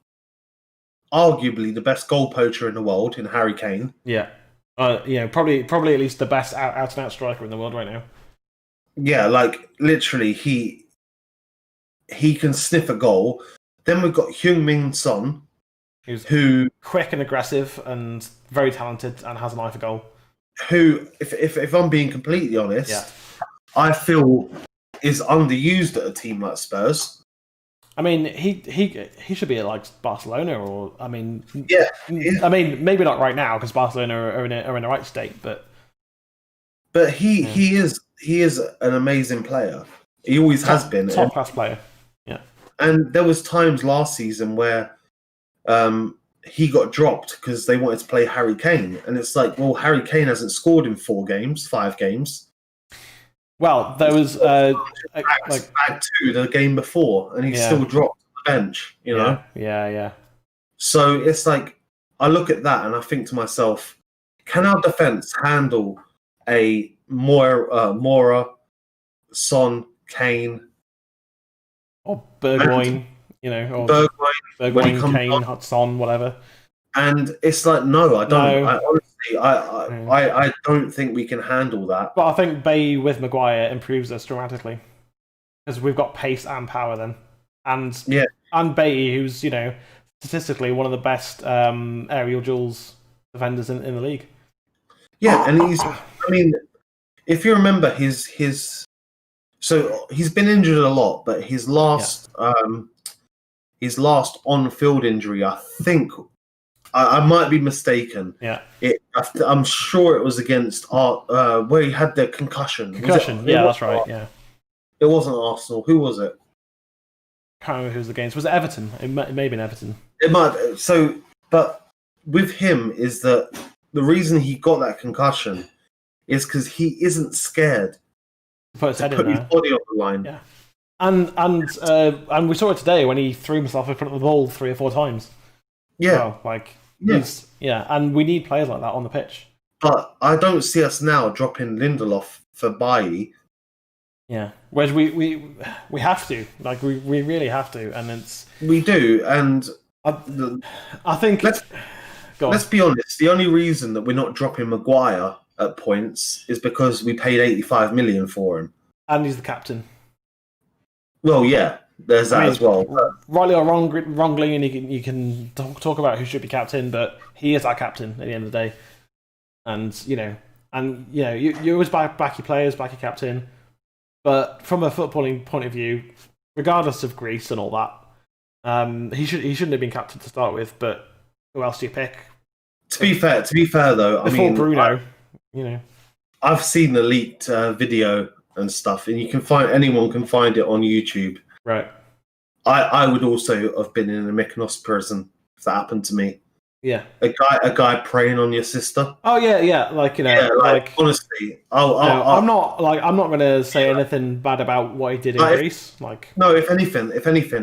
[SPEAKER 2] arguably the best goal poacher in the world in Harry Kane.
[SPEAKER 3] Yeah. Probably at least the best out and out striker in the world right now.
[SPEAKER 2] Yeah, like literally, he can sniff a goal. Then we've got Heung-min Son, who
[SPEAKER 3] quick and aggressive and very talented and has an eye for goal.
[SPEAKER 2] Who, if I'm being completely honest, I feel is underused at a team like Spurs.
[SPEAKER 3] I mean, he should be at like Barcelona, or I mean,
[SPEAKER 2] yeah.
[SPEAKER 3] I mean, maybe not right now because Barcelona are in the right state, but
[SPEAKER 2] he is an amazing player. He always has been
[SPEAKER 3] top class player. Yeah,
[SPEAKER 2] and there was times last season where he got dropped because they wanted to play Harry Kane, and it's like, well, Harry Kane hasn't scored in 5 games.
[SPEAKER 3] Well, there was
[SPEAKER 2] bag 2 the game before, and he's still dropped on the bench. You know,
[SPEAKER 3] yeah.
[SPEAKER 2] So it's like I look at that and I think to myself, can our defense handle a Mora, Son, Kane,
[SPEAKER 3] or Bergwijn? Or Bergwijn, Kane, Hudson, whatever.
[SPEAKER 2] And it's like, no, I don't. No. I don't think we can handle that.
[SPEAKER 3] But I think Bailly with Maguire improves us dramatically because we've got pace and power then, and Bailly, who's statistically one of the best aerial duels defenders in the league.
[SPEAKER 2] Yeah, and he's. I mean, if you remember so he's been injured a lot, but his last on-field injury, I think. I might be mistaken.
[SPEAKER 3] Yeah,
[SPEAKER 2] I'm sure it was against where he had the concussion.
[SPEAKER 3] That's right. Yeah,
[SPEAKER 2] it wasn't Arsenal. Who was it?
[SPEAKER 3] Can't remember who was against. Was it Everton? It may have been Everton.
[SPEAKER 2] It might. So, but with him is that the reason he got that concussion is because he isn't scared
[SPEAKER 3] to put his head in
[SPEAKER 2] his body on the line.
[SPEAKER 3] Yeah, and we saw it today when he threw himself in front of the ball 3 or 4 times.
[SPEAKER 2] Yeah,
[SPEAKER 3] and we need players like that on the pitch.
[SPEAKER 2] But I don't see us now dropping Lindelof for Bailly.
[SPEAKER 3] Yeah, whereas we have to, like we really have to, and
[SPEAKER 2] we do. And
[SPEAKER 3] I think
[SPEAKER 2] let's be honest. The only reason that we're not dropping Maguire at points is because we paid 85 million for him,
[SPEAKER 3] and he's the captain.
[SPEAKER 2] Well, yeah. There's that as well.
[SPEAKER 3] Rightly or wrongly, and you can talk about who should be captain, but he is our captain at the end of the day. And you always back your players, back your captain. But from a footballing point of view, regardless of Greece and all that, he shouldn't have been captain to start with. But who else do you pick?
[SPEAKER 2] To be fair though,
[SPEAKER 3] before Bruno,
[SPEAKER 2] I've seen the leaked video and stuff, and anyone can find it on YouTube.
[SPEAKER 3] Right.
[SPEAKER 2] I would also have been in a Mykonos prison if that happened to me.
[SPEAKER 3] Yeah.
[SPEAKER 2] A guy preying on your sister.
[SPEAKER 3] Oh yeah. Like
[SPEAKER 2] honestly,
[SPEAKER 3] I'm not going to say anything bad about what he did in Greece.
[SPEAKER 2] No, if anything,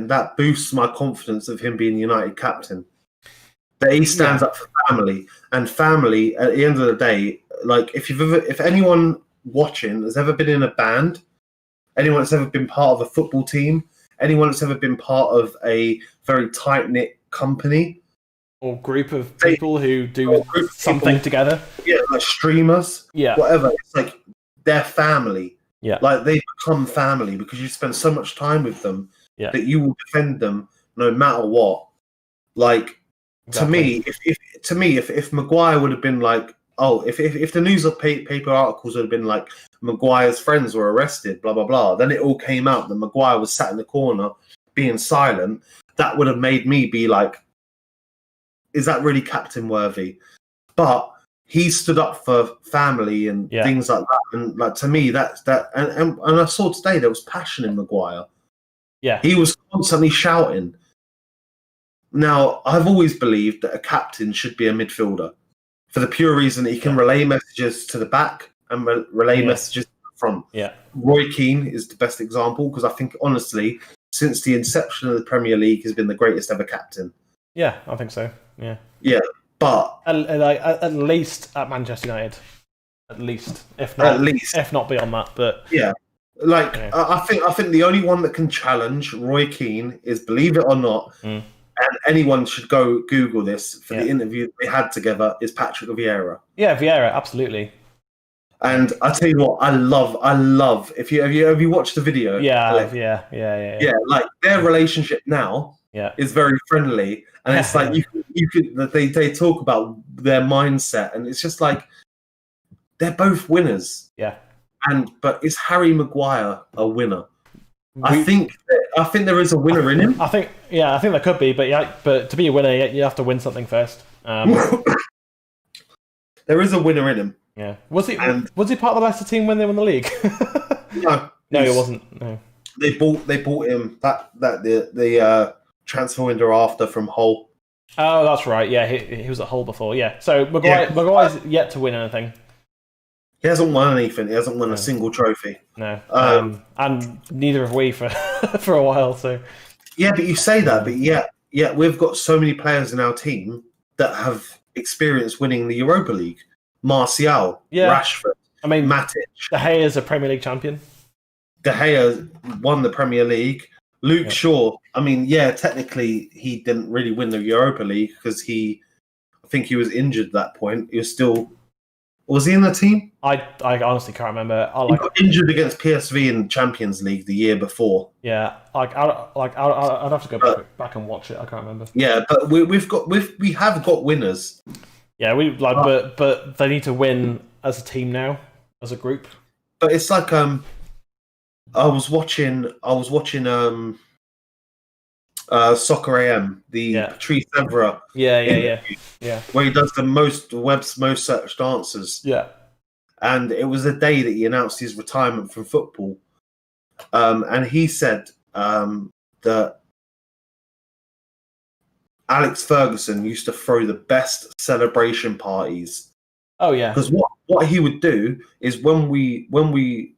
[SPEAKER 2] that boosts my confidence of him being United captain. That he stands up for family, and family at the end of the day. Like if anyone watching has ever been in a band. Anyone that's ever been part of a football team, anyone that's ever been part of a very tight-knit company.
[SPEAKER 3] Or group of people who do something together.
[SPEAKER 2] Yeah, like streamers.
[SPEAKER 3] Yeah.
[SPEAKER 2] Whatever. It's like they're family.
[SPEAKER 3] Yeah.
[SPEAKER 2] Like they become family because you spend so much time with them that you will defend them no matter what. Like, exactly. To me, if Maguire would have been like, if the news of paper articles would have been like Maguire's friends were arrested, blah blah blah, then it all came out that Maguire was sat in the corner being silent. That would have made me be like, is that really captain worthy? But he stood up for family and things like that, and like to me that's that. And I saw today there was passion in Maguire.
[SPEAKER 3] Yeah,
[SPEAKER 2] he was constantly shouting. Now I've always believed that a captain should be a midfielder. For the pure reason that he can relay messages to the back and relay messages to the front.
[SPEAKER 3] Yeah.
[SPEAKER 2] Roy Keane is the best example because I think, honestly, since the inception of the Premier League, has been the greatest ever captain.
[SPEAKER 3] Yeah, I think so. Yeah.
[SPEAKER 2] Yeah, but
[SPEAKER 3] at least at Manchester United, at least if not beyond that. But
[SPEAKER 2] yeah, Like
[SPEAKER 3] Yeah.
[SPEAKER 2] I think the only one that can challenge Roy Keane is, believe it or not, and anyone should go Google this for the interview they had together, is Patrick Vieira.
[SPEAKER 3] Yeah, Vieira, absolutely.
[SPEAKER 2] And I tell you what, I love. If you have you watched the video?
[SPEAKER 3] Yeah,
[SPEAKER 2] Alex?
[SPEAKER 3] yeah.
[SPEAKER 2] Like their relationship now is very friendly, and it's like you could they talk about their mindset, and it's just like they're both winners.
[SPEAKER 3] Yeah.
[SPEAKER 2] But is Harry Maguire a winner? I think there is a winner in him.
[SPEAKER 3] I think there could be, but to be a winner, you have to win something first.
[SPEAKER 2] There is a winner in him.
[SPEAKER 3] Yeah. Was he part of the Leicester team when they won the league? No, he wasn't. No.
[SPEAKER 2] They bought him the transfer window after from Hull.
[SPEAKER 3] Oh, that's right. Yeah, he was at Hull before. Yeah. So Maguire's yet to win anything.
[SPEAKER 2] He hasn't won anything. He hasn't won a single trophy.
[SPEAKER 3] No. And neither have we for for a while. So.
[SPEAKER 2] Yeah, but you say that, but yeah, we've got so many players in our team that have experienced winning the Europa League. Martial, Rashford, Matic.
[SPEAKER 3] De Gea is a Premier League champion.
[SPEAKER 2] De Gea won the Premier League. Luke Shaw, technically he didn't really win the Europa League because I think he was injured at that point. He was still... Was he in the team?
[SPEAKER 3] I honestly can't remember.
[SPEAKER 2] He got injured against PSV in the Champions League the year before.
[SPEAKER 3] Yeah, I'd have to go back and watch it. I can't remember.
[SPEAKER 2] Yeah, but we have got winners.
[SPEAKER 3] Yeah, but they need to win as a team now, as a group.
[SPEAKER 2] But it's like I was watching Soccer AM, the Patrice Evra.
[SPEAKER 3] Yeah.
[SPEAKER 2] Where he does the web's most searched answers.
[SPEAKER 3] Yeah.
[SPEAKER 2] And it was the day that he announced his retirement from football. And he said that Alex Ferguson used to throw the best celebration parties.
[SPEAKER 3] Oh yeah.
[SPEAKER 2] Because what he would do is when the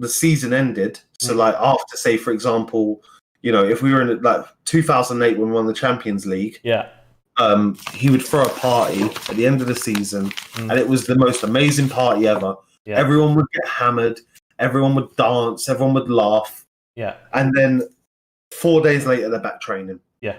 [SPEAKER 2] season ended, so like after, say for example, if we were in like 2008 when we won the Champions League, he would throw a party at the end of the season, and it was the most amazing party ever. Yeah. Everyone would get hammered, everyone would dance, everyone would laugh. Yeah. And then 4 days later, they're back training. Yeah.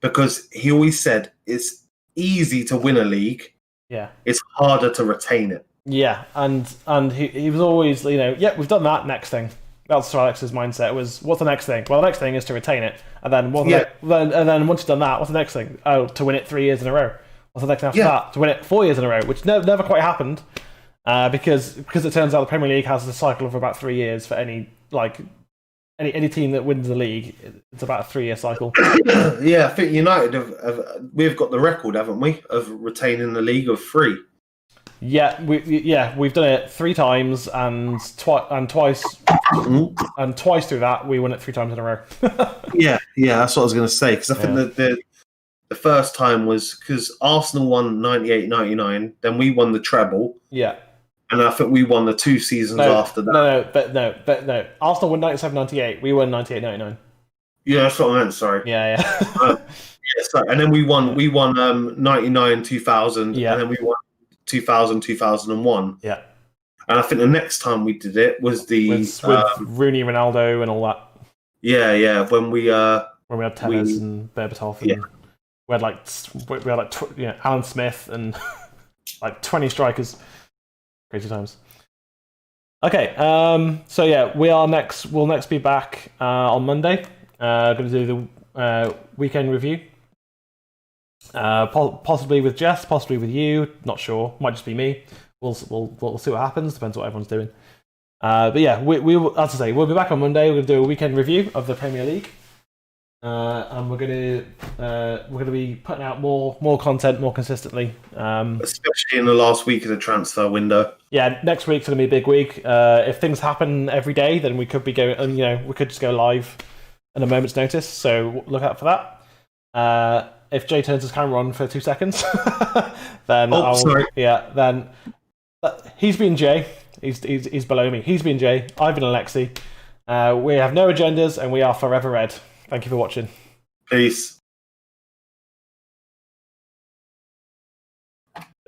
[SPEAKER 2] Because he always said it's easy to win a league. Yeah. It's harder to retain it.
[SPEAKER 3] Yeah, and he was always, we've done that, next thing. That's Sir Alex's mindset was, what's the next thing? Well, the next thing is to retain it. And then then once you've done that, what's the next thing? Oh, to win it 3 years in a row. What's the next thing after that? To win it 4 years in a row, which never quite happened. Because it turns out the Premier League has a cycle of about 3 years for any team that wins the league. It's about a 3-year cycle.
[SPEAKER 2] Yeah, I think United we've got the record, haven't we, of retaining the league of 3.
[SPEAKER 3] Yeah, we've done it 3 times, and twice through that we won it 3 times in a row.
[SPEAKER 2] yeah, that's what I was going to say, because I think that the first time was because Arsenal won 98-99, then we won the treble. Yeah. And I think we won the 2 seasons after that.
[SPEAKER 3] No. Arsenal won 97-98. We won 98-99.
[SPEAKER 2] Yeah, that's what I meant. Sorry.
[SPEAKER 3] Yeah.
[SPEAKER 2] Sorry. And then we won 99-2000, and then we won 2000-2001. Yeah. And I think the next time we did it was with
[SPEAKER 3] Rooney, Ronaldo, and all that.
[SPEAKER 2] Yeah. When we had
[SPEAKER 3] Tevez and Berbatov, and we had Alan Smith and like 20 strikers. Crazy times. Okay, so we'll next be back on Monday. Going to do the weekend review. Possibly with Jess, possibly with you. Not sure. Might just be me. We'll see what happens. Depends what everyone's doing. But yeah, we as I say, we'll be back on Monday. We're going to do a weekend review of the Premier League. And we're gonna be putting out more content more consistently,
[SPEAKER 2] especially in the last week of the transfer window.
[SPEAKER 3] Yeah, next week's gonna be a big week. If things happen every day, then we could be going. We could just go live at a moment's notice. So look out for that. If Jay turns his camera on for 2 seconds, then then he's been Jay. He's below me. He's been Jay. I've been Alexi. We have no agendas, and we are forever red. Thank you for watching.
[SPEAKER 2] Peace.